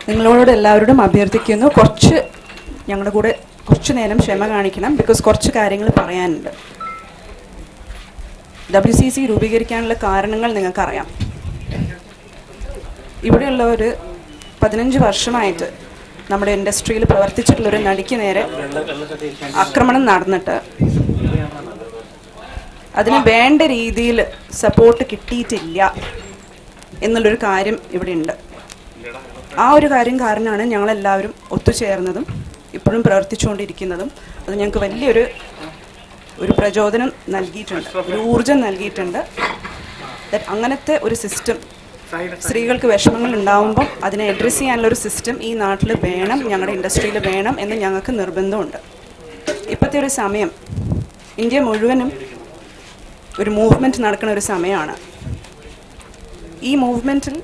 നിങ്ങളോട് എല്ലാവരോടും അഭ്യർത്ഥിക്കുന്നു, ഞങ്ങളുടെ കൂടെ കുറച്ച് നേരം ക്ഷമ കാണിക്കണം. ബിക്കോസ് കുറച്ച് കാര്യങ്ങൾ പറയാനുണ്ട്. WCC രൂപീകരിക്കാനുള്ള കാരണങ്ങൾ നിങ്ങൾക്കറിയാം. ഇവിടെയുള്ളവർ 15 വർഷമായിട്ട് നമ്മുടെ ഇൻഡസ്ട്രിയിൽ പ്രവർത്തിച്ചിട്ടുള്ളൊരു നടിക്ക് നേരെ ആക്രമണം നടന്നിട്ട് അതിന് വേണ്ട രീതിയിൽ സപ്പോർട്ട് കിട്ടിയിട്ടില്ല എന്നുള്ളൊരു കാര്യം ഇവിടെ ഉണ്ട്. ആ ഒരു കാര്യം കാരണമാണ് ഞങ്ങളെല്ലാവരും ഒത്തുചേർന്നതും ഇപ്പോഴും പ്രവർത്തിച്ചുകൊണ്ടിരിക്കുന്നതും. അത് ഞങ്ങൾക്ക് വലിയൊരു പ്രചോദനം നൽകിയിട്ടുണ്ട്, ഒരു ഊർജം നൽകിയിട്ടുണ്ട്. അങ്ങനത്തെ ഒരു സിസ്റ്റം, സ്ത്രീകൾക്ക് വിഷമങ്ങൾ ഉണ്ടാകുമ്പം അതിനെ അഡ്രസ്സ് ചെയ്യാനുള്ള ഒരു സിസ്റ്റം ഈ നാട്ടിൽ വേണം, ഞങ്ങളുടെ ഇൻഡസ്ട്രിയിൽ വേണം എന്ന് ഞങ്ങൾക്ക് നിർബന്ധമുണ്ട്. ഇപ്പോഴത്തെ ഒരു സമയം ഇന്ത്യ മുഴുവനും ഒരു മൂവ്മെൻറ്റ് നടക്കുന്ന ഒരു സമയമാണ്. ഈ മൂവ്മെൻറ്റിൽ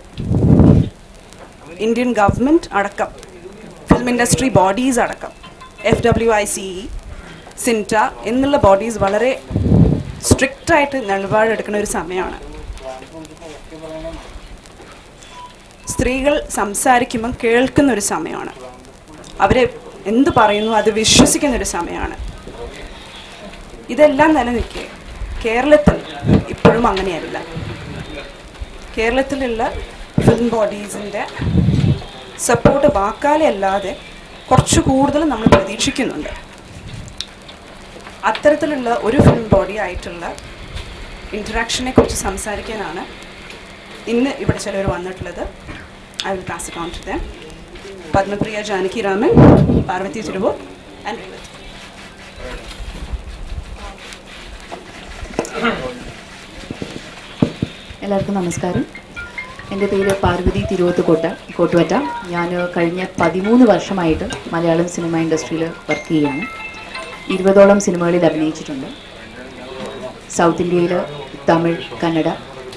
ഇന്ത്യൻ ഗവൺമെൻറ് അടക്കം, ഫിലിം ഇൻഡസ്ട്രി ബോഡീസ് അടക്കം, FWICE, സിൻറ്റ എന്നുള്ള ബോഡീസ് വളരെ സ്ട്രിക്റ്റായിട്ട് നിലപാടെടുക്കുന്ന ഒരു സമയമാണ്. സ്ത്രീകൾ സംസാരിക്കുമ്പം കേൾക്കുന്നൊരു സമയമാണ്. അവരെ എന്ത് പറയുന്നു അത് വിശ്വസിക്കുന്നൊരു സമയമാണ്. ഇതെല്ലാം നിലനിൽക്കെ കേരളത്തിൽ ഇപ്പോഴും അങ്ങനെയല്ല. കേരളത്തിലുള്ള ഫിലിം ബോഡീസിൻ്റെ സപ്പോർട്ട് വാക്കാലെ അല്ലാതെ കുറച്ച് കൂടുതൽ നമ്മൾ പ്രതീക്ഷിക്കുന്നുണ്ട്. അത്തരത്തിലുള്ള ഒരു ഫിലിം ബോഡി ആയിട്ടുള്ള ഇൻറ്ററാക്ഷനെ കുറിച്ച് സംസാരിക്കാനാണ് ഇന്ന് ഇവിടെ ചിലർ വന്നിട്ടുള്ളത്. I will pass it on to them. Padmapriya Janaki Raman, Parvathy Thiruvur and Revathi. എല്ലാവർക്കും നമസ്കാരം. എൻ്റെ പേര് പാർവതി കോട്ടുവറ്റ. ഞാൻ കഴിഞ്ഞ 13 വർഷമായിട്ട് മലയാളം സിനിമ ഇൻഡസ്ട്രിയിൽ വർക്ക് ചെയ്യുകയാണ്. 20ഓളം സിനിമകളിൽ അഭിനയിച്ചിട്ടുണ്ട്. സൗത്ത് ഇന്ത്യയിൽ തമിഴ്, കന്നഡ,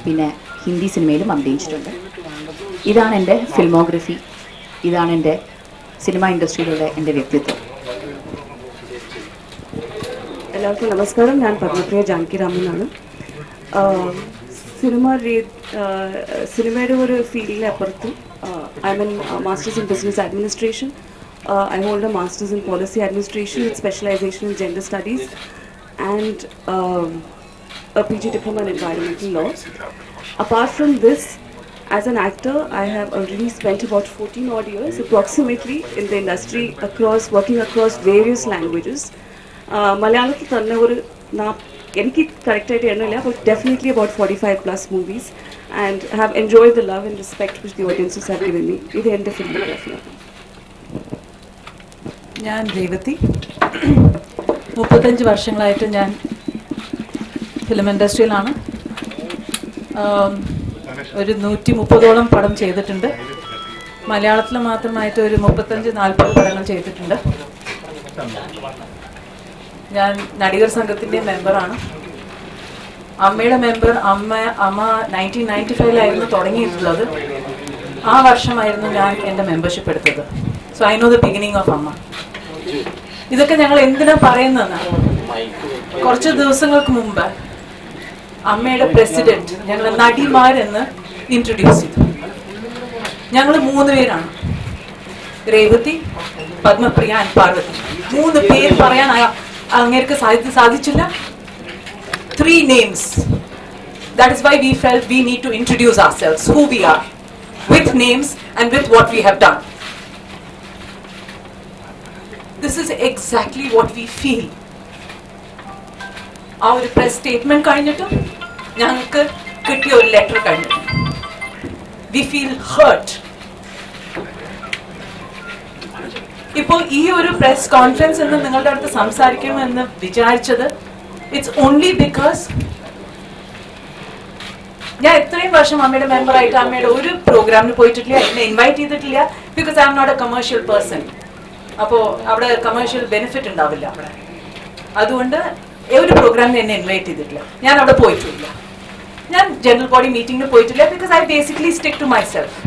പിന്നെ ഹിന്ദി സിനിമയിലും അഭിനയിച്ചിട്ടുണ്ട്. ഇതാണ് എൻ്റെ ഫിൽമോഗ്രഫി, ഇതാണ് എൻ്റെ സിനിമ ഇൻഡസ്ട്രിയിലുള്ള എൻ്റെ വ്യക്തിത്വം. എല്ലാവർക്കും നമസ്കാരം. ഞാൻ പത്മപ്രിയ ജാനകി രാമനാണ്. സിനിമയുടെ ഒരു ഫീൽഡിനപ്പുറത്തും I am masters in business administration. I hold a master's in policy administration with specialization in gender studies and a PG diploma in environmental law. Apart from this, as an actor, I have already spent about 14 odd years approximately in the industry, working across various languages. Malayalam thanne oru എനിക്ക് കറക്റ്റായിട്ട് എണ്ണില്ല, but definitely about 45 plus movies, and have enjoyed the love and respect which the audiences have given me. ഇത് എൻ്റെ ഫിലിമോഗ്രഫിയാണ്. ഞാൻ രേവതി. 35 വർഷങ്ങളായിട്ട് ഞാൻ film ഇൻഡസ്ട്രിയിലാണ്. ഒരു 130ഓളം പടം ചെയ്തിട്ടുണ്ട്. മലയാളത്തിൽ മാത്രമായിട്ട് ഒരു 35-40 പടങ്ങൾ ചെയ്തിട്ടുണ്ട്. ഞാൻ നടികർ സംഘത്തിൻ്റെ മെമ്പറാണ്. അമ്മയുടെ മെമ്പർ അമ്മ 1995 തുടങ്ങിയിട്ടുള്ളത്. ആ വർഷമായിരുന്നു ഞാൻ എൻ്റെ മെമ്പർഷിപ്പ് എടുത്തത്. So I know the beginning of അമ്മ. ഇതൊക്കെ ഞങ്ങൾ എന്തിനാ പറയുന്നതെന്നാണ്, കുറച്ച് ദിവസങ്ങൾക്ക് മുമ്പ് അമ്മയുടെ പ്രസിഡന്റ് ഞങ്ങൾ നടിമാരെന്ന് ഇൻട്രൊഡ്യൂസ് ചെയ്തു. ഞങ്ങൾ 3 പേരാണ്, രേവതി, പത്മപ്രിയ ആൻഡ് പാർവതി. 3 പേര് പറയാൻ അങ്ങേർക്ക് സാധിച്ചില്ല. 3 names. That is why we felt we need to introduce ourselves, who we are, with names and with what we have done. This is exactly what we feel. ആ ഒരു പ്രസ് സ്റ്റേറ്റ്മെന്റ് കഴിഞ്ഞിട്ടും ഞങ്ങൾക്ക് കിട്ടിയ ഒരു ലെറ്റർ കഴിഞ്ഞിട്ടും we feel hurt. ഇപ്പോൾ ഈ ഒരു പ്രസ് കോൺഫറൻസ് എന്ന് നിങ്ങളുടെ അടുത്ത് സംസാരിക്കുമെന്ന് വിചാരിച്ചത് ഇറ്റ്സ് ഓൺലി ബിക്കോസ് ഞാൻ ഇത്രയും വർഷം അമ്മയുടെ മെമ്പറായിട്ട് അമ്മയുടെ ഒരു പ്രോഗ്രാമിന് പോയിട്ടില്ല, എന്നെ ഇൻവൈറ്റ് ചെയ്തിട്ടില്ല. Because I am not a commercial person. അപ്പോൾ അവിടെ കമേഴ്ഷ്യൽ ബെനിഫിറ്റ് ഉണ്ടാവില്ല അവിടെ. അതുകൊണ്ട് ഒരു പ്രോഗ്രാമിന് എന്നെ ഇൻവൈറ്റ് ചെയ്തിട്ടില്ല, ഞാൻ അവിടെ പോയിട്ടില്ല. ഞാൻ ജനറൽ ബോഡി മീറ്റിംഗിന് പോയിട്ടില്ല. Because I basically stick to myself.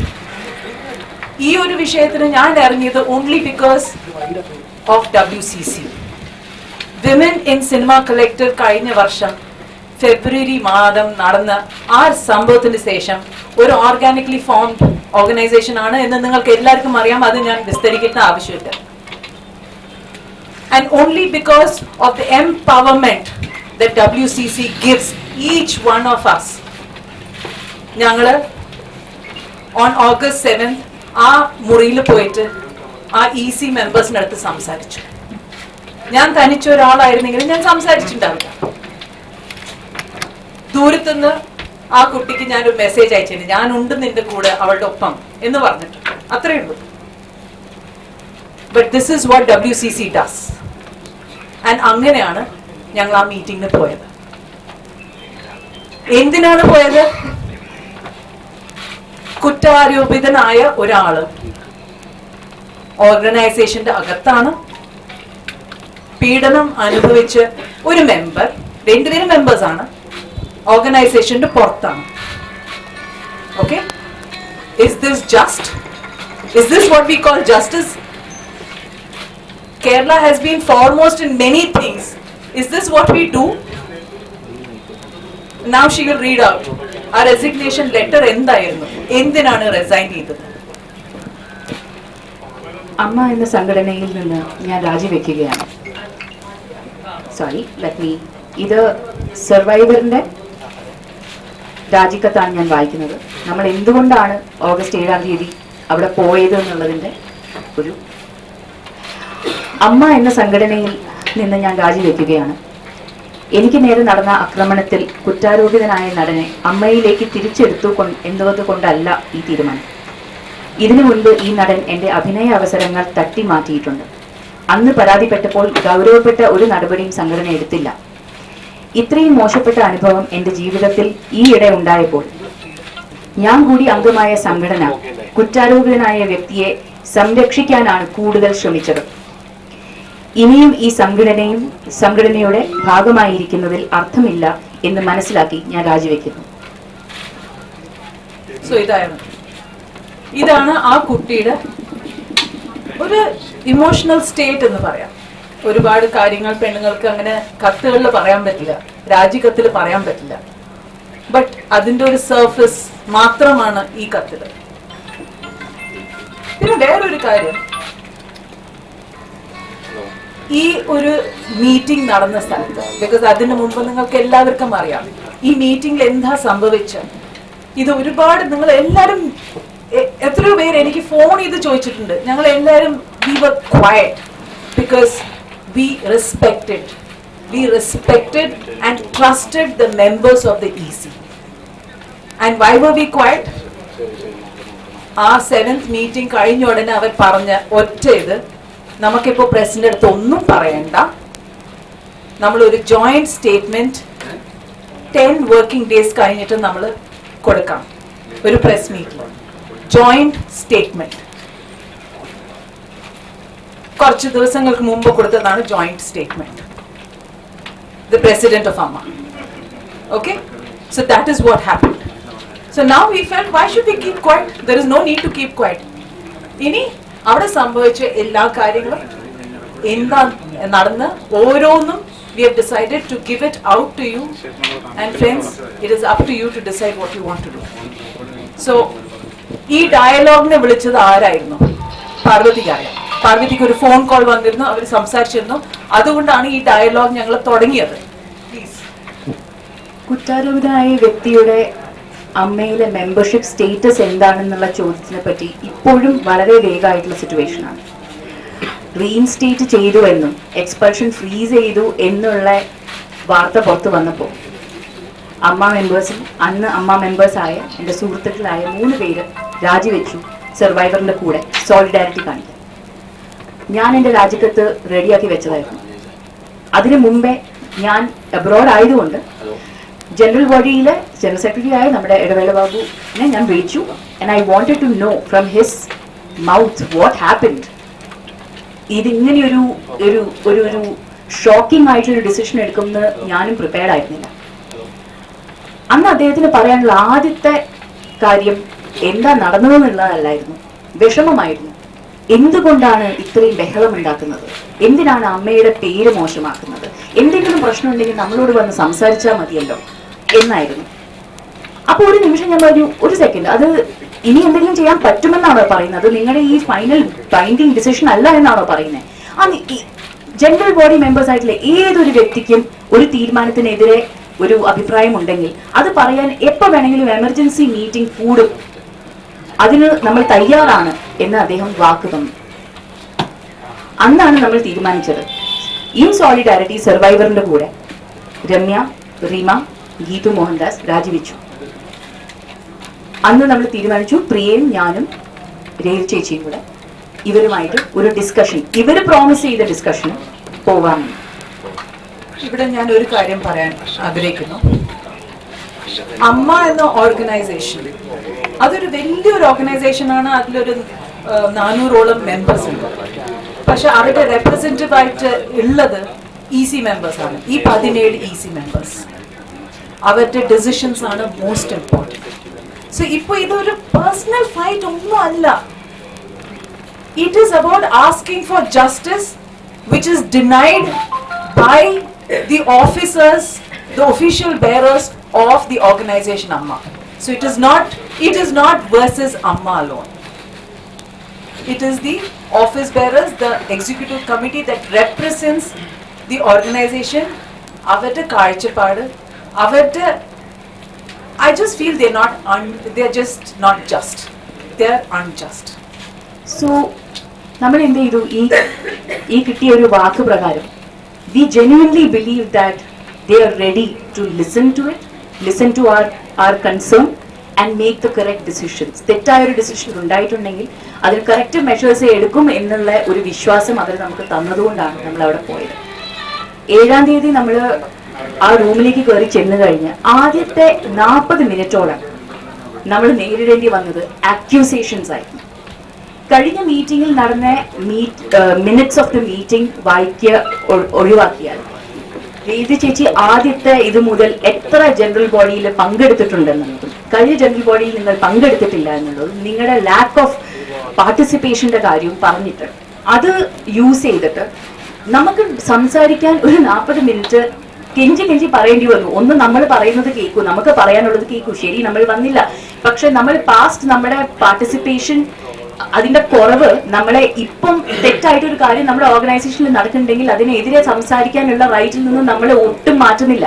ഈ ഒരു വിഷയത്തിന് ഞാൻ ഇറങ്ങിയത് only because of WCC. Women in cinema collective കഴിഞ്ഞ വർഷം ഫെബ്രുവരി മാസം നടന്ന ആ സംഭവത്തിന് ശേഷം ഒരു ഓർഗാനിക്കലി ഫോംഡ് ഓർഗനൈസേഷൻ ആണ് എന്ന് നിങ്ങൾക്ക് എല്ലാവർക്കും അറിയാം. അത് ഞാൻ വിസ്തരിക്കേണ്ട ആവശ്യമില്ല. And only because of the empowerment that WCC gives each one of us, ഞങ്ങള് on August 7th ആ മുറിയിൽ പോയിട്ട് ആ EC മെമ്പേഴ്സിൻ്റെ അടുത്ത് സംസാരിച്ചു. ഞാൻ തനിച്ച ഒരാളായിരുന്നെങ്കിലും ഞാൻ സംസാരിച്ചിട്ടുണ്ടാവില്ല. ദൂരത്തുനിന്ന് ആ കുട്ടിക്ക് ഞാനൊരു മെസ്സേജ് അയച്ചിട്ടുണ്ട്, ഞാനുണ്ട് നിന്റെ കൂടെ അവളുടെ ഒപ്പം എന്ന് പറഞ്ഞിട്ട്. അത്രയേ ഉള്ളൂ. But this is what WCC does. And അങ്ങനെയാണ് ഞങ്ങൾ ആ മീറ്റിങ്ങിന് പോയത്. എന്തിനാണ് പോയത്? കുറ്റാരോപിതനായ ഒരാള് ഓർഗനൈസേഷന്റെ അകത്താണ്, പീഡനം അനുഭവിച്ച് ഒരു മെമ്പർ, രണ്ടുപേരും മെമ്പേഴ്സ് ആണ്, ഓർഗനൈസേഷന്റെ പുറത്താണ്. Okay, is this just? Is this what we call justice? Kerala has been foremost in many things. Is this what we do? Now she will read out. Our resignation letter എന്തായിരുന്നു? എന്തിനാണ് resign ചെയ്തത്? അമ്മ എന്ന സംഘടനയിൽ നിന്ന് ഞാൻ രാജിവെക്കുകയാണ്. ഇത് സർവൈവറിന്റെ രാജിക്കത്താണ് ഞാൻ വായിക്കുന്നത്. നമ്മൾ എന്തുകൊണ്ടാണ് ഓഗസ്റ്റ് 7-ാം തീയതി അവിടെ പോയത് എന്നുള്ളതിന്റെ ഒരു അമ്മ എന്ന സംഘടനയിൽ നിന്ന് ഞാൻ രാജിവെക്കുകയാണ്. എനിക്ക് നേരെ നടന്ന ആക്രമണത്തിൽ കുറ്റാരോപിതനായ നടനെ അമ്മയിലേക്ക് തിരിച്ചെടുത്തു എന്നതുകൊണ്ടല്ല ഈ തീരുമാനം. ഇതിനു മുൻപ് ഈ നടൻ എന്റെ അഭിനയ അവസരങ്ങൾ തട്ടി മാറ്റിയിട്ടുണ്ട്. അന്ന് പരാതിപ്പെട്ടപ്പോൾ ഗൗരവപ്പെട്ട ഒരു നടപടിയും സംഘടന എടുത്തില്ല. ഇത്രയും മോശപ്പെട്ട അനുഭവം എന്റെ ജീവിതത്തിൽ ഈയിടെ ഉണ്ടായപ്പോൾ ഞാൻ കൂടി അംഗമായ സംഘടന കുറ്റാരോപിതനായ വ്യക്തിയെ സംരക്ഷിക്കാനാണ് കൂടുതൽ ശ്രമിച്ചത്. ഇനിയും ഈ സംഘടനയുടെ ഭാഗമായിരിക്കുന്നതിൽ അർത്ഥമില്ല എന്ന് മനസ്സിലാക്കി ഞാൻ രാജിവെക്കുന്നു. ഇതാണ് ആ കുട്ടിയുടെ ഒരു ഇമോഷണൽ സ്റ്റേറ്റ് എന്ന് പറയാം. ഒരുപാട് കാര്യങ്ങൾ പെണ്ണുങ്ങൾക്ക് അങ്ങനെ കത്തുകളിൽ പറയാൻ പറ്റില്ല, രാജിക്കത്തിൽ പറയാൻ പറ്റില്ല. ബട്ട് അതിന്റെ ഒരു സർഫസ് മാത്രമാണ് ഈ കത്തിൽ. പിന്നെ വേറൊരു കാര്യം, ഈ ഒരു മീറ്റിംഗ് നടന്ന സ്ഥലത്ത്, ബിക്കോസ് അതിന് മുമ്പ് നിങ്ങൾക്ക് എല്ലാവർക്കും അറിയാം ഈ മീറ്റിംഗിൽ എന്താ സംഭവിച്ചത്. ഇത് ഒരുപാട് നിങ്ങൾ എല്ലാവരും എത്രയോ പേര് എനിക്ക് ഫോൺ ചെയ്ത് ചോദിച്ചിട്ടുണ്ട്. ഞങ്ങൾ എല്ലാവരും we were quiet because we respected and trusted the members of the EC. And why were we quiet? ആ 7th മീറ്റിംഗ് കഴിഞ്ഞ ഉടനെ അവർ പറഞ്ഞ ഒറ്റ ഇത്, നമുക്കിപ്പോൾ പ്രസിഡന്റ് അടുത്ത് ഒന്നും പറയണ്ട, നമ്മളൊരു ജോയിന്റ് സ്റ്റേറ്റ്മെന്റ് 10 വർക്കിംഗ് ഡേയ്സ് കഴിഞ്ഞിട്ട് നമ്മൾ കൊടുക്കാം. ഒരു പ്രസ് മീറ്റിംഗ് ജോയിന്റ് സ്റ്റേറ്റ്മെന്റ് കുറച്ച് ദിവസങ്ങൾക്ക് മുമ്പ് കൊടുത്തതാണ് joint statement, the president of AMMA. Okay, so that is what happened. So now we felt why should we keep quiet? There is no need to keep quiet. ഇനി അവിടെ സംഭവിച്ച എല്ലാ കാര്യങ്ങളും എന്താ നടന്ന് ഓരോന്നും we have decided to give it out to you, and friends, it is up to you to decide what you want to do. So ഈ ഡയലോഗിനെ വിളിച്ചത് ആരായിരുന്നു? പാർവതിക്കാരാണ്. പാർവതിക്ക് ഒരു ഫോൺ കോൾ വന്നിരുന്നു, അവർ സംസാരിച്ചിരുന്നു. അതുകൊണ്ടാണ് ഈ ഡയലോഗ് ഞങ്ങൾ തുടങ്ങിയത്. കുറ്റാരോപിതനായ വ്യക്തിയുടെ അമ്മയിലെ മെമ്പർഷിപ്പ് സ്റ്റേറ്റസ് എന്താണെന്നുള്ള ചോദ്യത്തിനെ പറ്റി ഇപ്പോഴും വളരെ വേഗമായിട്ടുള്ള സിറ്റുവേഷനാണ്. റീഇൻസ്റ്റേറ്റ് ചെയ്തു എന്നും എക്സ്പൾഷൻ ഫ്രീസ് ചെയ്തു എന്നുള്ള വാർത്ത പുറത്തു വന്നപ്പോൾ അന്ന് അമ്മ മെമ്പേഴ്സായ എൻ്റെ സുഹൃത്തുക്കളായ 3 പേര് രാജിവെച്ചു സർവൈവറിൻ്റെ കൂടെ സോളിഡാരിറ്റി കാണിക്കാൻ. ഞാൻ എൻ്റെ രാജിക്കത്ത് റെഡിയാക്കി വെച്ചതായിരുന്നു. അതിനു മുമ്പേ ഞാൻ അബ്രോഡ് ആയതുകൊണ്ട് ജനറൽ ബോഡിയിലെ ജനറൽ സെക്രട്ടറി ആയ നമ്മുടെ ഇടവേള ബാബുവിനെ ഞാൻ വിളിച്ചു. And I wanted to know from his mouth what happened. ഇതിങ്ങനെയൊരു ഒരു ഒരു ഒരു ഷോക്കിംഗ് ആയിട്ടൊരു ഡിസിഷൻ എടുക്കുമെന്ന് ഞാനും പ്രിപ്പയർഡ് ആയിരുന്നില്ല. അന്ന് അദ്ദേഹത്തിന് പറയാനുള്ള ആദ്യത്തെ കാര്യം എന്താ നടന്നതെന്നുള്ളതല്ലായിരുന്നു, വിഷമമായിരുന്നു. എന്തുകൊണ്ടാണ് ഇത്രയും ബഹളം ഉണ്ടാക്കുന്നത്? എന്തിനാണ് അമ്മയുടെ പേര് മോശമാക്കുന്നത്? എന്തെങ്കിലും പ്രശ്നമുണ്ടെങ്കിൽ നമ്മളോട് വന്ന് സംസാരിച്ചാൽ മതിയല്ലോ. എന്നായിരുന്നു. അപ്പോൾ ഒരു നിമിഷം ഞാൻ പറഞ്ഞു, ഒരു സെക്കൻഡ്, അത് ഇനി എന്തെങ്കിലും ചെയ്യാൻ പറ്റുമെന്നാണോ പറയുന്നത്? നിങ്ങളുടെ ഈ ഫൈനൽ ബൈൻഡിങ് ഡിസിഷൻ അല്ല എന്നാണോ പറയുന്നത്? ആ ജനറൽ ബോഡി മെമ്പേഴ്സ് ആയിട്ടുള്ള ഏതൊരു വ്യക്തിക്കും ഒരു തീരുമാനത്തിനെതിരെ ഒരു അഭിപ്രായം ഉണ്ടെങ്കിൽ അത് പറയാൻ എപ്പോൾ വേണമെങ്കിലും എമർജൻസി മീറ്റിംഗ് കൂടും, അതിന് നമ്മൾ തയ്യാറാണ് എന്ന് അദ്ദേഹം വാക്ക് തന്നു. അന്നാണ് നമ്മൾ തീരുമാനിച്ചത് ഇൻ സോളിഡാരിറ്റി സർവൈവറിന്റെ കൂടെ രമ്യ, റീമ, ഗീതു മോഹൻദാസ് രാജിവെച്ചു. അന്ന് നമ്മൾ തീരുമാനിച്ചു പ്രിയയും ഞാനും രേവു ചേച്ചിയും കൂടെ ഇവരുമായിട്ട് ഒരു ഡിസ്കഷൻ, ഇവര് പ്രോമിസ് ചെയ്ത ഡിസ്കഷൻ പോവാമെന്ന്. ഇവിടെ ഞാൻ ഒരു കാര്യം പറയാൻ ആഗ്രഹിക്കുന്നു. അമ്മ എന്ന ഓർഗനൈസേഷൻ അതൊരു വലിയൊരു ഓർഗനൈസേഷനാണ്. അതിലൊരു 400ഓളം മെമ്പേഴ്സ് ഉണ്ട്. പക്ഷെ അവരുടെ റെപ്രസെന്റേറ്റീവ് ആയിട്ട് ഉള്ളത് EC മെമ്പേഴ്സ് ആണ്. ഈ 17 EC മെമ്പേഴ്സ് അവരുടെ ഡിസിഷൻസ് ആണ് മോസ്റ്റ് ഇമ്പോർട്ടൻറ്റ്. സോ ഇപ്പോൾ ഇതൊരു പേഴ്സണൽ ഫൈറ്റ് ഒന്നും അല്ല. It is about asking for justice which is denied by the officers, the official bearers of the organization Amma. So it is not versus Amma alone. It is the office bearers, the executive committee that represents the organization. Avarte kaazhapadu, avarte, I just feel they're just not just. They're unjust. So നമ്മൾ എന്ത് ചെയ്തു? ഈ കിട്ടിയ ഒരു വാക്ക് പ്രകാരം we genuinely believe that they are ready to listen to it, listen to our concern and make the correct decisions. തെറ്റായ ഒരു ഡിസിഷൻ ഉണ്ടായിട്ടുണ്ടെങ്കിൽ അതിന് കറക്റ്റ് മെഷേഴ്സ് എടുക്കും എന്നുള്ള ഒരു വിശ്വാസം അവർ നമുക്ക് തന്നതുകൊണ്ടാണ് നമ്മൾ അവിടെ പോയത്. 7-ാം തീയതി നമ്മൾ ആ റൂമിലേക്ക് കയറി ചെന്ന് കഴിഞ്ഞ് ആദ്യത്തെ 40 മിനിറ്റോളം നമ്മൾ നേരിടേണ്ടി വന്നത് അക്യൂസേഷൻസ് ആയിരുന്നു. കഴിഞ്ഞ മീറ്റിംഗിൽ നടന്ന മിനിറ്റ്സ് ഓഫ് ദ മീറ്റിംഗ് ഒഴിവാക്കിയാൽ രേവതി ചേച്ചി ആദ്യത്തെ ഇത് മുതൽ എത്ര ജനറൽ ബോഡിയിൽ പങ്കെടുത്തിട്ടുണ്ടെന്നുള്ളതും കഴിഞ്ഞ ജനറൽ ബോഡിയിൽ നിങ്ങൾ പങ്കെടുത്തിട്ടില്ല എന്നുള്ളതും നിങ്ങളുടെ ലാക്ക് ഓഫ് പാർട്ടിസിപ്പേഷന്റെ കാര്യവും പറഞ്ഞിട്ട് അത് യൂസ് ചെയ്തിട്ട് നമുക്ക് സംസാരിക്കാൻ ഒരു 40 മിനിറ്റ് കെഞ്ചി പറയേണ്ടി വന്നു. ഒന്ന് നമ്മൾ പറയുന്നത് കേൾക്കൂ, നമുക്ക് പറയാനുള്ളത് കേൾക്കൂ, ശരി നമ്മൾ വന്നില്ല, പക്ഷെ നമ്മൾ പാസ്റ്റ് നമ്മുടെ പാർട്ടിസിപ്പേഷൻ അതിന്റെ കുറവ് നമ്മളെ ഇപ്പം തെറ്റായിട്ടൊരു കാര്യം നമ്മുടെ ഓർഗനൈസേഷനിൽ നടക്കുന്നുണ്ടെങ്കിൽ അതിനെതിരെ സംസാരിക്കാനുള്ള റൈറ്റിൽ നിന്ന് നമ്മളെ ഒട്ടും മാറ്റുന്നില്ല.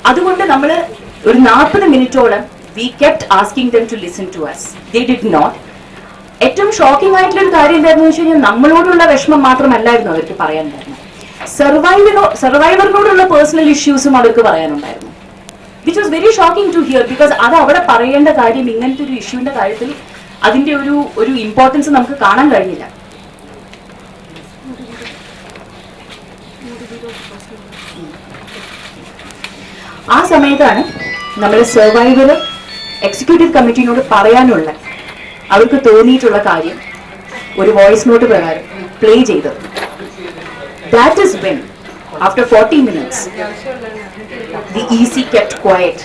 അതുകൊണ്ട് നമ്മൾ ഒരു 40 മിനിറ്റോളം we kept asking them to listen to us. They did not. ഏറ്റവും ഷോക്കിംഗ് ആയിട്ടുള്ള ഒരു കാര്യം എന്തായിരുന്നു വെച്ച് കഴിഞ്ഞാൽ നമ്മളോടുള്ള വിഷമം മാത്രമല്ലായിരുന്നു അവർക്ക് പറയാനുണ്ടായിരുന്നത്, സർവൈവറിനോടുള്ള പേഴ്സണൽ ഇഷ്യൂസും അവർക്ക് പറയാനുണ്ടായിരുന്നു. Which was very shocking to hear. Because അത് അവിടെ പറയേണ്ട കാര്യം ഇങ്ങനത്തെ ഒരു ഇഷ്യൂവിന്റെ കാര്യത്തിൽ അതിന്റെ ഒരു ഇമ്പോർട്ടൻസ് നമുക്ക് കാണാൻ കഴിഞ്ഞില്ല. ആ സമയത്താണ് നമ്മുടെ സർവൈവർ എക്സിക്യൂട്ടീവ് കമ്മിറ്റിനോട് പറയാനുള്ള അവർക്ക് തോന്നിയിട്ടുള്ള കാര്യം ഒരു വോയിസ് നോട്ട് പ്രകാരം പ്ലേ ചെയ്തത്. That is when, after 40 minutes, the EC kept quiet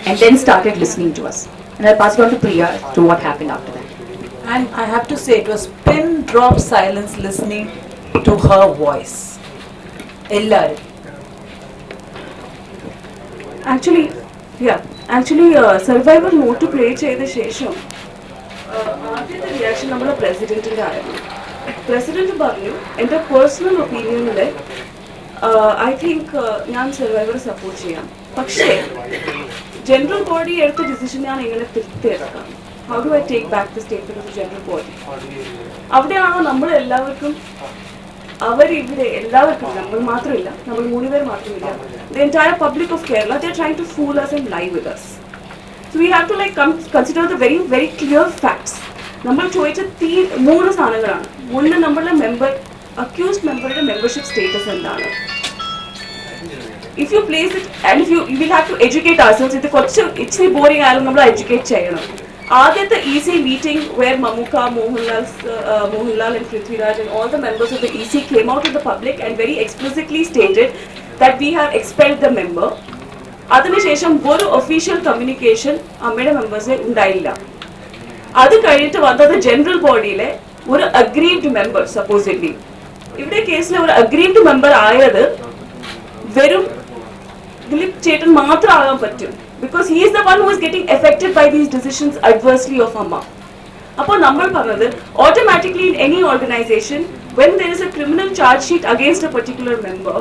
and then started listening to us. And I passed on to Priya to what happened after that. And I have to say, it was pin drop silence listening to her voice. Ellaru. Actually, survivor note to play ചെയ്ത ശേഷം ആദ്യത്തെ reaction നമ്മുടെ പ്രസിഡന്റിന്റെ ആയിരുന്നു. President പറഞ്ഞു, എൻ്റെ personal ഒപ്പീനിയനിൽ I think ഞാൻ സർവൈവറെ support ചെയ്യാം, പക്ഷേ ജനറൽ ബോഡി എടുത്ത ഡിസിഷൻ ഞാൻ എങ്ങനെ തിരുത്തിയെടുക്കാം? How do I take back the statement of general body? അവിടെയാണോ നമ്മൾ എല്ലാവർക്കും അവരിവിടെ എല്ലാവർക്കും, നമ്മൾ മാത്രമില്ല, നമ്മൾ 3 പേർ മാത്രമില്ല, the entire public of Kerala, they are trying to fool us and lie with us. So we have to consider the very, very clear facts. നമ്മൾ ചോദിച്ച 3 സാധനങ്ങളാണ്. ഒന്ന്, നമ്മളുടെ അക്യൂസ്ഡ് മെമ്പറുടെ മെമ്പർഷിപ്പ് സ്റ്റേറ്റസ് എന്താണ്? If you place it and if you will have to educate ourselves, ഇത് കുറച്ച് ഇച്ചിരി boring ആയാലും നമ്മൾ എഡ്യൂക്കേറ്റ് ചെയ്യണം. ആദ്യത്തെ EC meeting where Mamuka, Mohanlal and Prithviraj and all the members of the EC came out to the public and very explicitly stated that we have expelled the member. അതിനുശേഷം ഒരു official communication അമ്മയുടെ മെമ്പേഴ്സിന് ഉണ്ടായില്ല. അത് കഴിഞ്ഞിട്ട് വന്നത് general ബോഡിയിലെ ഒരു aggrieved member, സപ്പോസിറ്റ്ലി ഇവിടെ കേസിലെ ഒരു അഗ്രീവ്ഡ് മെമ്പർ ആയത് വെറും ദിലീപ് ചേട്ടൻ മാത്രം ആകാൻ പറ്റും. Because he is the one who is getting affected by these decisions adversely of Amma. അപ്പോൾ നമ്മൾ പറഞ്ഞത് automatically in any organization when there is a criminal charge sheet against a particular member,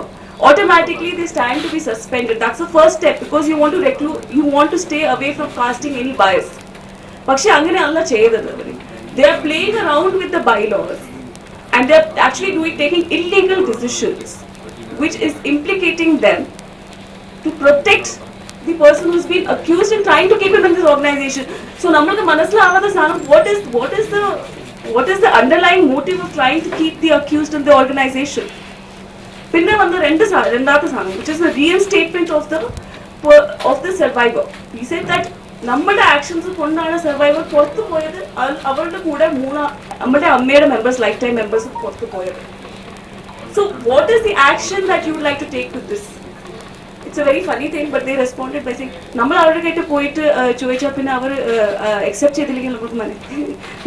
automatically they stand to be suspended. That's the first step because you want to stay away from casting any bias. പക്ഷെ അങ്ങനെയല്ല ചെയ്തത് അവർ. They are playing around with the bylaws and they are actually taking illegal decisions which is implicating them to protect the person who's been accused and trying to keep him in this organization. So nammalku manasilavaatha sanam what is the underlying motive of trying to keep the accused in the organization? Pinne vanna rendatha sanam which is the reinstatement of the survivor. He said that നമ്മുടെ actions കൊണ്ടാണ് survivor പുറത്തു പോയത്, അവരുടെ കൂടെ നമ്മുടെ അമ്മയുടെ members life time members പുറത്തു പോയത്. So what is the action that you would like to take to this? It's a very funny thing, but they responded by saying, നമ്മൾ അവരുടെ കേട്ട് പോയിട്ട് ചോദിച്ചാൽ പിന്നെ അവർ അക്സെപ്റ്റ് ചെയ്തില്ലെങ്കിൽ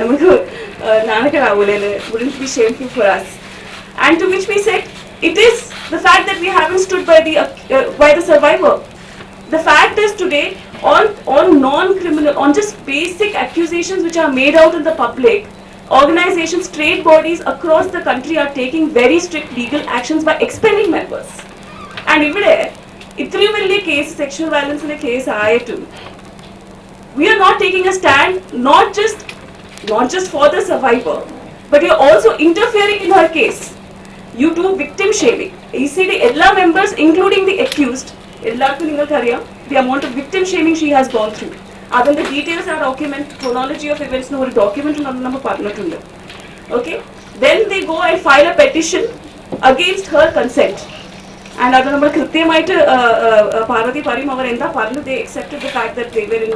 നമുക്ക് നാണക്കേടാവൂലേ, wouldn't be shameful for us? And to which we said, it is the fact that we haven't stood by the survivor. The fact is today, on non-criminal, on just basic accusations which are made out in the public, organizations, trade bodies across the country are taking very strict legal actions by expelling members. And ഇവിടെ ഇത്രയും വലിയ case, sexual വയലൻസിന്റെ case ആയിട്ടും we are not taking a stand, not just for the survivor, but you are also interfering in her case. You do victim shaming. ECD എല്ലാ members including the accused, എല്ലാവർക്കും നിങ്ങൾക്കറിയാം the amount of victim shaming she has gone through. അതിന്റെ details ആ document chronology of events ഒരു document നമ്മൾ പറഞ്ഞിട്ടുണ്ട്. Okay, then they go and file a petition against her consent. And അത് നമ്മൾ കൃത്യമായിട്ട് പാർവതി പറയും അവർ എന്താ പറഞ്ഞു, they accepted the fact that they were in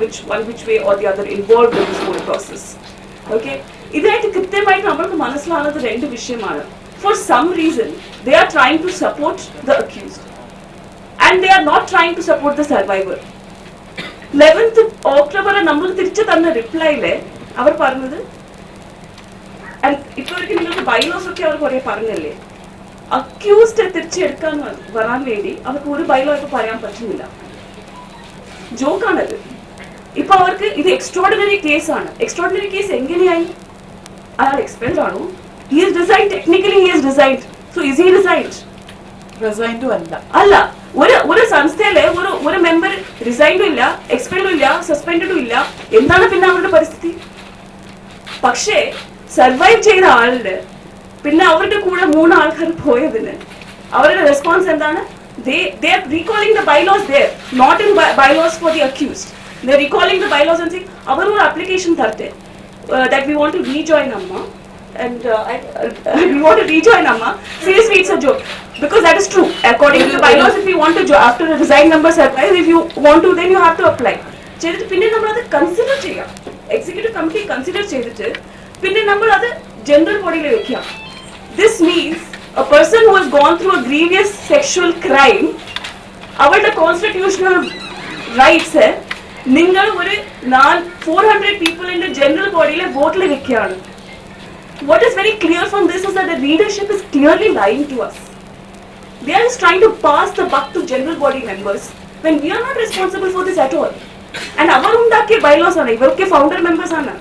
which way or the other involved in this whole process. Okay, ഇതായിട്ട് കൃത്യമായിട്ട് നമ്മൾക്ക് മനസ്സിലാവുന്നത് രണ്ട് വിഷയമാണ്. For some reason they are trying to support the accused and they are not trying to support the survivor. 11th October നമ്മൾ തിരിച്ചു തന്ന റിപ്ലൈയില് അവർ പറഞ്ഞത്, ഇപ്പോഴേക്കും നിങ്ങൾക്ക് ബൈലോസ് ഒക്കെ അവർ കുറെ പറഞ്ഞല്ലേ, അക്യൂസ്ഡ് തിരിച്ചെടുക്കാൻ വരാൻ വേണ്ടി അവർക്ക് ഒരു ബൈലോ ഇപ്പൊ പറയാൻ പറ്റുന്നില്ല. ജോക്കാണത്. ഇപ്പൊ അവർക്ക് ഇത് എക്സ്ട്രോർഡിനറി കേസാണ്. എക്സ്ട്രോർഡിനറി കേസ് എങ്ങനെയായി? അയാൾ എക്സ്പെൽഡ് ആണോ? He is resigned, technically he is resigned. So is he resigned? Resigned അല്ല. ഒരു സംസ്ഥയിലെ ഒരു മെമ്പർ റിസൈൻഡും ഇല്ല, എക്സ്പെൽഡും ഇല്ല, സസ്പെൻഡും ഇല്ല. എന്താണ് പിന്നെ അവരുടെ പരിസ്ഥിതി? പക്ഷേ സർവൈവ് ചെയ്ത ആളില് പിന്നെ അവരുടെ കൂടെ 3 ആൾക്കാർ പോയതിന് അവരുടെ റെസ്പോൺസ് എന്താണ്? They are recalling the bylaws there, not in bylaws for the accused. They are recalling the bylaws and saying അവർ ഒരു application തരട്ടെ that we want to rejoin Amma and we want to rejoin Amma. Seriously, it's a joke because that is true. According to the bylaws, if you want to after a resigned member survive, if you want to, then you have to apply. ചെയ്തിട്ട് പിന്നെ നമ്മൾ അത് consider ചെയ്യാം. Executive committee consider ചെയ്തിട്ട് പിന്നെ നമ്മൾ അത് general ബോഡിയിൽ വെക്കാം. This means a person who has gone through a grievous sexual crime, അവരുടെ constitutional rights നിങ്ങൾ ഒരു 400 people in the general bodyയിലെ വോട്ടിൽ വെക്കുകയാണ്. What is very clear from this is that the leadership is clearly lying to us. They are just trying to pass the buck to general body members when we are not responsible for this at all. And അവർ ഉണ്ടാക്കിയ bylaws ആണ്. ഇവർക്ക് founder members ആണ്.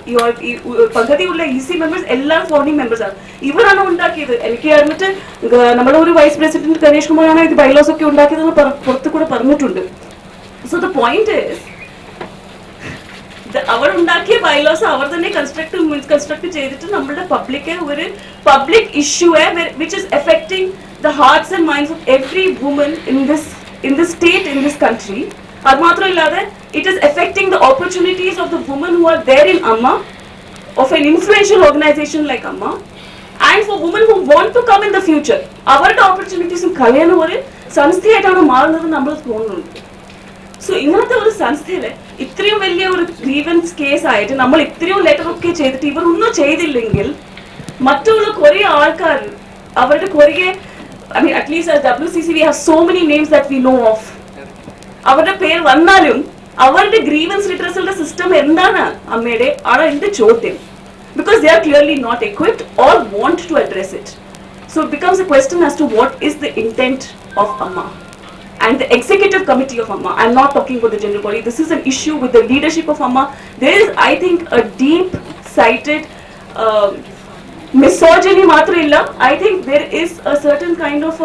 പകുതിയുള്ള EC members എല്ലാം founding members ആണ്. ഇവരാണ് ഉണ്ടാക്കിയത്. എനിക്ക് അറിഞ്ഞിട്ട് നമ്മുടെ ഒരു വൈസ് പ്രസിഡന്റ് ഗണേഷ് കുമാറാണ് ഇത് ബൈലോസ് ഒക്കെ ഉണ്ടാക്കിയതെന്ന് പുറത്തു കൂടെ പറഞ്ഞിട്ടുണ്ട്. സോ ദ പോയിന്റ് ഈസ് അവർ ഉണ്ടാക്കിയ ബൈലോസ് അവർ തന്നെ കൺസ്ട്രക്ട് ചെയ്തിട്ട് നമ്മുടെ പബ്ലിക് ഒരു public issue which is affecting the hearts and minds of every woman in this state, in this country. അത് മാത്രമല്ലാതെ it is affecting the opportunities of the women who are there in Amma, of an influential organization like Amma, and for women who want to come in the future. അവരുടെ ഓപ്പർച്യൂണിറ്റീസും കളയുന്ന ഒരു സംസ്ഥയായിട്ടാണ് മാറുന്നത് നമ്മൾ തോന്നുന്നുണ്ട്. So ഇങ്ങനത്തെ ഒരു സംസ്ഥയില് ഇത്രയും വലിയ ഒരു ഗ്രീവൻസ് കേസ് ആയിട്ട് നമ്മൾ ഇത്രയും ലെറ്റർ ഒക്കെ ചെയ്തിട്ട് ഇവർ ഒന്നും ചെയ്തില്ലെങ്കിൽ മറ്റുള്ള കുറെ ആൾക്കാർ അവരുടെ കുറെ at least WCC we have so many names that we know of. അവരുടെ പേര് വന്നാലും അവരുടെ ഗ്രീവൻസ് റിട്രസലിന്റെ സിസ്റ്റം എന്താണ് അമ്മയുടെ ആണ് എന്റെ ചോദ്യം. Because they are clearly not equipped or want to address it. So it becomes a question as to what is the intent of Amma. and the executive committee of Amma. I'm not talking about the general body. This is an issue with the leadership of Amma. There is, I think, a deep-sighted misogyny മാത്രമില്ല. I think there is a certain kind of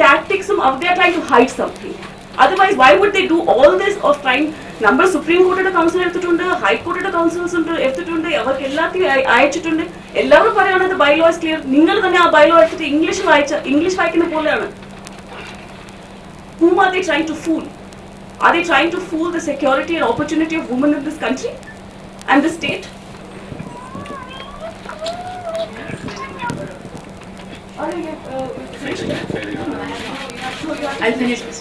tactics they are trying to hide something. Otherwise, why would they do all this of trying? Number Supreme Court council എടുത്തിട്ടുണ്ട്, High Court councils എടുത്തിട്ടുണ്ട്, അവർക്ക് എല്ലാத்தைയും അയച്ചിട്ടുണ്ട്. എല്ലാവരും പറയുന്നത് bylaw is clear. നിങ്ങൾ തന്നെ ആ bylaw എടുത്തിട്ട് ഇംഗ്ലീഷ് വായിക്കുന്ന പോലെയാണ്. Whom are they trying to fool? Are they trying to fool the security and opportunity of women in this country and the state? I'll finish this.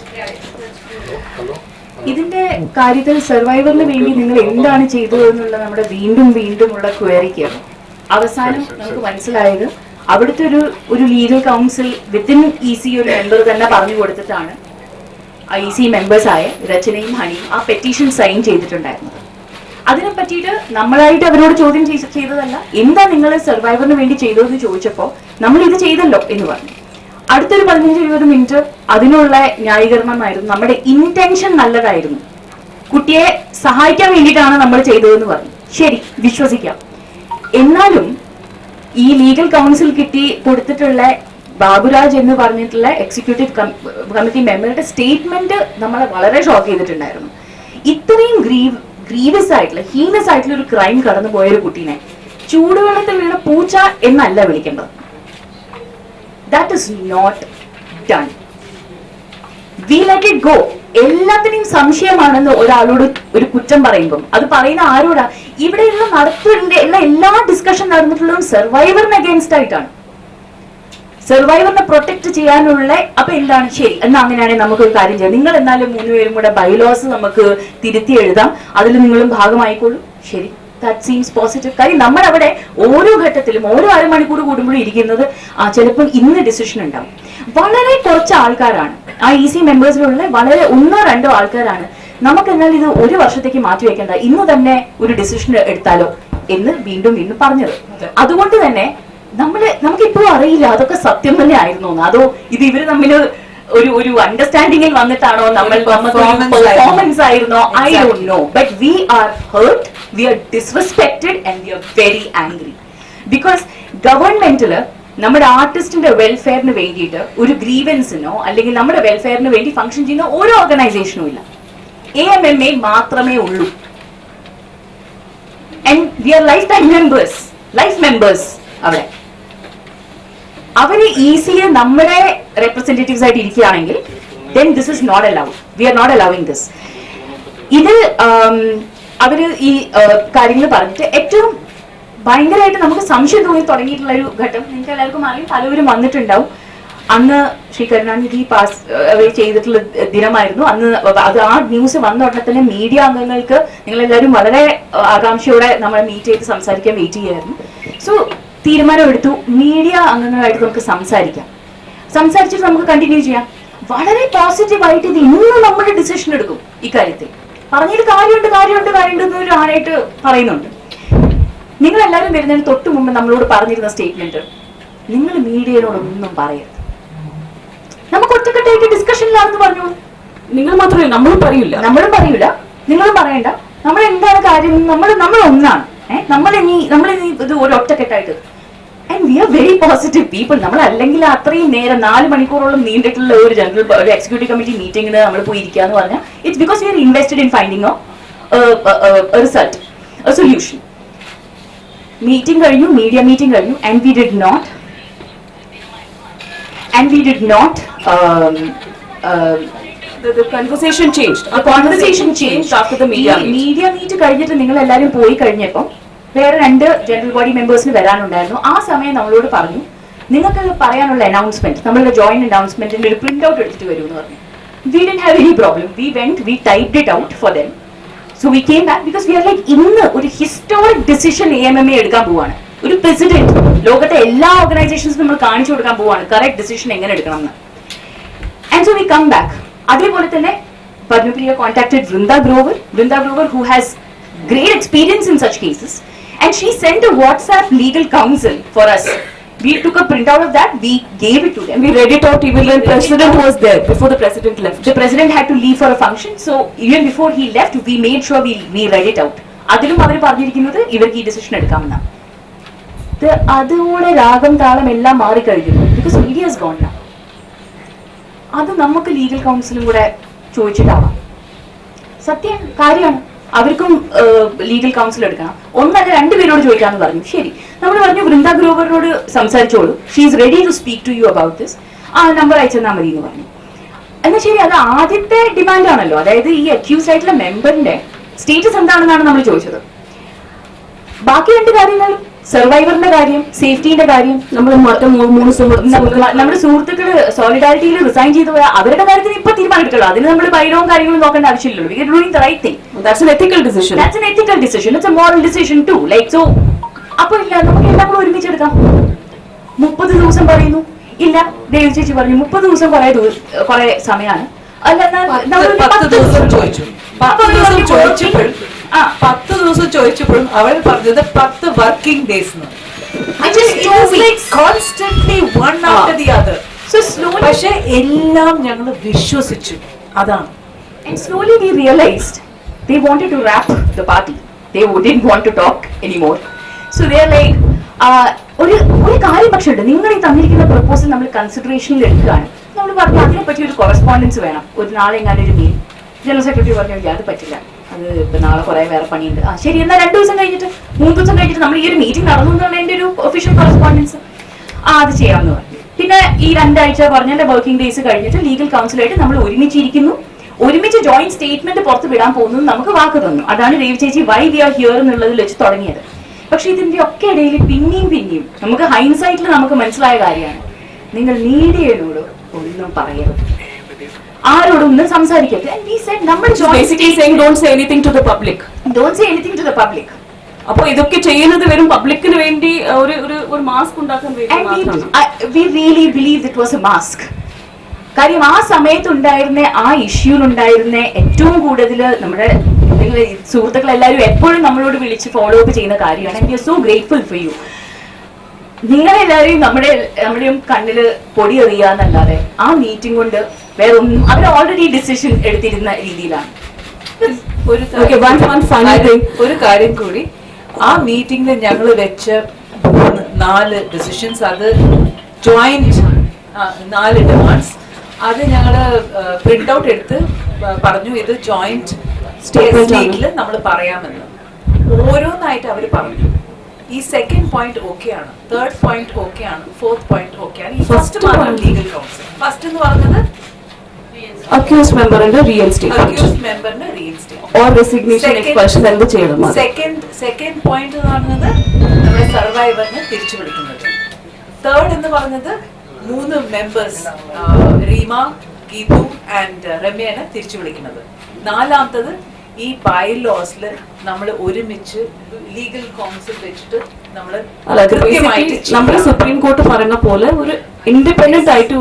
ഇതിന്റെ കാര്യത്തിൽ സർവൈവറിന് വേണ്ടി നിങ്ങൾ എന്താണ് ചെയ്തതെന്നുള്ള നമ്മുടെ വീണ്ടുമുള്ള ക്വയറിക്ക് അവസാനം നമുക്ക് മനസ്സിലായത് അവിടുത്തെ ഒരു ലീഗൽ കൗൺസിൽ വിത്തിൻ EC ഒരു മെമ്പർ തന്നെ പറഞ്ഞു കൊടുത്തിട്ടാണ് EC മെമ്പേഴ്സായ രചനയും ഹണിയും ആ പെറ്റീഷൻ സൈൻ ചെയ്തിട്ടുണ്ടായിരുന്നത്. അതിനെ പറ്റിയിട്ട് നമ്മളായിട്ട് അവരോട് ചോദ്യം ചെയ്തതല്ല, എന്താ നിങ്ങൾ സർവൈവറിന് വേണ്ടി ചെയ്തതെന്ന് ചോദിച്ചപ്പോൾ നമ്മൾ ഇത് ചെയ്തല്ലോ എന്ന് പറഞ്ഞു. അടുത്തൊരു 15-20 മിനിറ്റ് അതിനുള്ള ന്യായീകരണമായിരുന്നു, നമ്മുടെ ഇന്റൻഷൻ നല്ലതായിരുന്നു, കുട്ടിയെ സഹായിക്കാൻ വേണ്ടിയിട്ടാണ് നമ്മൾ ചെയ്തതെന്ന് പറഞ്ഞു. ശരി, വിശ്വസിക്കാം. എന്നാലും ഈ ലീഗൽ കൗൺസിൽ കൊടുത്തിട്ടുള്ള ബാബുരാജ് എന്ന് പറഞ്ഞിട്ടുള്ള എക്സിക്യൂട്ടീവ് കമ്മിറ്റി മെമ്പറുടെ സ്റ്റേറ്റ്മെന്റ് നമ്മളെ വളരെ ഷോക്ക് ചെയ്തിട്ടുണ്ടായിരുന്നു. ഇത്രയും ഗ്രീവസ് ആയിട്ടുള്ള ഹീനസ് ആയിട്ടുള്ള ഒരു ക്രൈം കടന്നു പോയൊരു കുട്ടീനെ ചൂടുവെള്ളത്തിൽ വീണ പൂച്ച എന്നല്ല വിളിക്കേണ്ടത്. That is not done. We let it go. എല്ലാത്തിനെയും സംശയമാണെന്ന് ഒരാളോട് ഒരു കുറ്റം പറയുമ്പം അത് പറയുന്ന ആരോടാ? ഇവിടെയുള്ള നടത്തുന്ന എല്ലാ ഡിസ്കഷൻ നടന്നിട്ടുള്ളതും സർവൈവറിന് അഗേൻസ്റ്റ് ആയിട്ടാണ്. സർവൈവറിനെ പ്രൊട്ടക്ട് ചെയ്യാനുള്ള അപ്പൊ എന്താണ് ശരി എന്നാ അങ്ങനെയാണെങ്കിൽ നമുക്കൊരു കാര്യം ചെയ്യാം, നിങ്ങൾ എന്നാലും 3 പേരും കൂടെ ബൈലോസ് നമുക്ക് തിരുത്തി എഴുതാം, അതിൽ നിങ്ങളും ഭാഗമായിക്കോളൂ. ശരി, ദാറ്റ് സീംസ് പോസിറ്റീവ്. കാര്യം നമ്മളവിടെ ഓരോ ഘട്ടത്തിലും ഓരോ അരമണിക്കൂർ കൂടുമ്പോഴും ഇരിക്കുന്നത് ചിലപ്പോൾ ഇന്ന് ഡിസിഷൻ ഉണ്ടാവും. വളരെ കുറച്ച് ആൾക്കാരാണ് ആ EC മെമ്പേഴ്സിലുള്ള, വളരെ 1-2 ആൾക്കാരാണ് നമുക്ക് എന്നാൽ ഇത് 1 വർഷത്തേക്ക് മാറ്റിവെക്കേണ്ട, ഇന്ന് തന്നെ ഒരു ഡിസിഷൻ എടുത്താലോ എന്ന് വീണ്ടും പറഞ്ഞത്. അതുകൊണ്ട് തന്നെ നമുക്കിപ്പോഴും അറിയില്ല അതൊക്കെ സത്യം തന്നെ ആയിരുന്നു, അതോ ഇത് ഇവര് തമ്മിൽ ഒരു അണ്ടർസ്റ്റാൻഡിങ്ങിൽ വന്നിട്ടാണോ, നമ്മൾ പെർഫോമൻസ് ആയിരുന്നോ, I don't know. But we are hurt, we are disrespected and we are very angry. Because ഗവൺമെന്റില് നമ്മുടെ ആർട്ടിസ്റ്റിന്റെ വെൽഫെയറിന് വേണ്ടിയിട്ട് ഒരു ഗ്രീവൻസിനോ അല്ലെങ്കിൽ നമ്മുടെ വെൽഫെയറിന് വേണ്ടി ഫംഗ്ഷൻ ചെയ്യുന്ന ഓരോ ഓർഗനൈസേഷനും ഇല്ല. AMMA മാത്രമേ ഉള്ളൂ. And we are lifetime members. അവിടെ അവര് ECയെ നമ്മുടെ റെപ്രസെന്റേറ്റീവ്സ് ആയിട്ട് ഇരിക്കുകയാണെങ്കിൽ then this is not allowed. We are not allowing this. ഇത് അവര് ഈ കാര്യങ്ങൾ പറഞ്ഞിട്ട് ഏറ്റവും ഭയങ്കരമായിട്ട് നമുക്ക് സംശയം തോന്നി തുടങ്ങിയിട്ടുള്ള ഒരു ഘട്ടം നിങ്ങൾക്ക് എല്ലാവർക്കും അറിയാം, പലവരും വന്നിട്ടുണ്ടാവും. അന്ന് ശ്രീ കരുണാനിധി പാസ് ചെയ്തിട്ടുള്ള ദിനമായിരുന്നു. അന്ന് അത് ആ ന്യൂസ് വന്ന ഉടനെ തന്നെ മീഡിയ അംഗങ്ങൾക്ക് നിങ്ങളെല്ലാവരും വളരെ ആകാംക്ഷയോടെ നമ്മളെ മീറ്റ് ചെയ്ത് സംസാരിക്കാൻ വെയിറ്റ് ചെയ്യായിരുന്നു. സോ തീരുമാനം എടുത്തു, മീഡിയ അംഗങ്ങളായിട്ട് നമുക്ക് സംസാരിച്ചിട്ട് നമുക്ക് കണ്ടിന്യൂ ചെയ്യാം. വളരെ പോസിറ്റീവായിട്ട് ഇത് ഇന്ന് നമ്മൾ ഡിസിഷൻ എടുക്കും ഇക്കാര്യത്തിൽ. പറഞ്ഞൊരു കാര്യമുണ്ട് എന്നൊരു ആണായിട്ട് പറയുന്നുണ്ട്. നിങ്ങൾ എല്ലാവരും വരുന്നതിന് തൊട്ട് മുമ്പ് നമ്മളോട് പറഞ്ഞിരുന്ന സ്റ്റേറ്റ്മെന്റ്, നിങ്ങൾ മീഡിയയോടൊന്നും പറയരുത്, നമുക്ക് ഒറ്റക്കെട്ടായിട്ട് ഡിസ്കഷനിലാണെന്ന് പറഞ്ഞു. നിങ്ങൾ മാത്രമല്ല നമ്മളും പറയില്ല, നിങ്ങളും പറയണ്ട. നമ്മൾ എന്താണ് കാര്യം, നമ്മൾ ഒന്നാണ്. നമ്മളിനി ഇത് ഒരു ഒറ്റക്കെട്ടായിട്ട്. And we are very positive people. നമ്മൾ അല്ലെങ്കിൽ അത്രയും നേരം 4 മണിക്കൂറോളം നീണ്ടിട്ടുള്ള ഒരു എക്സിക്യൂട്ടീവ് കമ്മിറ്റി മീറ്റിംഗിന് നമ്മൾ പോയി ഇരിക്കുക എന്ന് പറഞ്ഞാൽ it's because we are invested in finding result, solution. Meeting കഴിഞ്ഞു, മീഡിയ മീറ്റിംഗ് കഴിഞ്ഞു, and we did not the conversation changed. The conversation changed after the media meet. Media meet കഴിഞ്ഞിട്ട് നിങ്ങൾ എല്ലാവരും പോയി കഴിഞ്ഞപ്പോൾ വേറെ 2 ജനറൽ ബോഡി മെമ്പേഴ്സിന് വരാനുണ്ടായിരുന്നു. ആ സമയം നമ്മളോട് പറഞ്ഞു, നിങ്ങൾക്ക് പറയാനുള്ള അനൗൺസ്മെന്റ്, നമ്മളുടെ ജോയിന്റ് അനൗൺസ്മെന്റിന്റെ ഒരു പ്രിന്റ് ഔട്ട് എടുത്തിട്ട് വരൂ എന്ന് പറഞ്ഞു. We didn't have any problem. We typed it out for them. So we came back because we are like, ഇന്ന് ഒരു ഹിസ്റ്റോറിക് ഡിസിഷൻ AMMA എടുക്കാൻ പോവാണ്. ഒരു പ്രസിഡന്റ് ലോകത്തെ എല്ലാ ഓർഗനൈസേഷൻസും നമ്മൾ കാണിച്ചു കൊടുക്കാൻ പോവാണ് കറക്റ്റ് ഡിസിഷൻ എങ്ങനെ എടുക്കണം എന്ന്. And so we come back. അതേപോലെ തന്നെ Padmapriya contacted Vrinda Grover who has great experience in such cases, and she sent a WhatsApp legal counsel for us. We took a printout of that. We gave it to them. We read it out even when President was there, before the President left. The president had to leave for a function, so even before he left, we made sure we read it out. അതിലും അവർ പറഞ്ഞിരിക്കുന്നത് ഇവർക്ക് ഈ decision എടുക്കാമെന്നാണ്. അതുകൂടെ രാഗം താളം എല്ലാം മാറിക്കഴിഞ്ഞു. Because media is gone now. അത് നമുക്ക് ലീഗൽ കൗൺസിലും കൂടെ ചോദിച്ചിട്ടാവാം. സത്യം കാര്യമാണ്. അവർക്കും ലീഗൽ കൗൺസിൽ എടുക്കണം. ഒന്നല്ല രണ്ടുപേരോട് ചോദിക്കാമെന്ന് പറഞ്ഞു. ശരി, നമ്മൾ പറഞ്ഞു വൃന്ദ ഗ്രോവറിനോട് സംസാരിച്ചോളൂ, she is ready to speak to you about this, ആ നമ്പർ അയച്ചെന്നാൽ മതി എന്ന് പറഞ്ഞു. എന്നാൽ ശരി, അത് ആദ്യത്തെ ഡിമാൻഡ് ആണല്ലോ. അതായത് ഈ അക്യൂസ്ഡ് ആയിട്ടുള്ള മെമ്പറിന്റെ സ്റ്റേറ്റസ് എന്താണെന്നാണ് നമ്മൾ ചോദിച്ചത്. ബാക്കി രണ്ട് കാര്യങ്ങളും, സർവൈവറിന്റെ കാര്യം, സേഫ്റ്റിന്റെ കാര്യം, നമ്മൾ നമ്മുടെ സുഹൃത്തുക്കള് സോളിഡാരിറ്റിയിൽ റിസൈൻ ചെയ്തു പോയാൽ അവരുടെ കാര്യത്തിന് ഇപ്പൊ തീരുമാനം. അതിന് നമ്മൾ ബൈലോവും കാര്യങ്ങളും നോക്കേണ്ട ആവശ്യമില്ലല്ലോ. We are doing the right thing. That's an ethical decision. That's an ethical decision. It's a moral decision too. Like so, അപ്പൊ ഇല്ല, നമുക്ക് എല്ലാം കൂടെ ഒരുമിച്ചെടുക്കാം. 30 ദിവസം പറയുന്നു. ഇല്ല, ദേവി ചേച്ചി പറഞ്ഞു 30 ദിവസം കുറെ സമയമാണ്. അല്ല, 10 ദിവസം ചോദിച്ചു. 10 ദിവസം ചോദിച്ചപ്പോഴും അവൾ പറഞ്ഞത് 10 working days. Constantly one after the other. പക്ഷെ എല്ലാം ഞങ്ങൾ വിശ്വസിച്ചു. അതാണ്. And slowly we realized they wanted to wrap the party. They didn't want to talk anymore. So they are like, ഒരു കാര്യം പക്ഷേ ഉണ്ട്, നിങ്ങൾ ഈ തന്നിരിക്കുന്ന പ്രപ്പോസൽ നമ്മൾ കൺസിഡറേഷനിൽ എടുക്കുകയാണ്. നമ്മൾ പറഞ്ഞു അതിനെപ്പറ്റി ഒരു കൊറസ്പോണ്ടൻസ് വേണം. ഒരു നാളെ എങ്ങാനും ഒരു മീറ്റിംഗ്. ജനറൽ സെക്രട്ടറി പറഞ്ഞു അത് പറ്റില്ല, അത് ഇപ്പൊ നാളെ കുറെ വേറെ പണിയുണ്ട്. ശരി, എന്നാൽ 2 ദിവസം കഴിഞ്ഞിട്ട് 3 ദിവസം കഴിഞ്ഞിട്ട് നമ്മൾ ഈ ഒരു മീറ്റിംഗ് നടന്നു എന്നുള്ള എന്റെ ഒരു ഒഫീഷ്യൽ കൊറസ്പോണ്ടൻസ് അത് ചെയ്യാമെന്ന് പറഞ്ഞു. പിന്നെ ഈ 2 ആഴ്ച പറഞ്ഞ വർക്കിംഗ് ഡേയ്സ് കഴിഞ്ഞിട്ട് ലീഗൽ കൗൺസിലായിട്ട് നമ്മൾ ഒരുമിച്ചിരിക്കുന്നു, ഒരുമിച്ച് ജോയിന്റ് സ്റ്റേറ്റ്മെന്റ് പുറത്ത് വിടാൻ പോകുന്നു, നമുക്ക് വാക്ക് തന്നു. അതാണ് രവി ചേച്ചി വൈ വി ആർ ഹിയർ എന്നുള്ളതിൽ വെച്ച് തുടങ്ങിയത്. പക്ഷെ ഇതിന്റെ ഒക്കെ ഇടയിൽ പിന്നെയും നമുക്ക് ഹൈൻസൈറ്റിൽ നമുക്ക് മനസ്സിലായ കാര്യമാണ്, നിങ്ങൾ മീഡിയയോട് ഒന്നും പറയരുത്, ആരോടും ഒന്നും സംസാരിക്കരുത്. Don't say anything to the public. Don't say anything to the public. അപ്പൊ ഇതൊക്കെ ചെയ്യുന്നത് വെറും പബ്ലിക്കിന് വേണ്ടി ഒരു മാസ്ക് ഉണ്ടാക്കാൻ വേണ്ടി മാത്രമാണ്. We really believe it was a mask. കാര്യം ആ സമയത്ത് ഉണ്ടായിരുന്ന ആ ഇഷ്യൂലുണ്ടായിരുന്ന ഏറ്റവും കൂടുതൽ നമ്മുടെ സുഹൃത്തുക്കൾ എല്ലാവരും എപ്പോഴും നമ്മളോട് വിളിച്ച് ഫോളോ അപ്പ് ചെയ്യുന്ന കാര്യമാണ്. We are so grateful for you. നിങ്ങളെല്ലാവരെയും നമ്മുടെയും കണ്ണില് പൊടി എറിയാന്നല്ലാതെ ആ മീറ്റിംഗ് കൊണ്ട് വേറെ ഒന്നും, അവർ ഓൾറെഡി ഡിസിഷൻ എടുത്തിരുന്ന രീതിയിലാണ്. ഒരു കാര്യം കൂടി, ആ മീറ്റിംഗിൽ ഞങ്ങൾ വെച്ച 4 ഡിസിഷൻസ്, അത് ജോയിന്റ് 4 ഡിമാൻഡ്സ്, അത് ഞങ്ങൾ പ്രിന്റ് ഔട്ട് എടുത്ത് പറഞ്ഞു ഇത് ജോയിന്റ് സ്റ്റേറ്റ്മെന്റിൽ നമ്മൾ പറയാമെന്ന്. ഓരോന്നായിട്ട് അവർ പറഞ്ഞു. ഈ 2nd പോയിന്റ് ഓക്കെയാണ്, 3rd പോയിന്റ് ഓക്കെയാണ്, 4th പോയിന്റ് ഓക്കെയാണ്. ഈ ഫസ്റ്റ് മാത്രം ലീഗൽ കൗൺസിൽ. ഫസ്റ്റ് എന്ന് പറഞ്ഞത് അക്യൂസ്ഡ് മെമ്പറിന്റെ reinstate or resignation expulsion എന്ത് ചെയ്യണം. സെക്കൻഡ് പോയിന്റ് എന്ന് പറഞ്ഞത് നമ്മുടെ സർവൈവറിനെ തിരിച്ചു വിളിക്കുന്നത്. 3rd എന്ന് പറഞ്ഞത് 3 മെമ്പേഴ്സ് റീമ, ഗീതു ആൻഡ് രമ്യനെ തിരിച്ചു വിളിക്കുന്നത്. 4ാമത്തത് ഈ ബൈലോസിൽ നമ്മൾ ഒരുമിച്ച് ലീഗൽ കൗൺസിൽ വെച്ചിട്ട് നമ്മൾ സുപ്രീം കോർട്ട് പറയുന്ന പോലെ ഒരു ഇൻഡിപെൻഡന്റ് ആയിട്ട്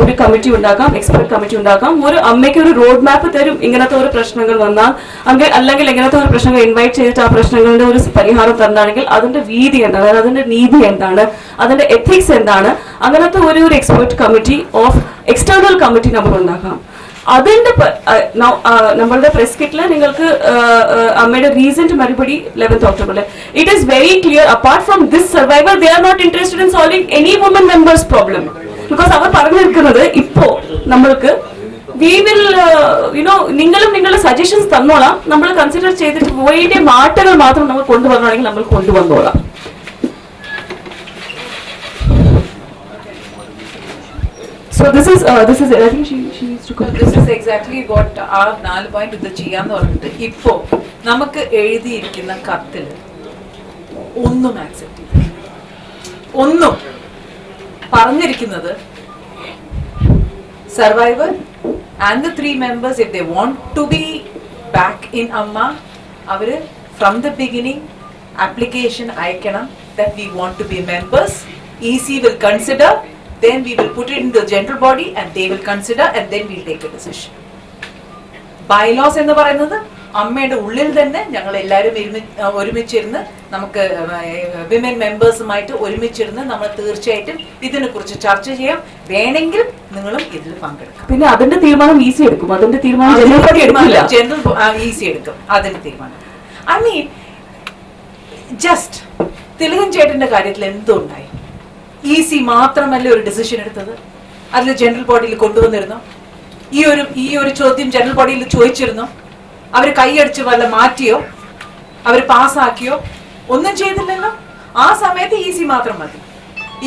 ഒരു കമ്മിറ്റി ഉണ്ടാക്കാം, എക്സ്പെർട്ട് കമ്മിറ്റി ഉണ്ടാക്കാം. ഒരു അമ്മയ്ക്ക് ഒരു റോഡ് മാപ്പ് തരും, ഇങ്ങനത്തെ ഒരു പ്രശ്നങ്ങൾ വന്നാൽ അല്ലെങ്കിൽ ഇങ്ങനത്തെ ഒരു പ്രശ്നങ്ങൾ ഇൻവൈറ്റ് ചെയ്തിട്ട് ആ പ്രശ്നങ്ങളുടെ ഒരു പരിഹാരം തന്നാണെങ്കിൽ അതിന്റെ വീതി എന്താണ്, അതിന്റെ നീതി എന്താണ്, അതിന്റെ എത്തിക്സ് എന്താണ്, അങ്ങനത്തെ ഒരു expert committee of external committee നമ്മൾ ഉണ്ടാക്കാം. അതിന്റെ നമ്മളുടെ പ്രസ് കിറ്റില് നിങ്ങൾക്ക് അമ്മയുടെ റീസെന്റ് മറുപടി 11th ഒക്ടോബറിൽ it is very clear. Apart from this survivor they are not interested in solving any woman members problem. Because അവർ പറഞ്ഞിരിക്കുന്നത് ഇപ്പോ നമ്മൾക്ക് വി വിൽ നിങ്ങളും നിങ്ങളുടെ സജഷൻസ് തന്നോളാം, നമ്മൾ കൺസിഡർ ചെയ്തിട്ട് വേണ്ടിയ മാറ്റങ്ങൾ മാത്രം നമ്മൾ കൊണ്ടുവരണമെങ്കിൽ നമ്മൾ കൊണ്ടുവന്നോളാം. So this is I think she needs to come. This is exactly what our 4 point ഇത് ചെയ്യാന്ന് പറഞ്ഞിട്ട് ഇപ്പോ നമുക്ക് എഴുതിയിരിക്കുന്ന കത്തിൽ ഒന്നും ആക്സെപ്റ്റ് ചെയ്യില്ല. ഒന്നും പറഞ്ഞിരിക്കുന്നത് survivor and the 3 members if they want to be back in Amma, അവര് from the beginning application അയക്കണം that we want to be members. EC will consider, then we will put it in the general body and they will consider and then we'll take a decision. Bylaws എന്ന് പറയുന്നത് അമ്മയുടെ ഉള്ളിൽ തന്നെ ഞങ്ങൾ എല്ലാവരും ഒരുമിച്ചിരുന്ന് നമുക്ക് വിമൻ മെമ്പേഴ്സുമായിട്ട് ഒരുമിച്ചിരുന്ന് നമ്മൾ തീർച്ചയായിട്ടും ഇതിനെ കുറിച്ച് ചർച്ച ചെയ്യാം. വേണമെങ്കിൽ നിങ്ങളും ഇതിൽ പങ്കെടുക്കാം. പിന്നെ അതിന്റെ തീരുമാനം ഈസി എടുക്കും, അതിന്റെ തീരുമാനം ജനറൽ ബോഡി എടുക്കില്ല. ജനറൽ ഈസി എടുക്കും അതിന്റെ തീരുമാനം. ഐ മീൻ ജസ്റ്റ് തിലകൻ ചേട്ടന്റെ കാര്യത്തിൽ എന്തുണ്ടായി? ഈസി മാത്രമല്ല ഒരു ഡിസിഷൻ എടുത്തത്, അതിൽ ജനറൽ ബോഡിയിൽ കൊണ്ടുവന്നിരുന്നു. ഈ ഒരു ചോദ്യം ജനറൽ ബോഡിയിൽ ചോദിച്ചിരുന്നു. അവർ കൈയടിച്ച് വല്ല മാറ്റിയോ അവർ പാസ്സാക്കിയോ? ഒന്നും ചെയ്തില്ലല്ലോ. ആ സമയത്ത് ഈസി മാത്രം മതി.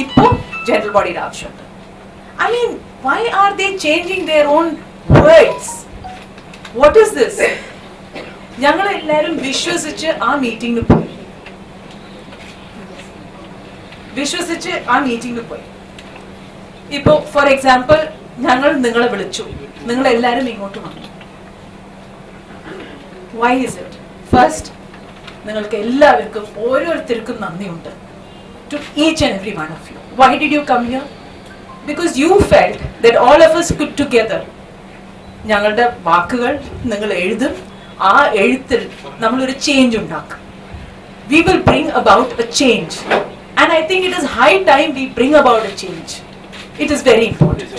ഇപ്പൊ ജനറൽ ബോഡിയുടെ ആവശ്യമുണ്ട്. I mean why are they changing their own words? What is this? ഞങ്ങൾ എല്ലാവരും വിശ്വസിച്ച് ആ മീറ്റിംഗിന് പോയി. ഇപ്പോ ഫോർ എക്സാമ്പിൾ ഞങ്ങൾ നിങ്ങളെ വിളിച്ചു, നിങ്ങൾ എല്ലാവരും ഇങ്ങോട്ട് വന്നു. Why is it? First, നിങ്ങൾക്ക് എല്ലാവർക്കും ഓരോരുത്തർക്കും നന്ദിയുണ്ട്. To each and every one of you. Why did you come here? Because you felt that all of us could together. ഞങ്ങളുടെ വാക്കുകൾ നിങ്ങൾ എഴുതും, ആ എഴുത്തിൽ നമ്മളൊരു ചേഞ്ച് ഉണ്ടാക്കും. We will bring about a change. And I think it is high time we bring about a change. It is very important.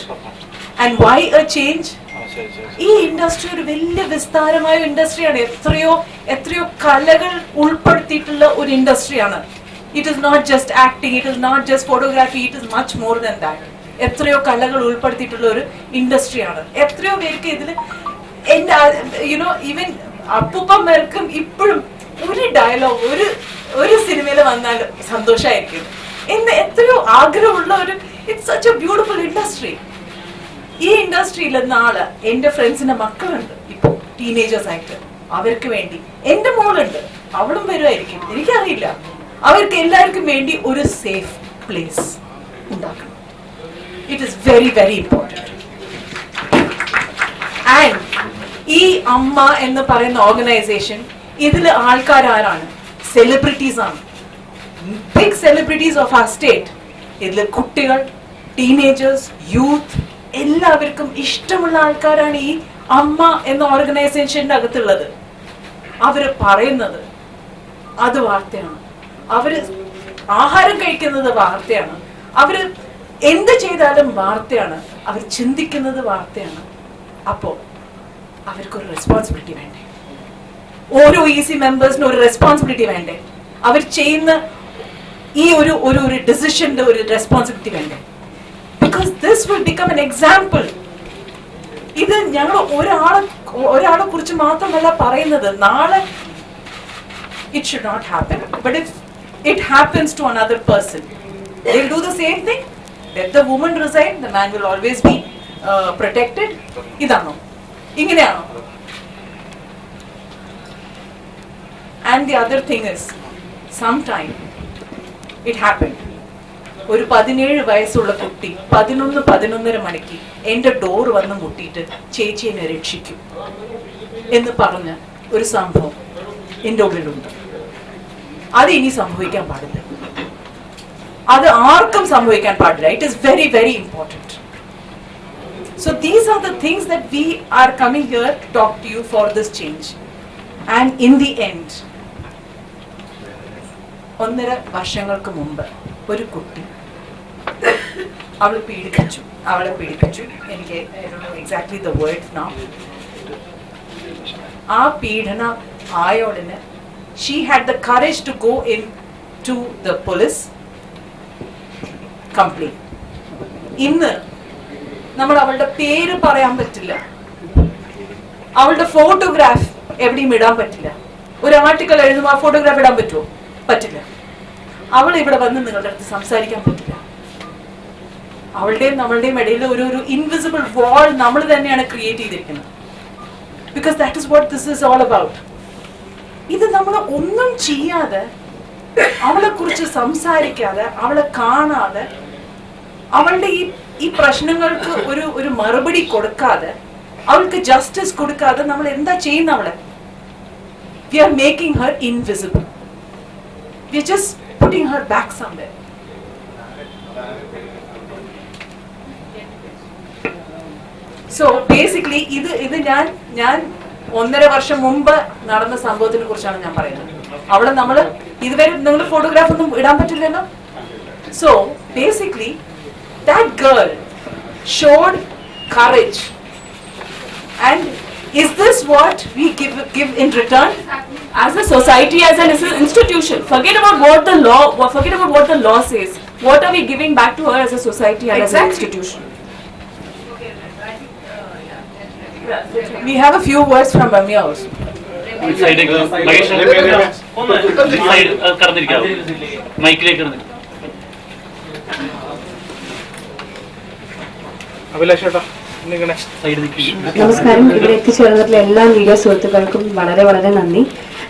And why a change? ഈ industry ഒരു വലിയ വിസ്താരമായ ഇൻഡസ്ട്രിയാണ്. എത്രയോ കലകൾ ഉൾപ്പെടുത്തിയിട്ടുള്ള ഒരു ഇൻഡസ്ട്രിയാണ്. It is not just acting, it is not just photography, it is much more than that. എത്രയോ കലകൾ ഉൾപ്പെടുത്തിയിട്ടുള്ള ഒരു ഇൻഡസ്ട്രിയാണ്. എത്രയോ പേർക്ക് ഇതിൽ ഈവൻ അപ്പൂപ്പന്മാർക്കും ഇപ്പോഴും ഒരു ഡയലോഗ് ഒരു സിനിമയിൽ വന്നാൽ സന്തോഷമായിരിക്കും എന്ന് എത്രയോ ആഗ്രഹമുള്ള ഒരു it's such A beautiful industry. ഈ ഇൻഡസ്ട്രിയിൽ നാളെ എന്റെ ഫ്രണ്ട്സിന്റെ മക്കളുണ്ട്, ഇപ്പോ ടീനേജേഴ്സ് ആയിട്ട്. അവർക്ക് വേണ്ടി എന്റെ മോളുണ്ട്, അവളും വരുമായിരിക്കും, എനിക്കറിയില്ല. അവർക്ക് എല്ലാവർക്കും വേണ്ടി ഒരു സേഫ് പ്ലേസ് ഉണ്ടാക്കണം. It is very very important. And ഈ അമ്മ എന്ന് പറയുന്ന ഓർഗനൈസേഷൻ, ഇതിൽ ആൾക്കാരാരാണ്? സെലിബ്രിറ്റീസ് ആണ്, ബിഗ് സെലിബ്രിറ്റീസ് ഓഫ് ആ സ്റ്റേറ്റ്. ഇതിൽ കുട്ടികൾ, ടീനേജേഴ്സ്, യൂത്ത്, എല്ലാവർക്കും ഇഷ്ടമുള്ള ആൾക്കാരാണ് ഈ അമ്മ എന്ന ഓർഗനൈസേഷന്റെ അകത്തുള്ളത്. അവര് പറയുന്നത് അത് വാർത്തയാണ്, അവര് ആഹാരം കഴിക്കുന്നത് വാർത്തയാണ്, അവര് എന്ത് ചെയ്താലും വാർത്തയാണ്, അവർ ചിന്തിക്കുന്നത് വാർത്തയാണ്. അപ്പോ അവർക്കൊരു റെസ്പോൺസിബിലിറ്റി വേണ്ടേ? ഓരോ ഈസി മെമ്പേഴ്സിനും ഒരു റെസ്പോൺസിബിലിറ്റി വേണ്ടേ? അവർ ചെയ്യുന്ന ഈ ഒരു ഡിസിഷന്റെ ഒരു റെസ്പോൺസിബിലിറ്റി വേണ്ടേ? Because this will become an example. ഇത് ഞങ്ങൾ ഒരാളെ കുറിച്ച് മാത്രമല്ല പറയുന്നത്. നാളെ it should not happen, but if it happens to another person, they'll do the same thing. Let the woman resign, the man will always be protected. ഇതാണോ? ഇങ്ങനെയാണോ? And the other thing is, sometime it happened. ഒരു 17 വയസ്സുള്ള കുട്ടി 11:30 മണിക്ക് എന്റെ door വന്ന് മുട്ടിയിട്ട് ചേച്ചി എന്നെ രക്ഷിക്കും എന്ന് പറഞ്ഞ ഒരു സംഭവം എന്റെ ഉള്ളിലുണ്ട്. അത് ഇനി സംഭവിക്കാൻ പാടില്ല, അത് ആർക്കും സംഭവിക്കാൻ പാടില്ല. It is very very important. So these are the things that we are coming here to talk to you for this change. And in the end, 1.5 വർഷങ്ങൾക്ക് മുമ്പ് ഒരു കുട്ടി അവളെ പീഡിപ്പിച്ചു. എനിക്ക് എക്സാക്ട്ലി ദ വേർഡ് നൗ. ആ പീഡന ആയോടിന് she had the courage to go in to the police complaint. ഇന്ന് നമ്മൾ അവളുടെ പേര് പറയാൻ പറ്റില്ല, അവളുടെ ഫോട്ടോഗ്രാഫ് എവിടെയും ഇടാൻ പറ്റില്ല. ഒരു ആർട്ടിക്കൽ എഴുതുമ്പോൾ ആ ഫോട്ടോഗ്രാഫ് ഇടാൻ പറ്റുമോ? പറ്റില്ല. അവൾ ഇവിടെ വന്ന് നിങ്ങളുടെ അടുത്ത് സംസാരിക്കാൻ പറ്റില്ല. അവളുടെയും നമ്മളുടെയും ഇടയിൽ ഒരു ഇൻവിസിബിൾ വാൾ നമ്മൾ തന്നെയാണ് ക്രിയേറ്റ് ചെയ്തിരിക്കുന്നത്. Because that is what this is all about. ഇത് നമ്മൾ ഒന്നും ചെയ്യാതെ, അവളെ കുറിച്ച് സംസാരിക്കാതെ, അവളെ കാണാതെ, അവളുടെ ഈ പ്രശ്നങ്ങൾക്ക് ഒരു മറുപടി കൊടുക്കാതെ, അവൾക്ക് ജസ്റ്റിസ് കൊടുക്കാതെ നമ്മൾ എന്താ ചെയ്യുന്ന? അവളെ we are making her invisible. We are just putting her back somewhere. So basically ഇത് ഞാൻ 1.5 വർഷം മുമ്പ് നടന്ന സംഭവത്തിനെ കുറിച്ചാണ് ഞാൻ പറയുന്നത്. അവിടെ നമ്മൾ ഇതുവരെ നിങ്ങൾ ഫോട്ടോഗ്രാഫ് ഒന്നും ഇടാൻ പറ്റില്ലല്ലോ. So basically that girl showed courage, and is this what we give in return as a society, as an institution? Forget about what the law says. What are we giving back to her as a society and as an institution? We have a few words from Ramya also. നമസ്കാരം. ഇവിടെ എത്തിച്ചേർന്നിട്ടുള്ള എല്ലാ media സുഹൃത്തുക്കൾക്കും വളരെ വളരെ നന്ദി.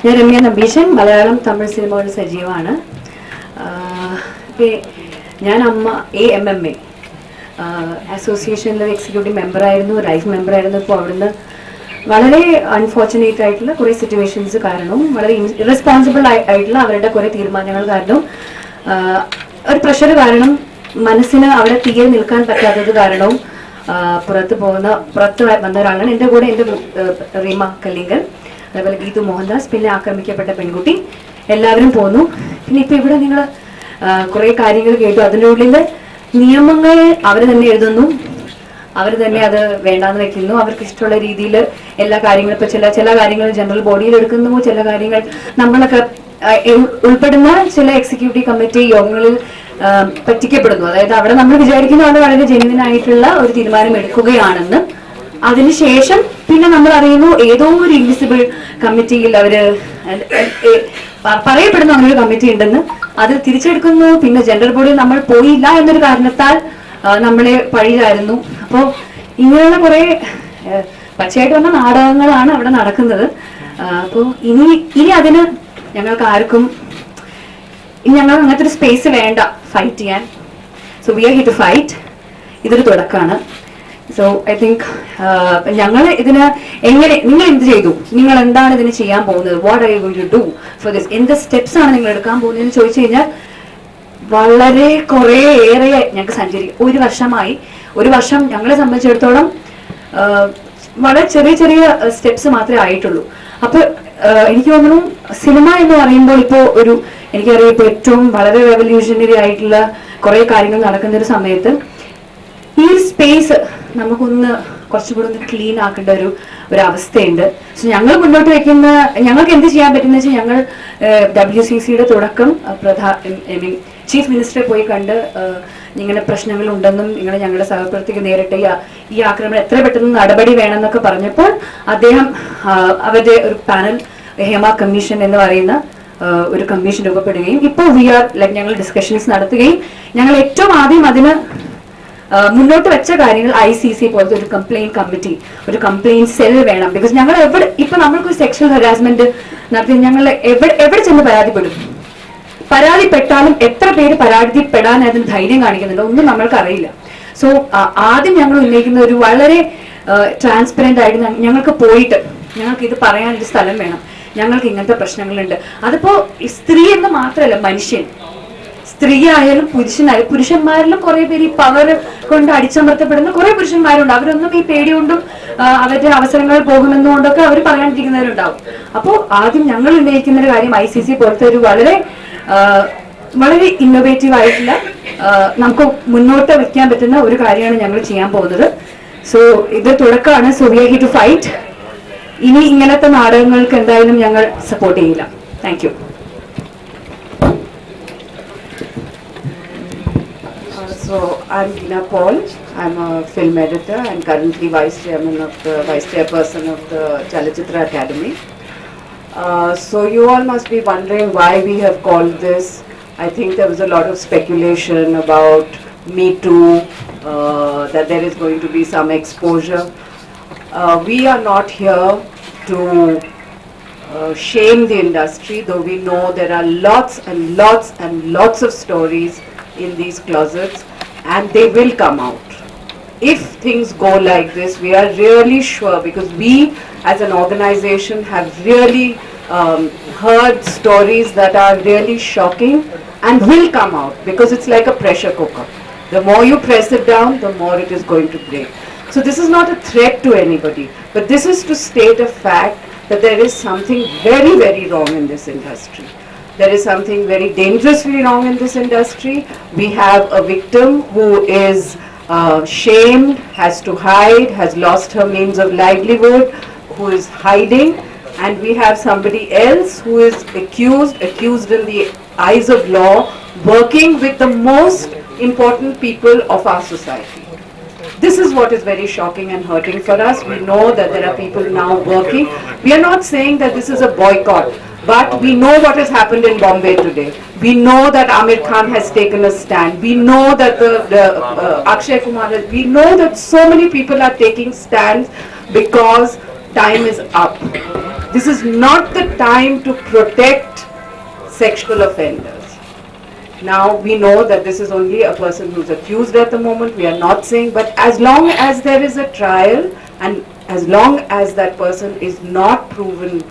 ഞാൻ രമ്യ നമ്പീശൻ, മലയാളം തമിഴ് സിനിമകളുടെ സജീവമാണ്. ഞാൻ അമ്മ AMMA അസോസിയേഷനിലെ എക്സിക്യൂട്ടീവ് മെമ്പറായിരുന്നു, ലൈഫ് മെമ്പറായിരുന്നു. ഇപ്പോൾ അവിടുന്ന് വളരെ അൺഫോർച്ചുനേറ്റ് ആയിട്ടുള്ള കുറേ സിറ്റുവേഷൻസ് കാരണവും വളരെ ഇറസ്പോൺസിബിൾ ആയിട്ടുള്ള അവരുടെ കുറേ തീരുമാനങ്ങൾ കാരണവും ഒരു പ്രഷർ കാരണം മനസ്സിന് അവിടെ തീരെ നിൽക്കാൻ പറ്റാത്തത് കാരണവും പുറത്ത് വന്ന ഒരാളാണ്. എൻ്റെ കൂടെ എൻ്റെ റീമ കല്ലിങ്കൽ, അതേപോലെ ഗീതു മോഹൻദാസ്, പിന്നെ ആക്രമിക്കപ്പെട്ട പെൺകുട്ടി, എല്ലാവരും പോന്നു. പിന്നെ ഇപ്പൊ ഇവിടെ നിങ്ങൾ കുറെ കാര്യങ്ങൾ കേട്ടു. അതിനുള്ളിൽ നിയമങ്ങൾ അവർ തന്നെ എഴുതുന്നു, അവർ തന്നെ അത് വേണ്ടാന്ന് വെക്കുന്നു. അവർക്ക് ഇഷ്ടമുള്ള രീതിയിൽ എല്ലാ കാര്യങ്ങളും ഇപ്പൊ ചില കാര്യങ്ങൾ ജനറൽ ബോഡിയിൽ എടുക്കുന്നു, ചില കാര്യങ്ങൾ നമ്മളൊക്കെ ഉൾപ്പെടുന്ന ചില എക്സിക്യൂട്ടീവ് കമ്മിറ്റി യോഗങ്ങളിൽ പറ്റിക്കപ്പെടുന്നു. അതായത് അവിടെ നമ്മൾ വിചാരിക്കുന്നതാണ് വളരെ ജെന്യുവൻ ആയിട്ടുള്ള ഒരു തീരുമാനം എടുക്കുകയാണെന്ന്. അതിനുശേഷം പിന്നെ നമ്മൾ അറിയുന്നു ഏതോ ഒരു ഇൻവിസിബിൾ കമ്മിറ്റിയിൽ അവര് പറയപ്പെടുന്നു അങ്ങനെ ഒരു കമ്മിറ്റി ഉണ്ടെന്ന്. അത് തിരിച്ചെടുക്കുന്നു. പിന്നെ ജനറൽ ബോഡിയിൽ നമ്മൾ പോയില്ല എന്നൊരു കാരണത്താൽ നമ്മളെ പഴിചാരുന്നു. അപ്പോൾ ഇങ്ങനെയുള്ള കുറെ പച്ചയായിട്ട് വന്ന നാടകങ്ങളാണ് അവിടെ നടക്കുന്നത്. അപ്പോൾ ഇനി അതിന് ഞങ്ങൾക്ക് ആർക്കും ഞങ്ങൾ അങ്ങനത്തെ ഒരു സ്പേസ് വേണ്ട ഫൈറ്റ് ചെയ്യാൻ. So we are here to fight. ഇതൊരു തുടക്കമാണ്. സോ ഐ തിങ്ക് ഞങ്ങൾ ഇതിന് നിങ്ങൾ എന്ത് ചെയ്തു, നിങ്ങൾ എന്താണ് ഇതിന് ചെയ്യാൻ പോകുന്നത്, what are you going to do for this, എന്ത് സ്റ്റെപ്സ് ആണ് നിങ്ങൾ എടുക്കാൻ പോകുന്നതെന്ന് ചോദിച്ചു കഴിഞ്ഞാൽ വളരെ ഏറെ ഞങ്ങൾക്ക് സഞ്ചരിക്കും. ഒരു വർഷം ഞങ്ങളെ സംബന്ധിച്ചിടത്തോളം വളരെ ചെറിയ സ്റ്റെപ്സ് മാത്രമേ ആയിട്ടുള്ളൂ. അപ്പൊ എനിക്ക് തോന്നുന്നു സിനിമ എന്ന് പറയുമ്പോൾ ഇപ്പോ എനിക്കറിയാം ഇപ്പൊ ഏറ്റവും വളരെ റെവല്യൂഷണറി ആയിട്ടുള്ള കുറെ കാര്യങ്ങൾ നടക്കുന്ന ഒരു സമയത്ത് ഈ സ്പേസ് നമുക്കൊന്ന് കുറച്ചുകൂടെ ഒന്ന് ക്ലീൻ ആക്കേണ്ട ഒരു അവസ്ഥയുണ്ട്. സോ ഞങ്ങൾ മുന്നോട്ട് വെക്കുന്ന ഞങ്ങൾക്ക് എന്ത് ചെയ്യാൻ പറ്റുന്ന വെച്ചാൽ ഞങ്ങൾ WCCയുടെ തുടക്കം ചീഫ് മിനിസ്റ്ററെ പോയി കണ്ട് ഇങ്ങനെ പ്രശ്നങ്ങൾ ഉണ്ടെന്നും ഞങ്ങളുടെ സഹപ്രവർത്തകർ നേരിട്ട് ഈ ആക്രമണം എത്ര പെട്ടെന്ന് നടപടി വേണമെന്നൊക്കെ പറഞ്ഞപ്പോൾ അദ്ദേഹം അവരുടെ ഒരു പാനൽ ഹേമ കമ്മീഷൻ എന്ന് പറയുന്ന ഒരു കമ്മീഷൻ രൂപപ്പെടുകയും ഇപ്പോൾ ഞങ്ങൾ ഡിസ്കഷൻസ് നടത്തുകയും ഞങ്ങൾ ഏറ്റവും ആദ്യം അതിന് മുന്നോട്ട് വെച്ച കാര്യങ്ങൾ ICC പോലത്തെ ഒരു കംപ്ലയിന്റ് കമ്മിറ്റി, ഒരു കംപ്ലയിന്റ് സെൽ വേണം. ബിക്കോസ് ഞങ്ങൾ ഇപ്പൊ നമ്മൾക്ക് സെക്ഷൽ ഹരാസ്മെന്റ് നടത്തി ഞങ്ങൾ എവിടെ ചെന്ന് പരാതിപ്പെട്ടാലും എത്ര പേര് പരാതിപ്പെടാൻ അതിന് ധൈര്യം കാണിക്കുന്നുണ്ടോ ഒന്നും നമ്മൾക്ക് അറിയില്ല. സോ ആദ്യം ഞങ്ങൾ ഉന്നയിക്കുന്ന ഒരു വളരെ ട്രാൻസ്പെറന്റ് ആയിട്ട് ഞങ്ങൾക്ക് പോയിട്ട് ഞങ്ങൾക്ക് ഇത് പറയാനൊരു സ്ഥലം വേണം, ഞങ്ങൾക്ക് ഇങ്ങനത്തെ പ്രശ്നങ്ങളുണ്ട്. അതിപ്പോ സ്ത്രീ എന്ന് മാത്രമല്ല, മനുഷ്യൻ, സ്ത്രീ ആയാലും പുരുഷനായാലും, പുരുഷന്മാരിലും കുറെ പേര് ഈ പവർ കൊണ്ട് അടിച്ചമർത്തപ്പെടുന്ന കുറെ പുരുഷന്മാരുണ്ട്. അവരൊന്നും ഈ പേടികൊണ്ടും അവരുടെ അവസരങ്ങൾ പോകുമെന്നുകൊണ്ടൊക്കെ അവർ പറയാണ്ടിരിക്കുന്നവരുണ്ടാവും. അപ്പോൾ ആദ്യം ഞങ്ങൾ ഉന്നയിക്കുന്ന ഒരു കാര്യം ICC പോലത്തെ ഒരു വളരെ ഇന്നോവേറ്റീവ് ആയിട്ടുള്ള നമുക്ക് മുന്നോട്ട് വെക്കാൻ പറ്റുന്ന ഒരു കാര്യമാണ് ഞങ്ങൾ ചെയ്യാൻ പോകുന്നത്. സോ ഇത് തുടക്കമാണ്. So we are here to fight. ഇനി ഇങ്ങനത്തെ നാടകങ്ങൾക്ക് എന്തായാലും ഞങ്ങൾ സപ്പോർട്ട് ചെയ്യില്ല. Thank you. So I'm Tina Paul. I'm a film editor and currently vice chairperson of the Chalachitra Academy. So you all must be wondering why we have called this. I think there was a lot of speculation about Me Too, that there is going to be some exposure. We are not here to shame the industry, though we know there are lots and lots and lots of stories in these closets, and they will come out. If things go like this, we are really sure, because we as an organization have really heard stories that are really shocking and will come out, because it's like a pressure cooker. The more you press it down, the more it is going to break. So this is not a threat to anybody, but this is to state a fact that there is something very, very wrong in this industry. There is something very dangerously wrong in this industry. We have a victim who is shamed, has to hide, has lost her means of livelihood, who is hiding, and we have somebody else who is accused in the eyes of law, working with the most important people of our society. This is what is very shocking and hurting for us. We know that there are people now working. We are not saying that this is a boycott, but we know what has happened in Bombay today. We know that Amir Khan has taken a stand. We know that Akshay Kumar has, we know that so many people are taking stands because time is up. This is not the time to protect sexual offenders. Now we know that this is only a person who's accused at the moment. We are not saying, but as long as there is a trial and as long as that person is not proven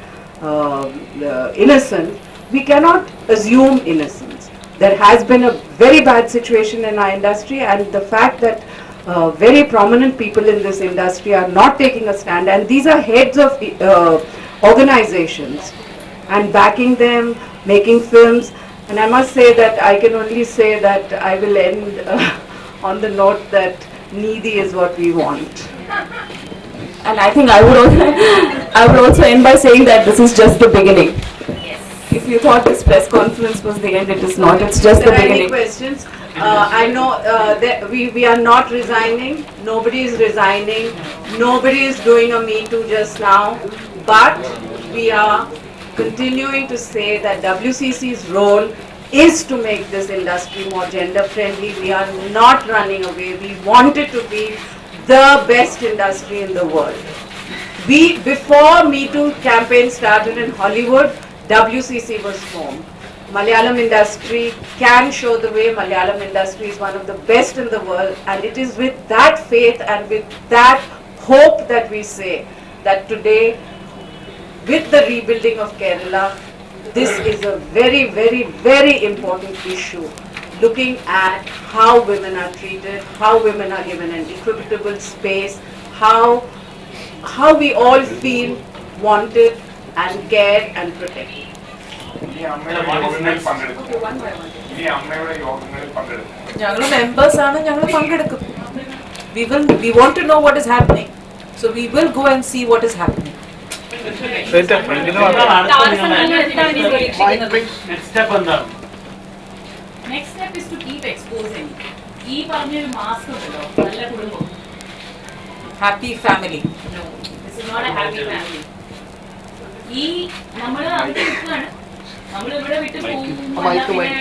innocent, we cannot assume innocence. There has been a very bad situation in our industry, and the fact that very prominent people in this industry are not taking a stand, and these are heads of organizations and backing them, making films. And I must say that I can only say that I will end on the note that needy is what we want. And I think I would also end by saying that this is just the beginning. If you thought this press conference was the end, it is not. It's just the If there are any beginning. questions, I know that we are not resigning. Nobody is resigning. Nobody is doing a Me Too just now. But we are continuing to say that WCC's role is to make this industry more gender friendly. We are not running away. We want it to be the best industry in the world. Before Me Too campaign started in Hollywood, WCC was formed. Malayalam industry can show the way. Malayalam industry is one of the best in the world, and it is with that faith and with that hope that we say that today, with the rebuilding of Kerala, this is a very, very, very important issue. Looking at how women are treated, how women are given an equitable space, how we all feel wanted and cared and protected. ഞങ്ങൾ members ആണ്, ഞങ്ങൾ പങ്കെടുക്കും. We want to know what is happening, so we will go and see what is happening. Next step is to keep exposing. ഈ പറഞ്ഞൊരു mask ഉണ്ടല്ലോ, നല്ല കുടുംബം. Happy family. No, this is not a happy family. ഈ നമ്മള് അവിടെ നിൽക്കുകയാണ്, നമ്മളിവിടെ വിട്ട് പോകും,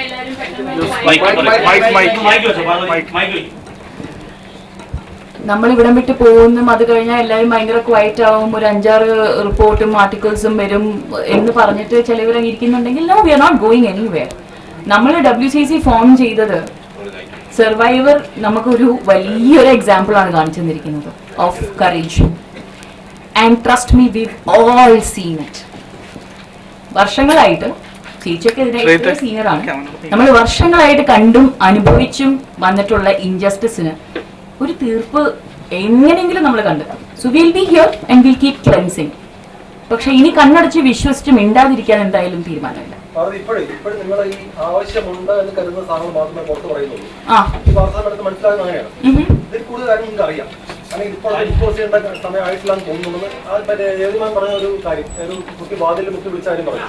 എല്ലാവരും പെട്ടെന്ന് നമ്മളിവിടം വിട്ട് പോകുന്നു, അത് കഴിഞ്ഞാൽ എല്ലാവരും ഭയങ്കര ക്വയറ്റ് ആവും, ഒരു 5-6 റിപ്പോർട്ടും ആർട്ടിക്കിൾസും വരും എന്ന് പറഞ്ഞിട്ട് ചിലവർ ഇരിക്കുന്നുണ്ടെങ്കിൽ no, we are not going anywhere. നമ്മൾ WCC ഫോം ചെയ്തത് സർവൈവർ നമുക്കൊരു വലിയൊരു എക്സാമ്പിൾ ആണ് കാണിച്ചു തന്നിരിക്കുന്നത് of courage. And trust me, we all seen it. വർഷങ്ങളായിട്ട് ചേച്ചിയൊക്കെ ഇതിനെ സീനിയറാണ്, നമ്മൾ വർഷങ്ങളായിട്ട് കണ്ടും അനുഭവിച്ചും വന്നിട്ടുള്ള ഇൻജസ്റ്റിസിന് ഒരു തീർപ്പ് എങ്ങനെയെങ്കിലും നമ്മൾ കണ്ടെത്തും. So will be here and will keep cleansing. പക്ഷെ ഇനി കണ്ണടച്ച് വിശ്വസിച്ച് മിണ്ടാതിരിക്കാൻ എന്തായാലും തീരുമാനമില്ല. ഇപ്പോഴും നിങ്ങൾ ഈ ആവശ്യമുണ്ട് എന്ന് കരുതുന്ന സാധനങ്ങൾ മാത്രമേ പുറത്ത് പറയുന്നുള്ളൂ. ആ, ഈ വാർത്താമെടുത്ത് മനസ്സിലാകുന്നത് അങ്ങനെയാണ്. ഇതിൽ കൂടുതൽ കാര്യം നിങ്ങൾക്ക് അറിയാം. അല്ലെങ്കിൽ ഇപ്പോൾ ഡിസ്പോസ് ചെയ്യേണ്ട സമയമായിട്ടില്ലാന്ന് തോന്നുന്നത് മറ്റേ ഏതുമാൻ പറഞ്ഞ ഒരു കാര്യം, ഒരു കുട്ടി വാതിൽ മുക്കി വിളിച്ച കാര്യം പറഞ്ഞു.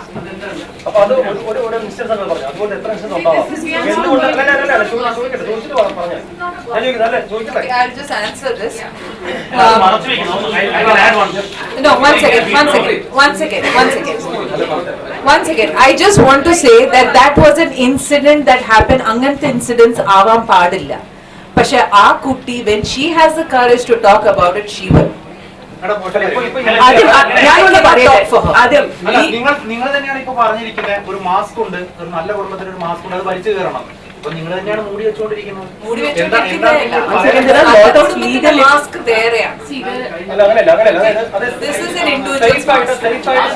അപ്പൊ അത് ഒരു ഇൻസ്റ്റൻസ് ആണ് പറഞ്ഞത്. അതുകൊണ്ട് എത്ര ഇൻസ്റ്റൻസ് ഉണ്ടാവാം? എന്തുകൊണ്ട് ചോദിച്ചിട്ട് പറഞ്ഞാൽ ഞാൻ ചോദിക്കുന്നത് അല്ലേ, ചോദിക്കട്ടെ. I'll just answer this. No, one second. I just want to say that was an incident that happened. Angante incidents avam paadilla. പക്ഷെ ആ കുട്ടി, when she has the courage to talk about it, she will. നിങ്ങൾ തന്നെയാണ് ഇപ്പൊ പറഞ്ഞിരിക്കുന്നത്, ഒരു mask ഉണ്ട്, ഒരു നല്ല കുടുംബത്തിന് ഒരു മാസ്ക് ഉണ്ട്, അത് വലിച്ചു കയറണം. അപ്പൊ നിങ്ങൾ തന്നെയാണ് മൂടി വെച്ചുകൊണ്ടിരിക്കുന്നത്.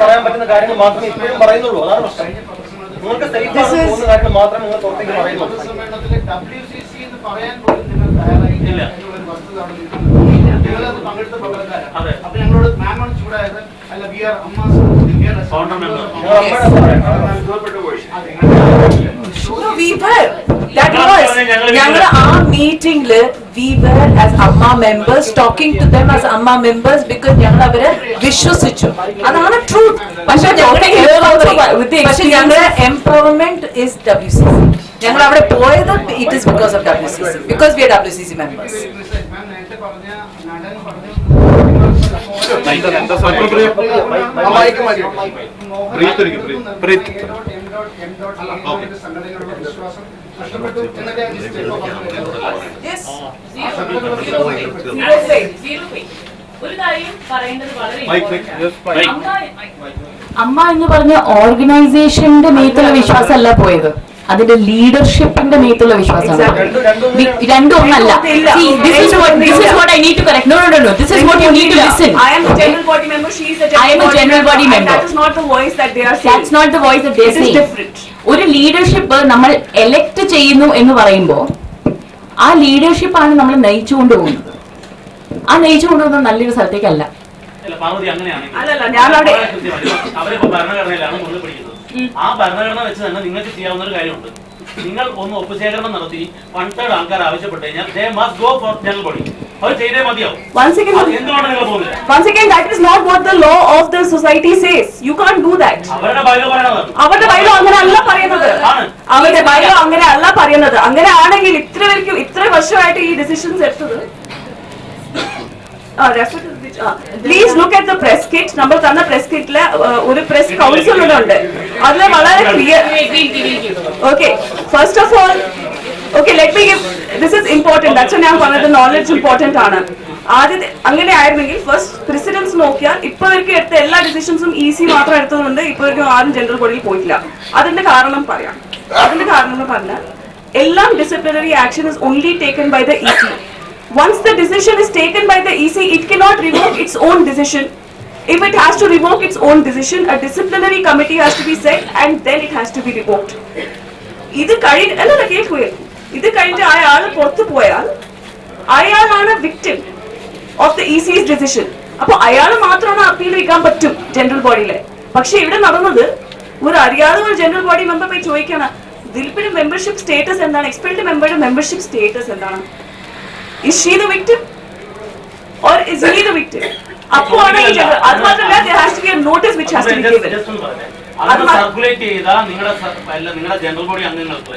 പറയാൻ പറ്റുന്ന കാര്യങ്ങൾ മാത്രമേ ഇപ്പോഴും പറയുന്നുള്ളൂ. അതാണ് പ്രശ്നം. നിങ്ങൾക്ക് സേഫ് പോകുന്ന കാര്യങ്ങൾ മാത്രമേ നിങ്ങൾ പുറത്തേക്ക് പറയുന്നുള്ളൂ. ഞങ്ങളത് പങ്കെടുത്ത പ്രവർത്തകരാണ്. അപ്പൊ ഞങ്ങളോട് മാമാണ് ചൂടായത് അല്ല വി ആർ അമ്മാസ് ഞങ്ങൾ ആ മീറ്റിംഗില് we were as Amma members talking to them as Amma members because ഞങ്ങൾ അവരെ വിശ്വസിച്ചു. അതാണ് ട്രൂത്ത്. പക്ഷെ ഞങ്ങളുടെ എംപവർമെന്റ് ഇസ് WCC. ഞങ്ങൾ അവിടെ പോയത് it is because of WCC, because we are WCC members. Yes. ഒരു കാര്യം പറയുന്നത് വളരെ അമ്മ എന്ന് പറഞ്ഞ ഓർഗനൈസേഷന്റെ മേത്തുള്ള വിശ്വാസമല്ല പോയത്, അതിന്റെ ലീഡർഷിപ്പിന്റെ മേത്തുള്ള വിശ്വാസമാണ്. രണ്ടും ഒന്നല്ല. This is what I need to correct. No. This is what you need to listen. I am a general body member. She is a general body member. That is not the voice that they are saying. That's not the voice that they are saying. It is different. ഒരു leadership നമ്മൾ elect ചെയ്യുന്നു എന്ന് പറയുമ്പോൾ ആ ലീഡർഷിപ്പാണ് നമ്മൾ നയിച്ചുകൊണ്ട് പോകുന്നത്. ആ നയിച്ചുകൊണ്ട് പോകുന്നത് നല്ലൊരു സ്ഥലത്തേക്കല്ല. അല്ലല്ല, ഞാനവിടെ അവരിപ്പോ ഭരണഘടനയിലാണ് മുന്നിൽ പിടിക്കുന്നത്. ആ ഭരണഘടന വെച്ച് തന്നെ നിങ്ങൾക്ക് ചെയ്യാവുന്ന ഒരു കാര്യമുണ്ട്. നിങ്ങൾ ഒന്ന് ഒപ്പുശേഖരണം നടത്തി 1/3 ആൾക്കാർ ആവശ്യപ്പെട്ട് കഴിഞ്ഞാൽ they must go for general body. അവർ ചെയ്തേ മതിയാവും. എന്തുകൊണ്ട് നിങ്ങൾ പോകുന്നില്ല? Once again, that is not what the law of the society says. You can't do that. അവരുടെ ബൈലോ പറയണതാണ്. അവരുടെ ബൈലോ അങ്ങനെ അല്ല പറയുന്നത്. അവരുടെ ബൈലോ അങ്ങനെ അല്ല പറയുന്നത്. അങ്ങനെ ആണെങ്കിൽ ഇത്ര വർഷമായിട്ട് ഈ ഡിസിഷൻസ് എടുത്തത്. Please look at the press kit. നമ്മൾ തന്ന പ്രസ് കിറ്റില് ഒരു പ്രസ് കൗൺസിൽ ഉണ്ട്. അതിൽ വളരെ clear. Okay, first of all let me give, this is important. That's ഞാൻ പറഞ്ഞത് നോളജ് ഇമ്പോർട്ടന്റ് ആണ്. ആദ്യത്തെ അങ്ങനെ ആയിരുന്നെങ്കിൽ ഫസ്റ്റ് പ്രസിഡൻസ് നോക്കിയാൽ ഇപ്പൊ ഇവർക്ക് എടുത്ത എല്ലാ ഡിസിഷൻസും ഈസി മാത്രം എടുത്തതുകൊണ്ട് ഇപ്പൊ ഇവർക്ക് ആരും ജനറൽ ബോഡിയിൽ പോയിട്ടില്ല. അതിന്റെ കാരണം പറയാം. അതിന്റെ കാരണം പറഞ്ഞാൽ എല്ലാം disciplinary action is only taken by the EC. Once the decision is taken by the EC, it cannot revoke its own decision. If it has to revoke its own decision, a disciplinary committee has to be set and then it has to be revoked. ഇത് ഇത് കഴിഞ്ഞ് അയാൾ പുറത്തു പോയാൽ അയാളാണ് victim of the EC's decision. അപ്പൊ അയാൾ മാത്രമാണ് അപ്പീൽ വെക്കാൻ പറ്റും ജനറൽ ബോഡിയിലെ. പക്ഷെ ഇവിടെ നടന്നത് ഒരു അറിയാതെ ഒരു ജനറൽ ബോഡി മെമ്പർ പോയി ചോദിക്കണം, ദിലീപിന്റെ മെമ്പർഷിപ്പ് സ്റ്റേറ്റസ് എന്താണ്, എക്സ്പെൽഡ് മെമ്പറുടെ മെമ്പർഷിപ്പ് സ്റ്റേറ്റസ് എന്താണ്? Is she the victim or is he the victim? അപ്പോഴാണ് ഈ ജനറൽ, അത് മാത്രമല്ല there has to be a notice which has to be given. അത് സർക്കുലേറ്റ് ചെയ്ത നിങ്ങളുടെ ജനറൽ ബോഡി അംഗങ്ങൾക്ക്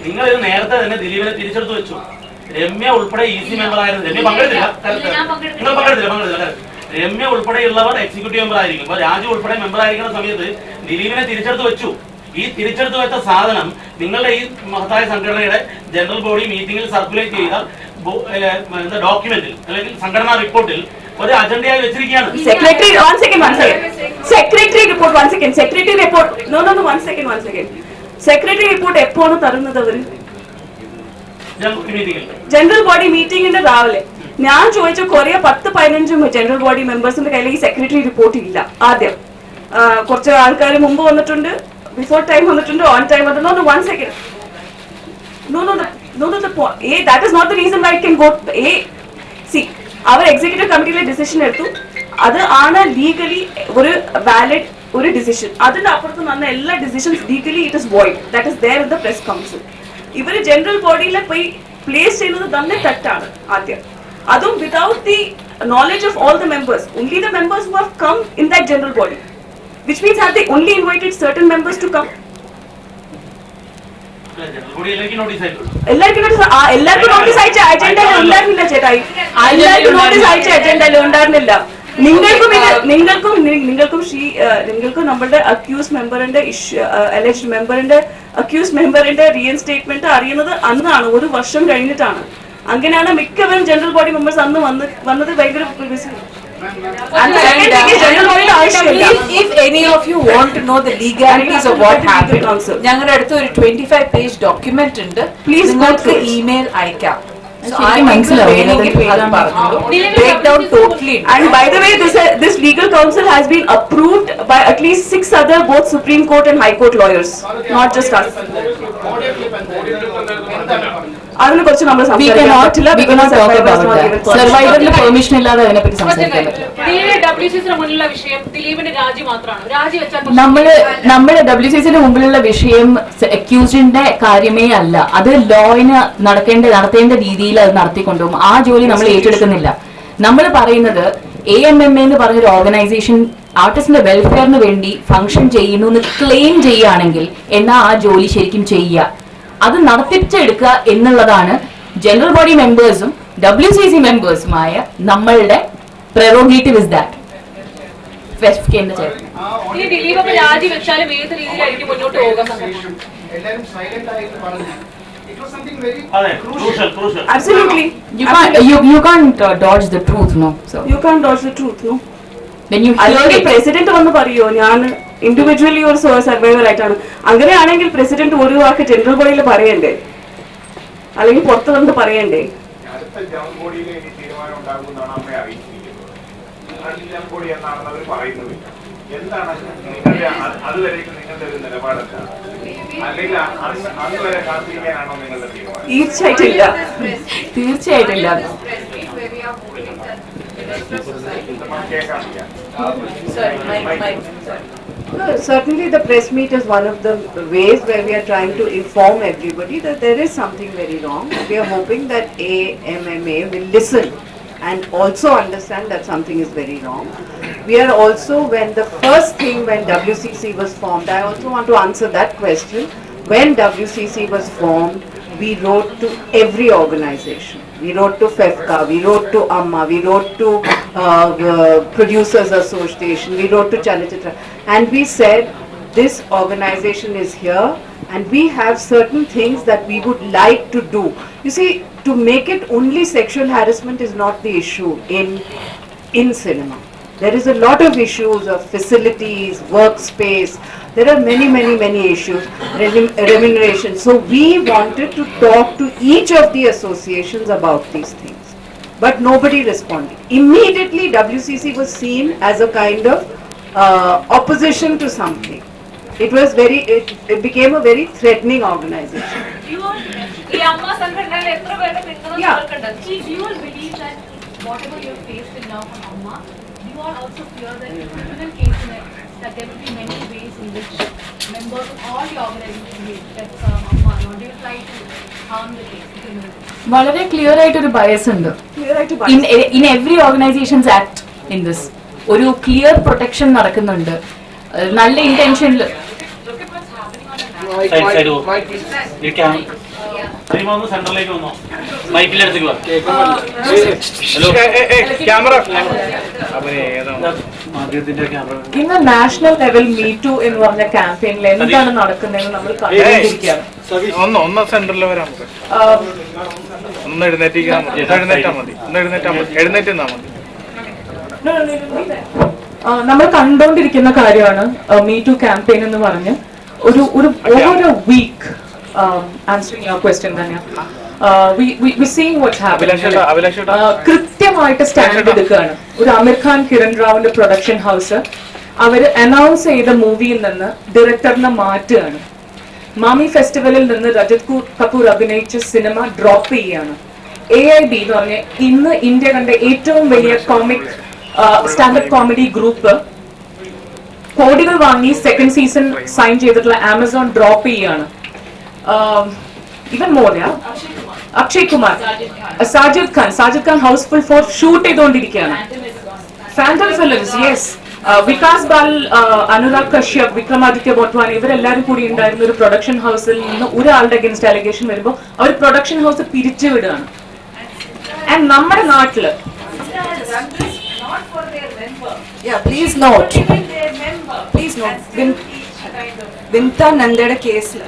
നിങ്ങൾ ഇത് നേരത്തെ തന്നെ ദിലീപിനെ തിരിച്ചെടുത്ത് വെച്ചു. രമ്യ ഉൾപ്പെടെ EC മെമ്പർ ആയിരുന്നു. രമ്യ പങ്കെടുത്തില്ല. നിങ്ങൾ പങ്കെടുത്തില്ല. രമ്യ ഉൾപ്പെടെയുള്ളവർ എക്സിക്യൂട്ടീവ് മെമ്പർ ആയിരിക്കും. അപ്പൊ രാജു ഉൾപ്പെടെ മെമ്പർ ആയിരിക്കുന്ന സമയത്ത് ദിലീപിനെ തിരിച്ചെടുത്ത് വെച്ചു. ഈ തിരിച്ചെടുത്ത് വെച്ച സാധനം നിങ്ങളുടെ ഈ മഹത്തായ സംഘടനയുടെ ജനറൽ ബോഡി മീറ്റിംഗിൽ സർക്കുലേറ്റ് ചെയ്ത ഡോക്യുമെന്റിൽ അല്ലെങ്കിൽ സംഘടനാ റിപ്പോർട്ടിൽ ഒരു അജണ്ടയായി വെച്ചിരിക്കുകയാണ്. സെക്രട്ടറി റിപ്പോർട്ട് എപ്പോഴാണ് തരുന്നത് അവര്? ജനറൽ ബോഡി മീറ്റിംഗിന്റെ രാവിലെ. ഞാൻ ചോദിച്ച കുറെ 10-15 ജനറൽ ബോഡി മെമ്പേഴ്സിന്റെ കയ്യിൽ ഈ സെക്രട്ടറി റിപ്പോർട്ട് ഇല്ല. ആദ്യം കുറച്ച് ആൾക്കാർ മുമ്പ് വന്നിട്ടുണ്ട്, before time വന്നിട്ടുണ്ട്, on time വന്നിട്ടുണ്ട്. No, 1 second. No, that is not the reason why it can go. See, our executive committee decision എടുത്തു. അത് ആണ് ലീഗലി ഒരു വാലിഡ് ഒരു ഡിസിഷൻ. അതിന്റെ അപ്പുറത്ത് വന്ന എല്ലാ decisions legally it is void. That is there in the press council. ഇവര് ജനറൽ ബോഡിയിൽ പോയി പ്ലേസ് ചെയ്യുന്നത് തന്നെ തെറ്റാണ് ആദ്യം. അതും without the knowledge of all the members. Only the members who have come in that general body. Which means have they only invited certain members to come? എല്ലാവർക്കും notice അയച്ച അജണ്ടയിൽ ഉണ്ടായിരുന്നില്ല ചേട്ടായി. എല്ലാവർക്കും നോട്ടീസ് അയച്ച അജണ്ടയിൽ ഉണ്ടായിരുന്നില്ല. നിങ്ങൾക്കും നമ്മളുടെ അക്യൂസ് മെമ്പറിന്റെ അലക്ഷൻ മെമ്പറിന്റെ അക്യൂസ് മെമ്പറിന്റെ റീഇൻസ്റ്റേറ്റ്മെന്റ് അറിയുന്നത് അന്നാണ്, ഒരു വർഷം കഴിഞ്ഞിട്ടാണ്. അങ്ങനെയാണ് മിക്കവരും ജനറൽ ബോഡി മെമ്പേഴ്സ് അന്ന് വന്നത് ഭയങ്കര. If any of you want to know the legalities of what happened, ഞങ്ങളുടെ അടുത്ത് ഒരു 25-page document ഉണ്ട്. Please നിങ്ങൾക്ക് email അയക്കാം. Break down totally. And by the way, this legal counsel has been approved by at least 6 other both Supreme Court and High Court lawyers, not just us. അതിനെ കുറിച്ച് നമ്മൾ സംസാരിക്കാൻ പറ്റില്ല. സർവൈവറിന് permission ഇല്ലാതെ അതിനെ പറ്റി സംസാരിക്കാൻ പറ്റില്ല. നമ്മുടെ WCCയുടെ മുമ്പിലുള്ള വിഷയം അക്യൂസ്ഡിന്റെ കാര്യമേ അല്ല. അത് ലോയിന് നടത്തേണ്ട രീതിയിൽ അത് നടത്തിക്കൊണ്ടുപോകും. ആ ജോലി നമ്മൾ ഏറ്റെടുക്കുന്നില്ല. നമ്മൾ പറയുന്നത് AMMA എന്ന് പറഞ്ഞൊരു ഓർഗനൈസേഷൻ ആർട്ടിസ്റ്റിന്റെ വെൽഫെയറിന് വേണ്ടി ഫംഗ്ഷൻ ചെയ്യുന്നു എന്ന് ക്ലെയിം ചെയ്യുകയാണെങ്കിൽ എന്നാ ആ ജോലി ശരിക്കും ചെയ്യുക, അത് നടത്തിച്ചെടുക്കുക എന്നുള്ളതാണ് ജനറൽ ബോഡി മെമ്പേഴ്സും WCC മെമ്പേഴ്സുമായ നമ്മളുടെ prerogative is that. Absolutely. You can't dodge the truth, no. So You can't dodge the truth, no. when you hear അല്ലെങ്കിൽ it, പ്രസിഡന്റ് വന്ന് പറയോ ഞാൻ ഇൻഡിവിജ്വലി ഒരു സർവൈവർ ആയിട്ടാണ്, അങ്ങനെയാണെങ്കിൽ പ്രസിഡന്റ് ഒരു വാക്ക് ജനറൽ ബോഡിയിൽ പറയണ്ടേ, അല്ലെങ്കിൽ പുറത്ത് വന്ന് പറയണ്ടേ? അടുത്ത ജനറൽ ബോഡിയിൽ ഇനി തീരുമാനം ഉണ്ടാകുമെന്നാണ് അമ്മ അറിയിച്ചിരിക്കുന്നത്. ജനറൽ ബോഡി എന്നാണെന്ന് അവർ പറയുന്നുമില്ല. എന്താണ് നിങ്ങളുടെ അതുവരേക്കും നിങ്ങളുടെ ഒരു നിലപാടെന്താണ്? അല്ലെങ്കിൽ അന്ന് വരെ കാത്തിരിക്കാനാണോ നിങ്ങളുടെ തീരുമാനം? തീർച്ചയായിട്ടും ഇല്ല. Certainly the press meet is one of the ways where we are trying to inform everybody that there is something very wrong. We are hoping that AMMA will listen and also understand that something is very wrong. We are also, when the first thing when WCC was formed, I also want to answer that question. When WCC was formed, we wrote to every organization. We wrote to FEFCA, we wrote to AMMA, we wrote to Producers Association, we wrote to Chalachitra, and we said this organization is here and we have certain things that we would like to do. You see, to make it only sexual harassment is not the issue in cinema. There is a lot of issues of facilities, workspace. There are many issues, remuneration. So we wanted to talk to each of the associations about these things, but nobody responded. Immediately WCC was seen as a kind of opposition to something. It became a very threatening organization. Yeah. Do you all believe that whatever you have faced now from Amma, do you all also fear that in criminal cases that there will be many ways in which members of all the organizations that Amma, or do you try to harm the case? വളരെ clear ആയിട്ടൊരു bias ഉണ്ട് in every organisations act in this. ഒരു clear protection നടക്കുന്നുണ്ട്. നല്ല ഇന്റൻഷനിൽ സെന്ററിലേക്ക് വന്നോ, മൈക്കിലെടുത്തേക്ക് ഇന്ന് national level me to എന്ന് പറഞ്ഞ ക്യാമ്പയിനിൽ എന്താണ് നടക്കുന്നതെന്ന് നമ്മൾ കണ്ടുകൊണ്ടിരിക്കുകയാണ്. ഒന്ന് സെന്ററിൽ വരാൻ ഒന്ന് എഴുന്നേറ്റാ മതി. നമ്മൾ കണ്ടുകൊണ്ടിരിക്കുന്ന കാര്യമാണ് മീ ടു ക്യാമ്പയിൻ എന്ന് പറഞ്ഞ് ഒരു ഓരോ വീക്ക് ആൻസറിങ് യുവർ ക്വസ്റ്റ്യൻ തന്നെയാണ്. കൃത്യമായിട്ട് സ്റ്റാൻഡ് എടുക്കുകയാണ്. ഒരു അമീർ ഖാൻ കിരൺ റാവുന്റെ പ്രൊഡക്ഷൻ ഹൗസ് അവര് അനൗൺസ് ചെയ്ത മൂവിയിൽ നിന്ന് ഡയറക്ടറിനെ മാറ്റുകയാണ്. മാമി ഫെസ്റ്റിവലിൽ നിന്ന് രജത് കപൂർ അഭിനയിച്ച സിനിമ ഡ്രോപ്പ് ചെയ്യുകയാണ്. AIB എന്ന് പറഞ്ഞ ഇന്ന് ഇന്ത്യ കണ്ട ഏറ്റവും വലിയ കോമിക് സ്റ്റാൻഡപ്പ് കോമഡി ഗ്രൂപ്പ് കോടികൾ വാങ്ങി സെക്കൻഡ് സീസൺ സൈൻ ചെയ്തിട്ടുള്ള ആമസോൺ ഡ്രോപ്പ് ചെയ്യുകയാണ്. ഇവൻ മോർയ, അക്ഷയ് കുമാർ, സാജിദ് ഖാൻ ഹൗസ്ഫുൾ 4 ഷൂട്ട് ചെയ്തുകൊണ്ടിരിക്കുകയാണ്. ഫാന്റം ഫിലിംസ്, യെസ്, വികാസ് ബാൽ, അനുരാഗ് കശ്യപ്, വിക്രമാദിത്യ ബോട്ട്വാനി ഇവരെല്ലാരും കൂടി ഉണ്ടായിരുന്ന ഒരു പ്രൊഡക്ഷൻ ഹൗസിൽ നിന്ന് ഒരാളുടെ അഗേൻസ്റ്റ് അലിഗേഷൻ വരുമ്പോൾ അവർ പ്രൊഡക്ഷൻ ഹൗസ് പിരിച്ചുവിടുകയാണ്. ആൻഡ് നമ്മുടെ നാട്ടില് വിൻത നന്ദയുടെ കേസിൽ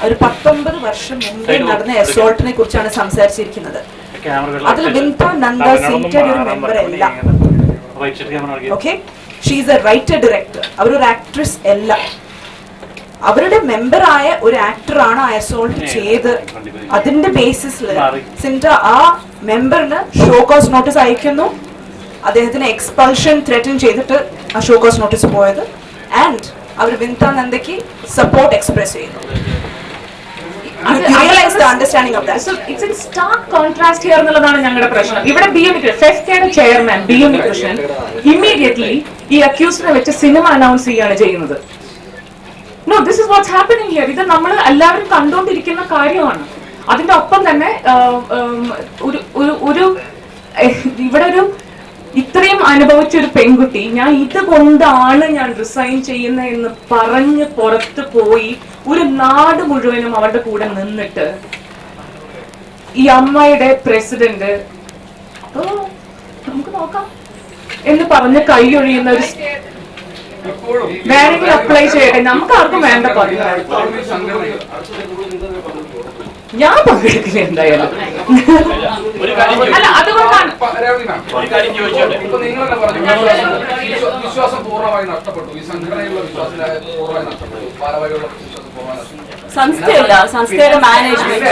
ഒരു 19 വർഷം മുമ്പേ നടന്ന അസോൾട്ടിനെ കുറിച്ചാണ് സംസാരിച്ചിരിക്കുന്നത്. അതിൽ വിൻത നന്ദ സീറ്റഡ് ഒരു മെമ്പർ അല്ല. Okay, she is A writer director. അവരൊരു ആക്ട്രസ് അല്ല. അവരുടെ മെമ്പറായ ഒരു ആക്ടറാണ് ആ അസോൾട്ട് ചെയ്ത്. അതിന്റെ ബേസിസിൽ സിൻഡ ആ മെമ്പറിന് ഷോ കോസ് നോട്ടീസ് അയക്കുന്നു. അദ്ദേഹത്തിന് എക്സ്പൾഷൻ ത്രെറ്റൻ ചെയ്തിട്ട് ആ ഷോ കോസ് നോട്ടീസ് പോയത്. ആൻഡ് അവർ വിൻത നന്ദയ്ക്ക് സപ്പോർട്ട് എക്സ്പ്രസ് ചെയ്യുന്നു. is the understanding of that? So it's in stark contrast here എന്നുള്ളതാണ് ഞങ്ങളുടെ പ്രശ്നം. ഇവിടെ ഫെഫ്കയുടെ ചെയർമാൻ BM കൃഷ്ണൻ ഇമ്മീഡിയറ്റ്ലി ഈ അക്യൂസിനെ വെച്ച് സിനിമ അനൗൺസ് ചെയ്യാണ് ചെയ്യുന്നത്. No, this is what's happening here. ഇത് നമ്മൾ എല്ലാവരും കണ്ടുകൊണ്ടിരിക്കുന്ന കാര്യമാണ്. അതിന്റെ ഒപ്പം തന്നെ ഒരു ഇവിടെ ഒരു ഇത്രയും അനുഭവിച്ചൊരു പെൺകുട്ടി ഞാൻ ഇതുകൊണ്ടാണ് ഞാൻ റിസൈൻ ചെയ്യുന്നത് എന്ന് പറഞ്ഞ് പുറത്ത് പോയി ഒരു നാട് മുഴുവനും അവരുടെ കൂടെ നിന്നിട്ട് ഈ അമ്മയുടെ പ്രസിഡന്റ് നമുക്ക് നോക്കാം എന്ന് പറഞ്ഞ് കൈയൊഴിയുന്ന ഒരു വേണമെങ്കിൽ അപ്ലൈ ചെയ്യട്ടെ, നമുക്ക് ആർക്കും വേണ്ട പറഞ്ഞു. ഞാൻ പങ്കെടുക്കില്ല എന്തായാലും. അല്ല അതുകൊണ്ടാണ് വിശ്വാസം പൂർണ്ണമായി നഷ്ടപ്പെട്ടു. ഈ സംഘടനയുള്ള വിശ്വാസം പൂർണ്ണമായി നഷ്ടപ്പെട്ടു. സംസ്ഥയല്ല, സംസ്ഥയുടെ മാനേജ്മെന്റ്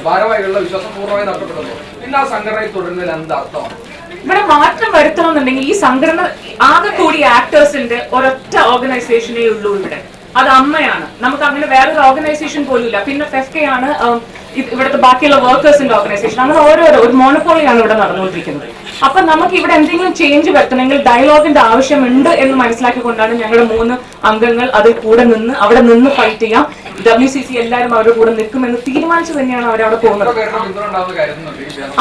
ഭാരവാഹികളുടെ വിശ്വാസം പൂർണ്ണമായി നഷ്ടപ്പെട്ടു. പിന്നെ ആ സംഘടനയിൽ തുടരുന്നതിൽ എന്ത് അർത്ഥമാണ്? ഇവിടെ മാറ്റം വരുത്തണമെന്നുണ്ടെങ്കിൽ ഈ സംഘടന ആകെ കൂടി ആക്ടേഴ്സിന്റെ ഒരൊറ്റ ഓർഗനൈസേഷനേ ഉള്ളൂ ഇവിടെ. അത് അമ്മയാണ്. നമുക്ക് അങ്ങനെ വേറൊരു ഓർഗനൈസേഷൻ പോലും ഇല്ല. പിന്നെ ഫെഫ്കയാണ് ഇവിടുത്തെ ബാക്കിയുള്ള വർക്കേഴ്സിന്റെ ഓർഗനൈസേഷൻ. അങ്ങനെ ഓരോരോ ഒരു മോണോപോളിയാണ് ഇവിടെ നടന്നുകൊണ്ടിരിക്കുന്നത്. അപ്പൊ നമുക്ക് ഇവിടെ എന്തെങ്കിലും ചേഞ്ച് വരുത്തണമെങ്കിൽ ഡയലോഗിന്റെ ആവശ്യമുണ്ട് എന്ന് മനസ്സിലാക്കിക്കൊണ്ടാണ് ഞങ്ങളുടെ 3 അംഗങ്ങൾ അതിൽ കൂടെ നിന്ന് അവിടെ നിന്ന് ഫൈറ്റ് ചെയ്യാം. WCC എല്ലാവരും അവരുടെ കൂടെ നിൽക്കുമെന്ന് തീരുമാനിച്ചു തന്നെയാണ് അവരവിടെ പോകുന്നത്.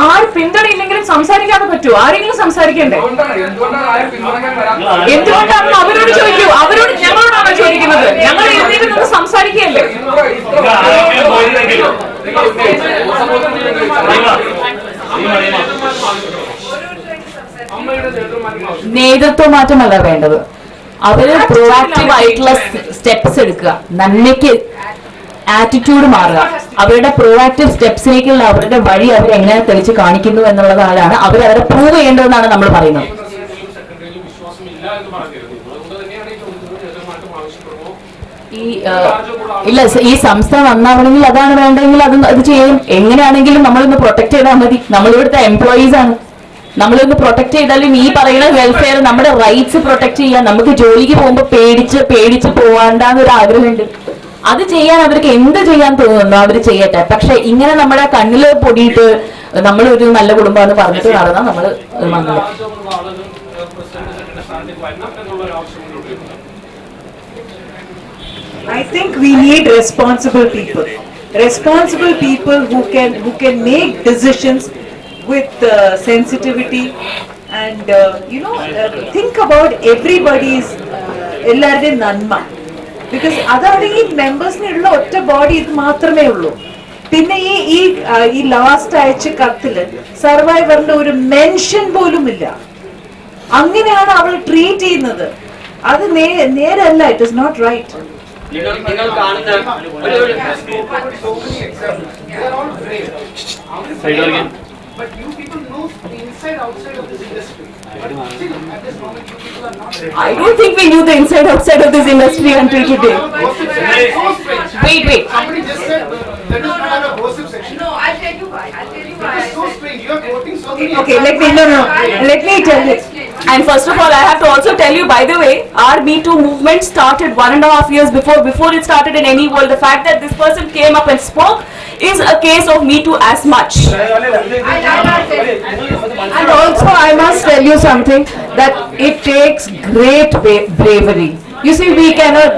ആര് പിന്തുണയില്ലെങ്കിലും സംസാരിക്കാതെ പറ്റുമോ? ആരെങ്കിലും സംസാരിക്കണ്ടേ? എന്തുകൊണ്ടാണെന്ന് അവരോട് ചോദിക്കൂ. അവരോട് ഞങ്ങളോടാണോ ചോദിക്കുന്നത്? ഞങ്ങൾ എഴുതിയിട്ട് നിന്ന് സംസാരിക്കുകയല്ലേ? നേതൃത്വ മാറ്റമല്ല വേണ്ടത്. അവര് പ്രോആക്റ്റീവ് ആയിട്ടുള്ള സ്റ്റെപ്സ് എടുക്കുക, നന്മയ്ക്ക് ആറ്റിറ്റ്യൂഡ് മാറുക, അവരുടെ പ്രോആക്റ്റീവ് സ്റ്റെപ്സിലേക്കുള്ള അവരുടെ വഴി അവർ എങ്ങനെ തെളിച്ച് കാണിക്കുന്നു എന്നുള്ളതാണ് അവരെ പ്രൂവ് ചെയ്യേണ്ടതെന്നാണ് നമ്മൾ പറയുന്നത്. ഇല്ല, ഈ സംസ്ഥ നന്നാവണമെങ്കിൽ അതാണ് വേണ്ടതെങ്കിൽ അത് ചെയ്യും. എങ്ങനെയാണെങ്കിലും നമ്മളൊന്ന് പ്രൊട്ടക്ട് ചെയ്താൽ മതി. നമ്മളിവിടുത്തെ എംപ്ലോയീസ് ആണ്. നമ്മളൊന്ന് പ്രൊട്ടക്ട് ചെയ്താലും ഈ പറയുന്ന വെൽഫെയർ, നമ്മുടെ റൈറ്റ്സ് പ്രൊട്ടക്ട് ചെയ്യാൻ, നമുക്ക് ജോലിക്ക് പോകുമ്പോൾ പേടിച്ച് പോവാണ്ടെന്നൊരു ആഗ്രഹമുണ്ട്. അത് ചെയ്യാൻ അവർക്ക് എന്ത് ചെയ്യാൻ തോന്നുന്നു അവർ ചെയ്യട്ടെ. പക്ഷെ ഇങ്ങനെ നമ്മുടെ കണ്ണില് പൊടിയിട്ട് നമ്മളൊരു നല്ല കുടുംബമെന്ന് പറഞ്ഞിട്ട് നടന്നാൽ നമ്മൾ മംഗളം. I think we need responsible people who can make decisions with sensitivity and think about everybody's ellarde nanma, because adare ee members ne ulla otta body idu maatrame ullu. പിന്നെ ഈ ലാസ്റ്റ് അയച്ച കത്തില് സർവൈവറിന്റെ ഒരു മെൻഷൻ പോലും ഇല്ല. അങ്ങനെയാണ് അവൾ treat ചെയ്യുന്നത്. അത് നേരല്ല. It is not right. നിങ്ങൾ കാണുന്ന But you people know the inside outside of this industry. But still, at this moment, you people are not. I don't think we knew the inside outside of this industry until today. Wait. Somebody just said that is not a gossip section. No, I'll tell you why. It is so strange. You are quoting so many. Okay, let me tell you. And first of all, I have to also tell you, by the way, our Me Too movement started 1.5 years before it started in any world. The fact that this person came up and spoke is a case of Me Too as much. And also I must tell you something, that it takes great bravery. You see, we cannot,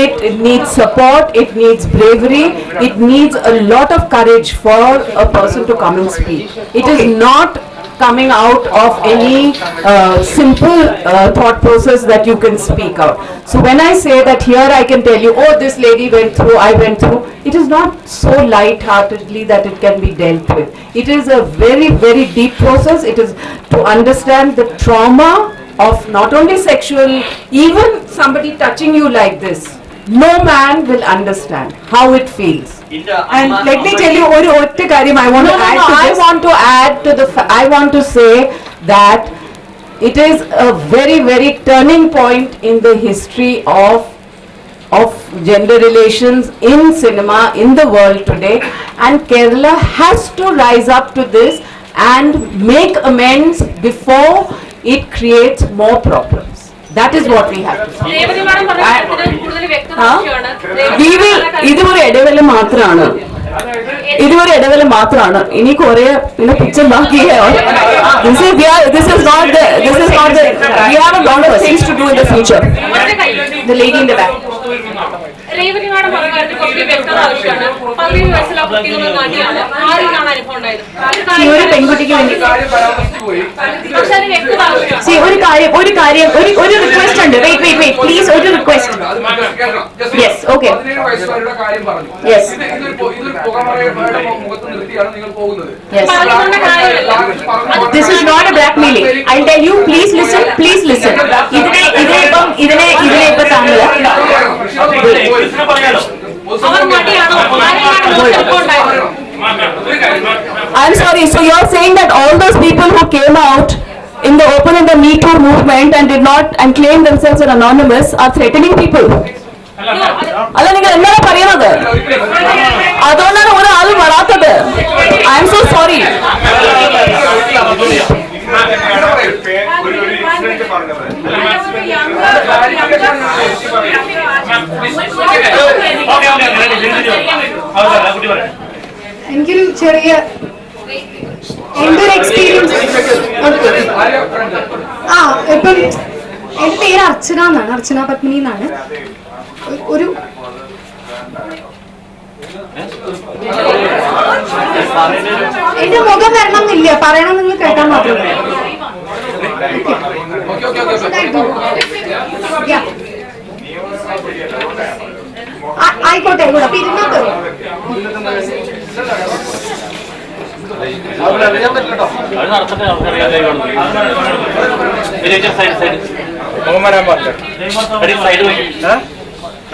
it needs support, it needs bravery, it needs a lot of courage for a person to come and speak. It is not coming out of any simple thought process that you can speak out. So when I say that here I can tell you, oh, this lady went through, I went through, it is not so light-heartedly that it can be dealt with. It is a very, very deep process. It is to understand the trauma of not only sexual, even somebody touching you like this. No man will understand how it feels. And let me tell you, I want to add to this. I want to say that it is a very, very turning point in the history of gender relations in cinema in the world today, and Kerala has to rise up to this and make amends before it creates more problems. That is what we have to say. ഇതൊരു ഇടവേള മാത്രമാണ്. ഇനി കുറെ picture ബാക്കിയാണ്. This is not the we have a lot of things to do in the future. The lady in the back. Revathi madam പറഞ്ഞ കാര്യത്തിൽ കുറച്ച് വ്യക്തത ആവശ്യമാണ്. 15 വയസ്സുള്ള കുട്ടികളുടെ നടിയാണ്. ആർക്കാണ് അനുഭവം ഉണ്ടായത്? ഒരു പെൺകുട്ടിക്ക് വേണ്ടി പക്ഷെ അത് വ്യക്തത ആവശ്യമാണ്. ഒരു റിക്വസ്റ്റ് ഉണ്ട്. വെയിറ്റ് പ്ലീസ്, ഒരു റിക്വസ്റ്റ്. Yes, okay. 17 വയസ്സുകാരുടെ കാര്യം പറഞ്ഞു. യെസ്, ഇതൊരു പുകമറയുടെ മുഖത്ത് നിർത്തിയാണ് നിങ്ങൾ പോകുന്നത്. This is not a blackmailing. I'll tell you, please listen. ഇതിനെ ഇപ്പൊ താങ്കൾ അവർ നടിയാണോ? I'm sorry, so you're saying that all those people who came out in the open in the Me Too movement and did not and claimed themselves as anonymous are threatening people? അല്ല, നിങ്ങൾ എന്താണ് പറയുന്നത്? അതുകൊണ്ടാണ് ഒരാളും വരാത്തത്. I M so sorry. എനിക്കൊരു ചെറിയ എന്റെ ഒരു എക്സ്പീരിയൻസ്. ഇപ്പം എന്റെ പേര് അർച്ചന എന്നാണ്, അർച്ചന പത്മിനി എന്നാണ്. ഒരു എന്റെ മുഖം വരണം എന്നില്ല, പറയണം നിങ്ങൾ കേട്ടാൽ മാത്രം. ആയിക്കോട്ടെ അപ്പൊ ഇരുന്നോട്ട്.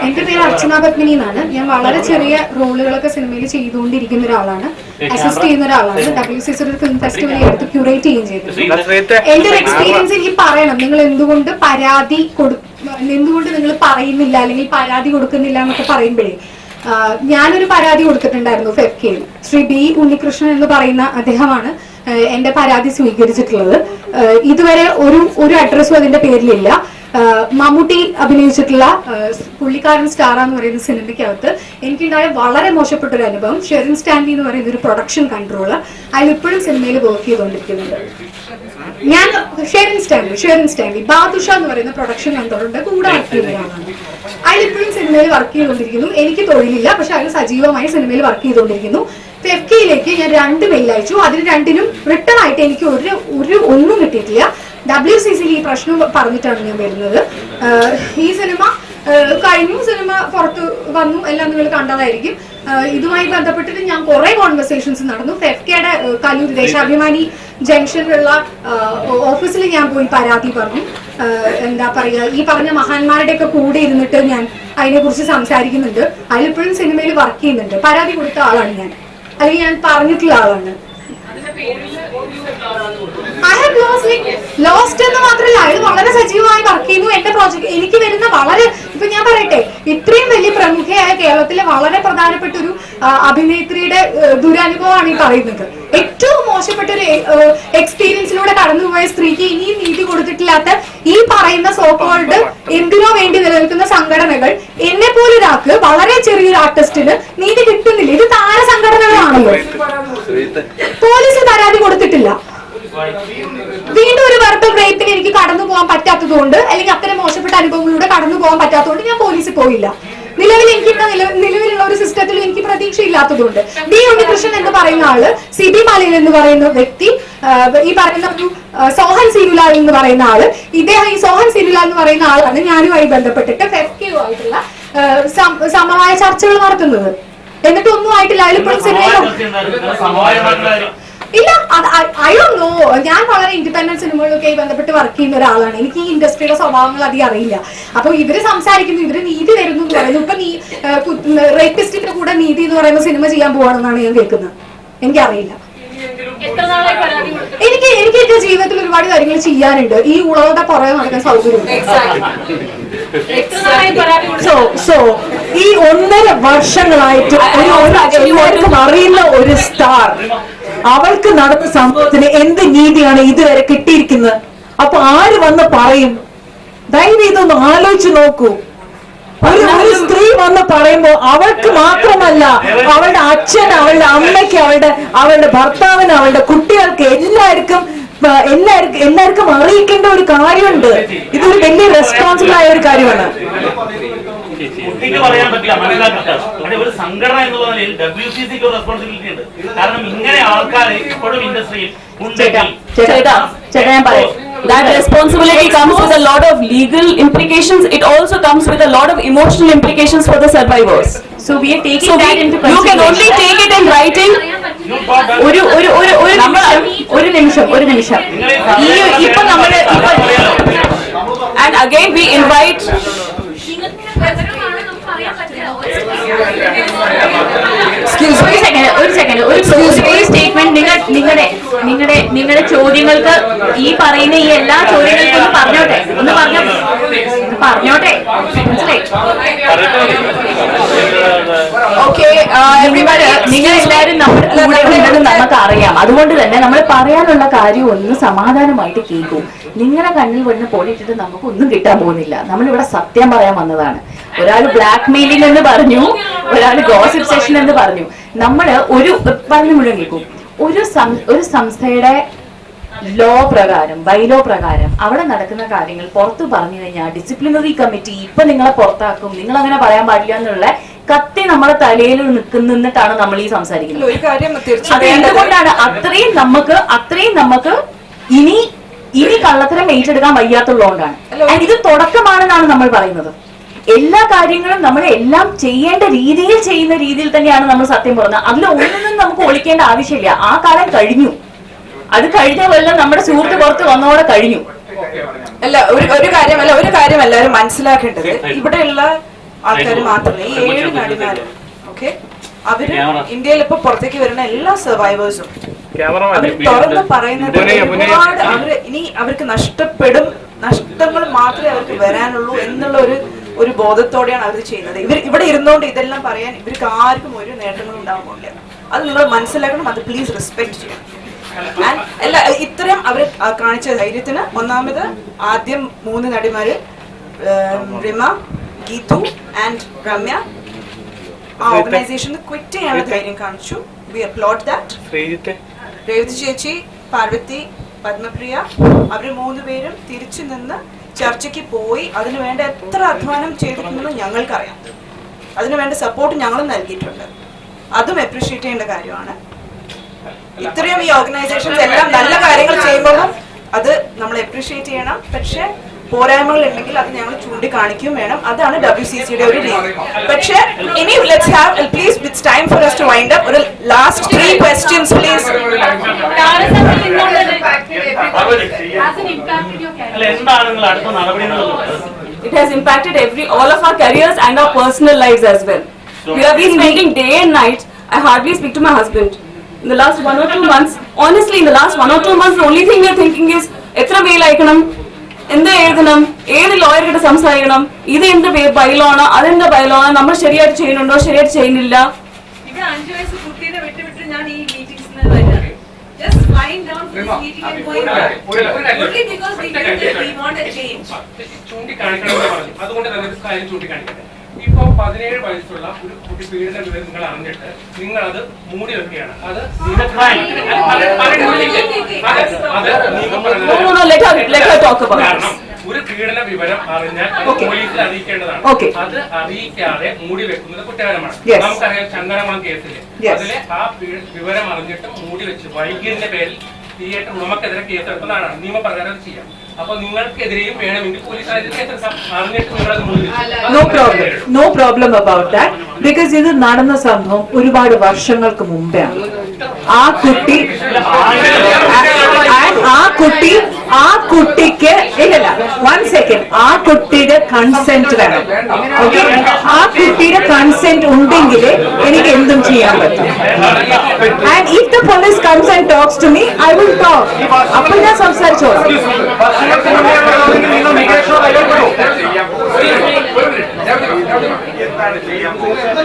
എന്റെ പേര് അർച്ചന പത്മിനി എന്നാണ്. ഞാൻ വളരെ ചെറിയ റോളുകളൊക്കെ സിനിമയിൽ ചെയ്തുകൊണ്ടിരിക്കുന്ന ഒരാളാണ്, അസിസ്റ്റ് ചെയ്യുന്ന ഒരാളാണ്. WCC ഒരു ഫിലിം ഫെസ്റ്റിവൽ എടുത്ത് ക്യൂറേറ്റ് ചെയ്യുകയും ചെയ്തിട്ടുണ്ട്. എന്റെ ഒരു എക്സ്പീരിയൻസ് എനിക്ക് പറയണം, നിങ്ങൾ എന്തുകൊണ്ട് നിങ്ങൾ പറയുന്നില്ല അല്ലെങ്കിൽ പരാതി കൊടുക്കുന്നില്ല എന്നൊക്കെ പറയുമ്പോഴേ, ഞാനൊരു പരാതി കൊടുത്തിട്ടുണ്ടായിരുന്നു FEFCയിൽ. ശ്രീ B ഉണ്ണികൃഷ്ണൻ എന്ന് പറയുന്ന അദ്ദേഹമാണ് എന്റെ പരാതി സ്വീകരിച്ചിട്ടുള്ളത്. ഇതുവരെ ഒരു അഡ്രസ്സും അതിന്റെ പേരിലില്ല. മമ്മൂട്ടി അഭിനയിച്ചിട്ടുള്ള പുള്ളിക്കാരൻ സ്റ്റാർ എന്ന് പറയുന്ന സിനിമയ്ക്കകത്ത് എനിക്കുണ്ടായ വളരെ മോശപ്പെട്ട ഒരു അനുഭവം. ഷെറിൻ സ്റ്റാൻലി എന്ന് പറയുന്ന ഒരു പ്രൊഡക്ഷൻ കൺട്രോളർ, അതിൽ ഇപ്പോഴും സിനിമയിൽ വർക്ക് ചെയ്തുകൊണ്ടിരിക്കുന്നുണ്ട്. ഞാൻ ഷെറിൻ സ്റ്റാൻലി ബാദുഷ എന്ന് പറയുന്ന പ്രൊഡക്ഷൻ കൺട്രോളറിന്റെ കൂടെ വർക്ക് ചെയ്യുന്നതാണ്. അതിലിപ്പോഴും സിനിമയിൽ വർക്ക് ചെയ്തുകൊണ്ടിരിക്കുന്നു. എനിക്ക് തൊഴിലില്ല, പക്ഷെ അതിൽ സജീവമായി സിനിമയിൽ വർക്ക് ചെയ്തുകൊണ്ടിരിക്കുന്നു. FEFCയിലേക്ക് ഞാൻ 2 മെയിൽ അയച്ചു. അതിന് 2നും റിട്ടേൺ ആയിട്ട് എനിക്ക് ഒന്നും കിട്ടിയിട്ടില്ല. WCCയിൽ ഈ പ്രശ്നം പറഞ്ഞിട്ടാണ് ഞാൻ വരുന്നത്. ഈ സിനിമ കഴിഞ്ഞു, സിനിമ പുറത്ത് വന്നു, എല്ലാം നിങ്ങൾ കണ്ടതായിരിക്കും. ഇതുമായി ബന്ധപ്പെട്ടിട്ട് ഞാൻ കുറെ കോൺവെർസേഷൻസ് നടന്നു. FEFCയുടെ കലൂർ ദേശാഭിമാനി ജംഗ്ഷനിലുള്ള ഓഫീസിൽ ഞാൻ പോയി പരാതി പറഞ്ഞു. എന്താ പറയുക, ഈ പറഞ്ഞ മഹാന്മാരുടെ ഒക്കെ കൂടെ ഇരുന്നിട്ട് ഞാൻ അതിനെക്കുറിച്ച് സംസാരിക്കുന്നുണ്ട്. അതിലിപ്പോഴും സിനിമയിൽ വർക്ക് ചെയ്യുന്നുണ്ട്. പരാതി കൊടുത്ത ആളാണ് ഞാൻ, അല്ലെങ്കിൽ ഞാൻ പറഞ്ഞിട്ടുള്ള ആളാണ്. ഐ ഹാവ് ലോസ്റ്റ് എന്ന് മാത്രമല്ല, അയാൾ വളരെ സജീവമായി വർക്ക് ചെയ്യുന്നു. എന്റെ പ്രോജക്ട് എനിക്ക് വരുന്ന വളരെ, ഇപ്പൊ ഞാൻ പറയട്ടെ, ഇത്രയും വലിയ പ്രമുഖയായ കേരളത്തിലെ വളരെ പ്രധാനപ്പെട്ട ഒരു അഭിനേത്രിയുടെ ദുരനുഭവമാണ് ഈ പറയുന്നത്. ഏറ്റവും മോശപ്പെട്ട ഒരു എക്സ്പീരിയൻസിലൂടെ കടന്നുപോയ സ്ത്രീക്ക് ഇനിയും നീതി കൊടുത്തിട്ടില്ലാത്ത ഈ പറയുന്ന സോക്കോൾഡ് എന്തിനോ വേണ്ടി നിലനിൽക്കുന്ന സംഘടനകൾ എന്നെ പോലൊരാൾക്ക്, വളരെ ചെറിയൊരു ആർട്ടിസ്റ്റിന് നീതി കിട്ടുന്നില്ല. ഇത് താര സംഘടനകളാണല്ലോ. പോലീസ് പരാതി കൊടുത്തിട്ടില്ല. വീണ്ടും ഒരു വെർബൽ റേപ്പിന് എനിക്ക് കടന്നു പോകാൻ പറ്റാത്തതുകൊണ്ട്, അല്ലെങ്കിൽ അത്തരം മോശപ്പെട്ട അനുഭവങ്ങളിലൂടെ കടന്നു പോകാൻ പറ്റാത്തതുകൊണ്ട് ഞാൻ പോലീസിൽ പോയില്ല. നിലവിലുള്ള ഒരു സിസ്റ്റത്തിൽ എനിക്ക് പ്രതീക്ഷയില്ലാത്തതുകൊണ്ട്. B ഉണ്ണികൃഷ്ണൻ എന്ന് പറയുന്ന ആള്, CB മലയിൽ എന്ന് പറയുന്ന വ്യക്തി, ഈ പറയുന്ന ഒരു സോഹൻ സിരുലാൽ എന്ന് പറയുന്ന ആള്, ഇദ്ദേഹം ഈ സോഹൻ സിരുലാൽ എന്ന് പറയുന്ന ആളാണ് ഞാനുമായി ബന്ധപ്പെട്ടിട്ട് FEFCയുമായിട്ടുള്ള സമവായ ചർച്ചകൾ നടത്തുന്നത്. എന്നിട്ട് ഒന്നും ആയിട്ടില്ല. അതിലിപ്പോഴും സിനിമയിലോ ഇല്ല. I don't no. ഞാൻ വളരെ ഇൻഡിപെൻഡന്റ് സിനിമകളിലൊക്കെ ബന്ധപ്പെട്ട് വർക്ക് ചെയ്യുന്ന ഒരാളാണ്. എനിക്ക് ഈ ഇൻഡസ്ട്രിയുടെ സ്വഭാവങ്ങൾ അധികം അറിയില്ല. അപ്പൊ ഇവര് സംസാരിക്കുന്നു, ഇവര് നീതി തരുന്നു എന്ന് പറയുന്നു. ഇപ്പൊ റേപ്പിസ്റ്റിന്റെ കൂടെ നീതി എന്ന് പറയുന്ന സിനിമ ചെയ്യാൻ പോവാണെന്നാണ് ഞാൻ കേൾക്കുന്നത്. എനിക്കറിയില്ല. എനിക്ക് എന്റെ ജീവിതത്തിൽ ഒരുപാട് കാര്യങ്ങൾ ചെയ്യാനുണ്ട്. ഈ ഉളകളുടെ പുറകെ നടക്കാൻ സൗകര്യമുണ്ട്. ഈ 1.5 വർഷങ്ങളായിട്ട് എല്ലാവർക്കും അറിയുന്ന ഒരു സ്റ്റാർ, അവൾക്ക് നടന്ന സംഭവത്തിന് എന്ത് നീതിയാണ് ഇതുവരെ കിട്ടിയിരിക്കുന്നത്? അപ്പൊ ആര് വന്ന് പറയും? ദയവ് ഇതൊന്ന് ആലോചിച്ച് നോക്കൂ. ഒരു സ്ത്രീ വന്ന് പറയുമ്പോൾ അവൾക്ക് മാത്രമല്ല, അവളുടെ അച്ഛൻ, അവളുടെ അമ്മയ്ക്ക്, അവളുടെ ഭർത്താവിന്, അവളുടെ കുട്ടികൾക്ക് എല്ലാവർക്കും അറിയിക്കേണ്ട ഒരു കാര്യമുണ്ട്. ഇതൊരു വലിയ റെസ്പോൺസിബിൾ ആയ ഒരു കാര്യമാണ്. കുട്ടിക്ക് പറയാൻ പറ്റില്ല, മനസ്സിലാക്കട്ടെ. പക്ഷേ ഒരു സംഘടന എന്നുള്ള നിലയിൽ WCCക്ക് ഒരു റെസ്പോൺസിബിലിറ്റി ഉണ്ട്. കാരണം ഇങ്ങനെ ആൾക്കാർ ഇപ്പോഴും ഇൻഡസ്ട്രിയിൽ ഉണ്ടെങ്കിൽ that responsibility comes with a lot of legal implications. It also comes with a lot of emotional implications for the survivors. So we are taking that into consideration. You can only take it in writing. ഒരു നിമിഷം. ഇപ്പൊ നമ്മള് And again we invite. ഒരു second ഒരു statement നിങ്ങളുടെ ചോദ്യങ്ങൾക്ക് ഈ പറയുന്ന ഈ എല്ലാ ചോദ്യങ്ങൾക്കും ഒന്ന് പറഞ്ഞോട്ടെ മനസ്സിലായി? നിങ്ങൾ എല്ലാവരും നമ്മുടെ കൂടെ ഉണ്ടെന്ന് നമുക്ക് അറിയാം. അതുകൊണ്ട് തന്നെ നമ്മൾ പറയാനുള്ള കാര്യം ഒന്ന് സമാധാനമായിട്ട് കേൾക്കും. നിങ്ങളുടെ കണ്ണിൽ വന്ന് പൊടിയിട്ടിട്ട് നമുക്ക് ഒന്നും കിട്ടാൻ പോകുന്നില്ല. നമ്മളിവിടെ സത്യം പറയാൻ വന്നതാണ്. ഒരാൾ ബ്ലാക്ക് മെയിലിംഗ് എന്ന് പറഞ്ഞു, ഒരാൾ ഗോസിപ്പ് സെഷൻ എന്ന് പറഞ്ഞു. നമ്മള് പറഞ്ഞു മുഴുവൻ കേൾക്കും. ഒരു സംസ്ഥയുടെ ലോ പ്രകാരം, ബൈലോ പ്രകാരം അവിടെ നടക്കുന്ന കാര്യങ്ങൾ പുറത്തു പറഞ്ഞു കഴിഞ്ഞാൽ ഡിസിപ്ലിനറി കമ്മിറ്റി ഇപ്പൊ നിങ്ങളെ പുറത്താക്കും, നിങ്ങൾ അങ്ങനെ പറയാൻ പാടില്ല എന്നുള്ള കത്തി നമ്മുടെ തലയിൽ നിന്നിട്ടാണ് നമ്മൾ ഈ സംസാരിക്കുന്നത്. എന്തുകൊണ്ടാണ് അത്രയും നമുക്ക് ഇനി കള്ളത്തരം ഏറ്റെടുക്കാൻ വയ്യാത്തുള്ളതുകൊണ്ടാണ്. ഇത് തുടക്കമാണെന്നാണ് നമ്മൾ പറയുന്നത്. എല്ലാ കാര്യങ്ങളും നമ്മൾ എല്ലാം ചെയ്യുന്ന രീതിയിൽ തന്നെയാണ് നമ്മൾ സത്യം പറയുന്നത്. അതിലൊന്നും നമുക്ക് ഒളിക്കേണ്ട ആവശ്യമില്ല. ആ കാലം കഴിഞ്ഞു. അത് കഴിഞ്ഞ കൊല്ലം നമ്മുടെ സുഹൃത്ത് പുറത്ത് വന്നോടെ കഴിഞ്ഞു. അല്ല ഒരു കാര്യം എല്ലാവരും മനസ്സിലാക്കേണ്ടത്, ഇവിടെയുള്ള ആൾക്കാർ മാത്രമല്ല, ഈ 7 നടിമാര് ഓക്കെ, അവര് ഇന്ത്യയിൽ ഇപ്പൊ പുറത്തേക്ക് വരുന്ന എല്ലാ സർവൈവേഴ്സും അവർ തുറന്ന് പറയുന്നത് ഒരുപാട് അവർക്ക് നഷ്ടങ്ങൾ മാത്രമേ അവർക്ക് വരാനുള്ളൂ എന്നുള്ള ഒരു ബോധത്തോടെയാണ് അവർ ചെയ്യുന്നത്. ഇവിടെ ഇരുന്നുകൊണ്ട് ഇതെല്ലാം പറയാൻ ഇവർക്ക് ആർക്കും ഒരു നേട്ടങ്ങളും ഉണ്ടാകുന്നില്ല. അത് നിങ്ങൾ മനസ്സിലാക്കണം. അത് പ്ലീസ് റെസ്പെക്ട് ചെയ്യണം. അല്ല, ഇത്രയും അവർ കാണിച്ച ധൈര്യത്തിന് ഒന്നാമത് ആദ്യം 3 നടിമാര് റിമ, ഗീതു ആൻഡ് രമ്യ ആ ഓർഗനൈസേഷന് ക്വിറ്റ് ചെയ്യാനുള്ള ധൈര്യം കാണിച്ചു. V upload that. രേവതി ചേച്ചി, പാർവതി, പത്മപ്രിയ, അവര് 3 പേരും തിരിച്ചു നിന്ന് ചർച്ചയ്ക്ക് പോയി അതിനു വേണ്ട എത്ര അധ്വാനം ചെയ്തിട്ടുണ്ടെന്ന് ഞങ്ങൾക്കറിയാം. അതിനുവേണ്ട സപ്പോർട്ട് ഞങ്ങളും നൽകിയിട്ടുണ്ട്. അതും അപ്രീഷിയേറ്റ് ചെയ്യേണ്ട കാര്യമാണ്. ഇത്രയും ഈ ഓർഗനൈസേഷൻസ് എല്ലാം നല്ല കാര്യങ്ങൾ ചെയ്യുമ്പോഴും അത് നമ്മൾ അപ്രീഷിയേറ്റ് ചെയ്യണം. പക്ഷെ പോരായ്മകൾ ഉണ്ടെങ്കിൽ അത് ഞങ്ങൾ ചൂണ്ടിക്കാണിക്കുകയും വേണം. അതാണ് WCCയുടെ ഒരു രീതി. പക്ഷെ ഇനി let's have please it's time for us to wind up. ഒരു last 3 questions please. It has impacted all of our careers and our personal lives as well. We have been spending day and night. I hardly speak to my husband. In the last 1 or 2 months, honestly, in the last 1 or 2 months, the only thing we are thinking is, എത്ര mail അയക്കണം, എന്ത് എഴുതണം, ഏത് lawyer കിட்ட സംസാരിക്കണം, ഇത് എന്ത് ബൈലോണ്, അതെന്താ ബൈലോണ്, നമ്മൾ ശരിയായിട്ട് ചെയ്യുന്നുണ്ടോ, ശരിയായിട്ട് ചെയ്യുന്നില്ല. ഇവിടെ 5 വയസ്സ് കുട്ടീനെ വിട്ട് ഞാൻ ഈ മീറ്റിംഗ്സിന് വരാം. Just lying down for this meeting and going back. Only because we want a change. ചൂണ്ടിക്കാണിക്കണമെന്ന് പറഞ്ഞു. അതുകൊണ്ട് തന്നെ ഒരു കാര്യം ചൂണ്ടിക്കാണിക്കട്ടെ. ഇപ്പൊ 17 വയസ്സുള്ള ഒരു കുട്ടി പീഡന വിവരം നിങ്ങൾ അറിഞ്ഞിട്ട് നിങ്ങൾ അത് മൂടി വെക്കുകയാണ്. അത് കാരണം ഒരു പീഡന വിവരം അറിഞ്ഞാൽ പോലീസിൽ അറിയിക്കേണ്ടതാണ്. അത് അറിയിക്കാതെ മൂടി വെക്കുന്നത് കുറ്റകരമാണ്. നമുക്കറിയാം ചങ്ങരകുളം കേസില് അതിലെ ആ വിവരം അറിഞ്ഞിട്ട് മൂടി വെച്ച് വൈകിയതിന്റെ പേരിൽ തിയേറ്റർ ഉടമക്കെതിരെ കേസെടുക്കുന്നതാണ്. നിയമപ്രകാരം അത് ചെയ്യാം. അപ്പൊ നിങ്ങൾക്കെതിരെയും വേണമെങ്കിൽ പോലീസ് കേസെടുക്കാം. അറിഞ്ഞിട്ട് നിങ്ങളത് മൂടി വെച്ചു. No problem about that. Because ഇത് നടന്ന സംഭവം ഒരുപാട് വർഷങ്ങൾക്ക് മുമ്പെയാണ്. ആ കുട്ടിക്ക് ഇല്ലല്ല, 1 second, ആ കുട്ടിയുടെ കൺസെന്റ് വേണം. ഓക്കെ, ആ കുട്ടിയുടെ കൺസെന്റ് ഉണ്ടെങ്കിൽ എനിക്ക് എന്തും ചെയ്യാൻ പറ്റും. And if the police comes and talks to me, I will talk. അപ്പോൾ ഞാൻ സംസാരിച്ചോളാം. എന്താണ് ചെയ്യാൻ പോകുന്നത്?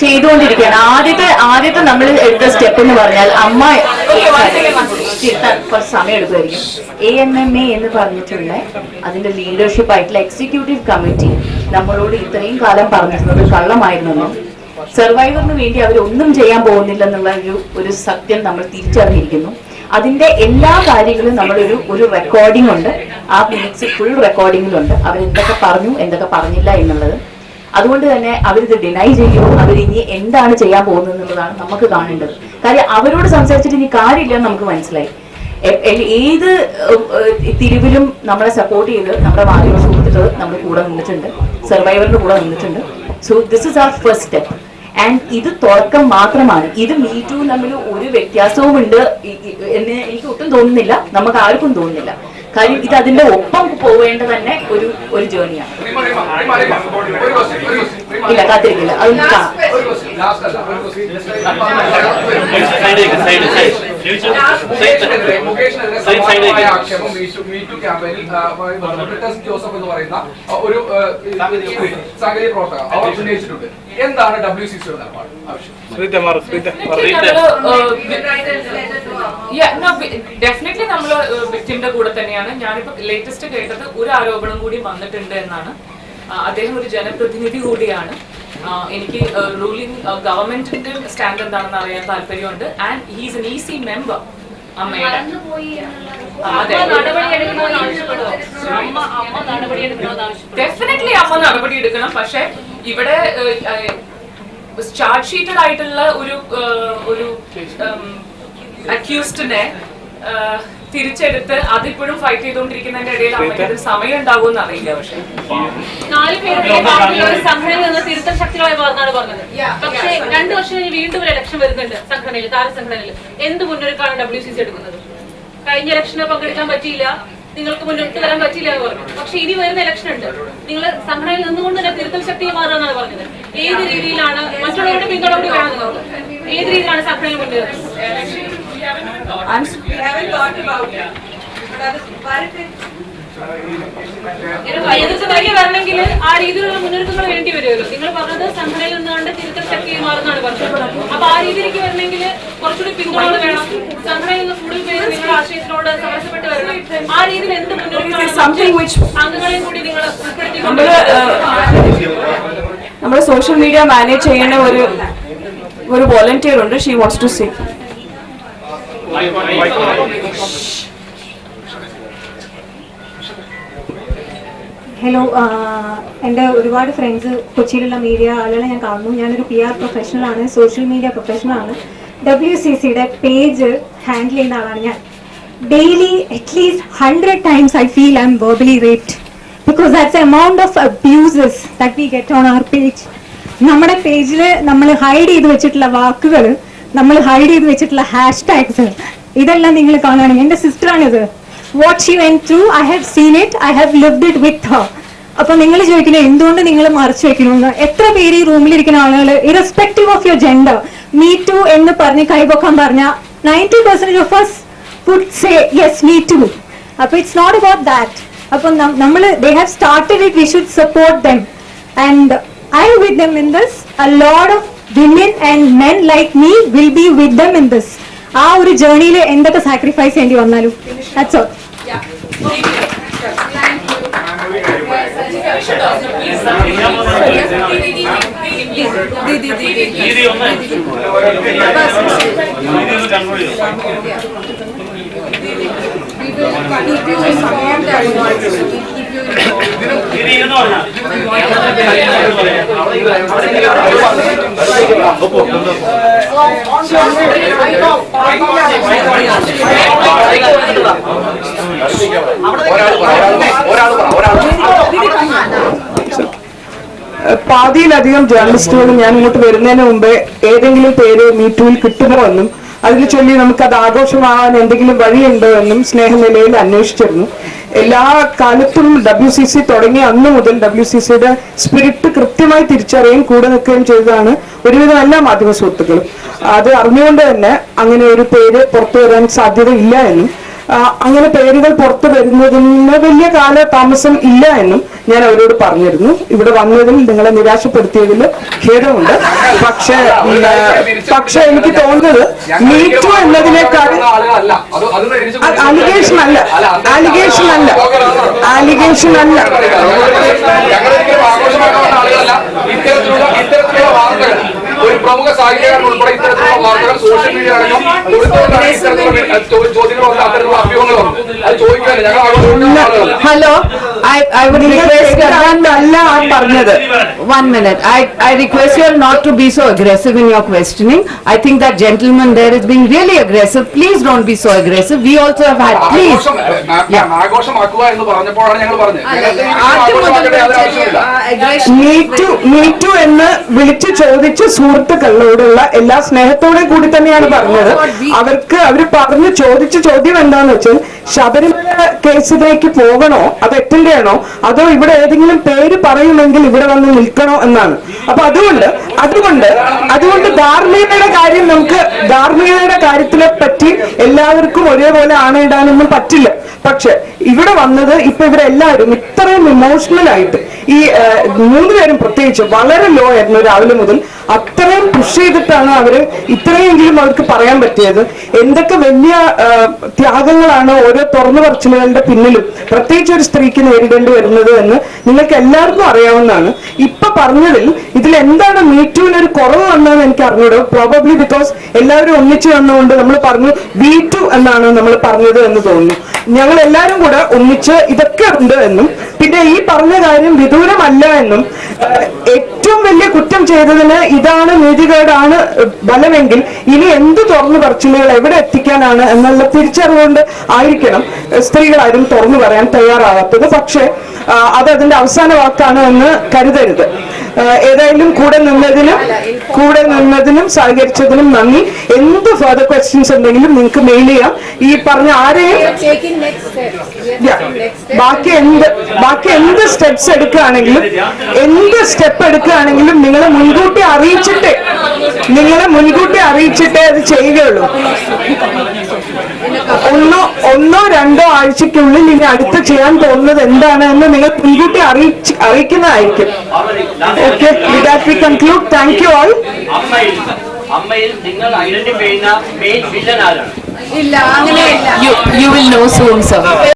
ചെയ്തുകൊണ്ടിരിക്കുകയാണ്. ആദ്യത്തെ നമ്മൾ എടുത്ത സ്റ്റെപ്പ് എന്ന് പറഞ്ഞാൽ അമ്മ കുറച്ച് സമയം എടുക്കുമായിരിക്കും. AMMA എന്ന് പറഞ്ഞിട്ടുള്ള അതിന്റെ ലീഡർഷിപ്പ് ആയിട്ടുള്ള എക്സിക്യൂട്ടീവ് കമ്മിറ്റി നമ്മളോട് ഇത്രയും കാലം പറഞ്ഞിരുന്നത് കള്ളമായിരുന്നെന്നും സർവൈവറിന് വേണ്ടി അവരൊന്നും ചെയ്യാൻ പോകുന്നില്ലെന്നുള്ള ഒരു സത്യം നമ്മൾ തിരിച്ചറിഞ്ഞിരിക്കുന്നു. അതിന്റെ എല്ലാ കാര്യങ്ങളും ഒരു റെക്കോർഡിംഗ് ഉണ്ട്. ആ മിനിറ്റ്സ് ഫുൾ റെക്കോർഡിംഗിലുണ്ട്. അവരെന്തൊക്കെ പറഞ്ഞു എന്തൊക്കെ പറഞ്ഞില്ല എന്നുള്ളത്. അതുകൊണ്ട് തന്നെ അവരിത് ഡിനൈ ചെയ്യുമോ, അവരിനി എന്താണ് ചെയ്യാൻ പോകുന്നത് എന്നുള്ളതാണ് നമുക്ക് കാണേണ്ടത്. കാര്യം അവരോട് സംസാരിച്ചിട്ട് ഇനി കാര്യമില്ലെന്ന് നമുക്ക് മനസ്സിലായി. ഏത് തിരിവിലും നമ്മളെ സപ്പോർട്ട് ചെയ്ത് നമ്മുടെ മാധ്യമ സുഹൃത്തുക്കൾ നമ്മുടെ കൂടെ നിന്നിട്ടുണ്ട്, സർവൈവറിന്റെ കൂടെ നിന്നിട്ടുണ്ട്. So this is our first step. And ഇത് തുടക്കം മാത്രമാണ്. ഇത് മീറ്റു തമ്മിൽ ഒരു വ്യത്യാസവും ഉണ്ട് എന്ന് എനിക്ക് ഒട്ടും തോന്നുന്നില്ല, നമുക്ക് ആർക്കും തോന്നുന്നില്ല. കാര്യം ഇത് അതിന്റെ ഒപ്പം പോവേണ്ട തന്നെ ഒരു ജേർണിയാണ്. ഇല്ല, കാത്തിരിക്കില്ല, അതൊന്നും കാണാം. ജോസഫ് എന്ന് പറയുന്ന ഒരു സാങ്കേതിക പ്രവർത്തകർ അവർ ഉന്നയിച്ചിട്ടുണ്ട്. എന്താണ് WCCയുടെ നിലപാട്? ഡെഫിനറ്റ്ലി നമ്മൾ വിക്ടിമിന്റെ കൂടെ തന്നെയാണ്. ഞാനിപ്പോ ലേറ്റസ്റ്റ് കേട്ടത് ഒരു ആരോപണം കൂടി വന്നിട്ടുണ്ട് എന്നാണ്. അദ്ദേഹം ഒരു ജനപ്രതിനിധി കൂടിയാണ്. എനിക്ക് റൂളിംഗ് ഗവൺമെന്റിന്റെ സ്റ്റാൻഡ് എന്താണെന്ന് അറിയാൻ താല്പര്യമുണ്ട്. And he's an EC member. അമ്മയുടെ ഡെഫിനറ്റ്ലി അമ്മ നടപടി എടുക്കണം. പക്ഷെ ഇവിടെ ചാർജ് ഷീറ്റഡ് ആയിട്ടുള്ള ഒരു അക്യൂസ്ഡിനെ തിരിച്ചെടുത്ത് അതിപ്പോഴും ഫൈറ്റ് ചെയ്തുകൊണ്ടിരിക്കുന്നതിന്റെ ഇടയിൽ അമ്മയ്ക്ക് സമയം ഉണ്ടാകുമെന്ന് അറിയില്ല. പക്ഷെ 4 പേരുടെ പാർട്ടിയുടെ സംഘടനയിൽ നിന്ന് തിരുത്തൽ ശക്തികളായി മാറുന്നതാണ് പറഞ്ഞത്. പക്ഷേ 2 വർഷം കഴിഞ്ഞ് വീണ്ടും ഒരു ഇലക്ഷൻ വരുന്നുണ്ട് സംഘടനയിൽ, താരസംഘടനയിൽ. എന്ത് മുന്നൊരുക്കാണ് WCC എടുക്കുന്നത്? കഴിഞ്ഞ ഇലക്ഷന് പങ്കെടുക്കാൻ പറ്റിയില്ല, നിങ്ങൾക്ക് മുന്നോട്ട് വരാൻ പറ്റില്ല എന്ന് പറഞ്ഞു. പക്ഷെ ഇനി വരുന്ന ഇലക്ഷൻ ഉണ്ട്, നിങ്ങൾ സംഘടനയിൽ നിന്നുകൊണ്ട് തന്നെ തിരുത്തൽ ശക്തി മാറുക എന്നാണ് പറഞ്ഞത്. ഏത് രീതിയിലാണ് മറ്റുള്ളവരുടെ പിന്തുണ കൂടി വേണം നിങ്ങൾക്ക്? ഏത് രീതിയിലാണ് സംഘടനയിൽ മുന്നേറുന്നത്? വരണമെങ്കിൽ ആ രീതിയിലുള്ള മുന്നൊരുക്കങ്ങൾ വേണ്ടി വരുമല്ലോ. നിങ്ങൾ പറഞ്ഞത് സംഘടനയിൽ നിന്നുകൊണ്ട് തിരുത്തൽ ശക്തി മാറുന്നതാണ് പറഞ്ഞത്. അപ്പൊ ആ രീതിയിലേക്ക് വരണമെങ്കിൽ കുറച്ചുകൂടി പിന്തുണകൾ വേണം. സംഘടനയിൽ നിന്ന് കൂടുതൽ പേര് നിങ്ങളുടെ ആശയത്തിനോട് സമരസപ്പെട്ട് വരണം. ആ രീതിയിൽ എന്ത് മുന്നൊരുക്കമാണ് അംഗങ്ങളെയും കൂടി നിങ്ങൾ ഉൾപ്പെടുത്തിക്കൊണ്ട് നമ്മുടെ സോഷ്യൽ മീഡിയ മാനേജ് ചെയ്യുന്ന ഒരു വോളണ്ടിയർ ഉണ്ട്. She wants to say. Hello, എൻ്റെ ഒരുപാട് ഫ്രണ്ട്സ് കൊച്ചിയിലുള്ള മീഡിയ ആളുകളെ ഞാൻ കാണുന്നു. ഞാനൊരു PR പ്രൊഫഷണലാണ്, സോഷ്യൽ മീഡിയ പ്രൊഫഷണലാണ്. WCCയുടെ പേജ് ഹാൻഡിൽ ചെയ്യുന്ന ആളാണ് ഞാൻ. Daily at least 100 times I feel I'm verbally raped because that's the amount of abuses that we get on our page. നമ്മുടെ പേജിൽ നമ്മൾ ഹൈഡ് ചെയ്ത് വെച്ചിട്ടുള്ള വാക്കുകൾ, നമ്മൾ ഹൈഡ് ചെയ്ത് വെച്ചിട്ടുള്ള #, ഇതെല്ലാം നിങ്ങൾ കാണുകയാണെങ്കിൽ എൻ്റെ സിസ്റ്ററാണിത്. What she went through, I have seen it, I have lived it with her. അപ്പൊ നിങ്ങൾ ചോദിക്കുന്നത് എന്തുകൊണ്ട് നിങ്ങൾ മറച്ചു വെക്കണമെന്ന്. എത്ര പേര് ഈ റൂമിലിരിക്കുന്ന ആളുകൾ irrespective of your gender me too എന്ന് പറഞ്ഞ് കൈപൊക്കാൻ പറഞ്ഞ 90% of us would say yes, me too. അപ്പൊ it's not about that. അപ്പൊ നമ്മൾ they have started it, we should support them and I am with them in this. A lot of women and men like me will be with them in this. ആ ഒരു ജേർണിയിൽ എന്തൊക്കെ sacrifice ചെയ്യേണ്ടി വന്നാലും. That's all. പാതിയിലധികം ജേർണലിസ്റ്റുകൾ ഞാൻ ഇങ്ങോട്ട് വരുന്നതിന് മുമ്പേ ഏതെങ്കിലും പേര് മീറ്റൂവിൽ കിട്ടുമോ എന്നും അതിനെ ചൊല്ലി നമുക്കത് ആഘോഷമാവാൻ എന്തെങ്കിലും വഴിയുണ്ടോ എന്നും സ്നേഹനിലയിൽ അന്വേഷിച്ചിരുന്നു. എല്ലാ കാലത്തും WCC തുടങ്ങിയ അന്ന് മുതൽ WCCയുടെ സ്പിരിറ്റ് കൃത്യമായി തിരിച്ചറിയുകയും കൂടെ നിൽക്കുകയും ചെയ്തതാണ് ഒരുവിധം എല്ലാ മാധ്യമ സുഹൃത്തുക്കളും. അത് അറിഞ്ഞുകൊണ്ട് തന്നെ അങ്ങനെ ഒരു പേര് പുറത്തു വരാൻ സാധ്യതയില്ല എന്നും അങ്ങനെ പേരുകൾ പുറത്തു വരുന്നതിന് വലിയ കാലതാമസം ഇല്ല എന്നും ഞാൻ അവരോട് പറഞ്ഞിരുന്നു. ഇവിടെ വന്നതിൽ നിങ്ങളെ നിരാശപ്പെടുത്തിയതിൽ ഖേദമുണ്ട്. പക്ഷെ എനിക്ക് തോന്നുന്നത് മീറ്റു എന്നതിനേക്കാൾ അലിഗേഷൻ അല്ല ഇത്തരത്തിലുള്ള വാർത്തകൾ ഒരു പ്രമുഖ സാഹിത്യകാരൻ ഉൾപ്പെടെ ഇത്തരത്തിലുള്ള വാർത്തകൾ സോഷ്യൽ മീഡിയ അടക്കം കൊടുത്തുകൊണ്ടാണ് ഇത്തരത്തിലുള്ള ചോദ്യങ്ങൾ വന്ന് അത്തരത്തിലുള്ള അഭ്യൂഹങ്ങൾ വന്നു. അത് ചോദിക്കാൻ ഹലോ, I would request പറഞ്ഞത് 1 minute. I request you all not to be so aggressive in your questioning. I think that gentleman there is being really aggressive. Please don't be so aggressive. We also have had. Please. ആഘോഷമാക്കുക എന്ന് പറഞ്ഞപ്പോഴാണ് ഞങ്ങൾ പറഞ്ഞത്. MeToo എന്ന് വിളിച്ചു ചോദിച്ച് സുഹൃത്തുക്കളോടുള്ള എല്ലാ സ്നേഹത്തോടെ കൂടി തന്നെയാണ് പറഞ്ഞത്. അവര് പറഞ്ഞു ചോദിച്ച ചോദ്യം എന്താന്ന് വെച്ചാൽ ശബരിമല കേസിലേക്ക് പോകണോ, അത് എത്തേണ്ടയാണോ, അതോ ഇവിടെ ഏതെങ്കിലും പേര് പറയുമെങ്കിൽ ഇവിടെ വന്ന് നിൽക്കണോ എന്നാണ്. അപ്പൊ അതുകൊണ്ട് ധാർമ്മികതയുടെ കാര്യം, നമുക്ക് ധാർമ്മികതയുടെ കാര്യത്തിനെ പറ്റി എല്ലാവർക്കും ഒരേപോലെ ആണയിടാനൊന്നും പറ്റില്ല. പക്ഷെ ഇവിടെ വന്നത് ഇപ്പൊ ഇവരെല്ലാവരും ഇത്രയും ഇമോഷണൽ ആയിട്ട്, ഈ 3 പേരും പ്രത്യേകിച്ച് വളരെ ലോ ആയിരുന്നു രാവിലെ മുതൽ. അത്രയും പുഷ് ചെയ്തിട്ടാണ് അവര് ഇത്രയെങ്കിലും അവർക്ക് പറയാൻ പറ്റിയത്. എന്തൊക്കെ വലിയ ത്യാഗങ്ങളാണ് ഓരോ തുറന്നു പറച്ചിലുകളുടെ പിന്നിലും പ്രത്യേകിച്ച് ഒരു സ്ത്രീക്ക് നേരിടേണ്ടി വരുന്നത് എന്ന് നിങ്ങൾക്ക് എല്ലാവർക്കും അറിയാവുന്നതാണ്. ഇപ്പൊ പറഞ്ഞതിൽ ഇതിൽ എന്താണ് മീറ്റുവിനൊരു കുറവ് വന്നതെന്ന് എനിക്ക് അറിഞ്ഞൂടോ. പ്രോബബ്ലി ബിക്കോസ് എല്ലാവരും ഒന്നിച്ചു വന്നുകൊണ്ട് നമ്മൾ പറഞ്ഞു V2 എന്നാണ് നമ്മൾ പറഞ്ഞത് എന്ന് തോന്നുന്നു. ഞങ്ങൾ എല്ലാവരും കൂടെ ഒന്നിച്ച് ഇതൊക്കെ ഉണ്ട് എന്നും പിന്നെ ഈ പറഞ്ഞ കാര്യം വിദൂരമല്ല എന്നും ഏറ്റവും വലിയ കുറ്റം ചെയ്തതിന് ഇതാണ് നീതികേടാണ് ബലമെങ്കിൽ ഇനി എന്ത് തുറന്നു പറച്ചിലുകൾ എവിടെ എത്തിക്കാനാണ് എന്നുള്ള തിരിച്ചറിവുകൊണ്ട് ആയിരിക്കണം സ്ത്രീകളാരും തുറന്നു പറയാൻ തയ്യാറാകാത്തത്. പക്ഷേ അത് അതിന്റെ അവസാന വാക്കാണ് എന്ന് കരുതരുത്. ഏതായാലും കൂടെ നിന്നതിനും സഹകരിച്ചതിനും നന്ദി. എന്ത് ഫർദർ ക്വസ്റ്റ്യൻസ് ഉണ്ടെങ്കിലും നിങ്ങൾക്ക് മെയിൽ ചെയ്യാം. ഈ പറഞ്ഞ ആരെയും ബാക്കി എന്ത് സ്റ്റെപ്സ് എടുക്കുകയാണെങ്കിലും നിങ്ങളെ മുൻകൂട്ടി അറിയിച്ചിട്ടേ അത് ചെയ്യുകയുള്ളൂ. ഒന്നോ രണ്ടോ ആഴ്ചക്കുള്ളിൽ ഇനി അടുത്ത് ചെയ്യാൻ പോകുന്നത് എന്താണ് എന്ന് നിങ്ങൾ മുൻകൂട്ടി അറിയിക്കുന്നതായിരിക്കും. Okay, with that we conclude. Thank you all. അമ്മയിൽ നിങ്ങൾ ഐഡന്റിഫൈ ചെയ്യുന്ന മെയിൻ വില്ലൻ ആരാണ്? You will know soon, sir.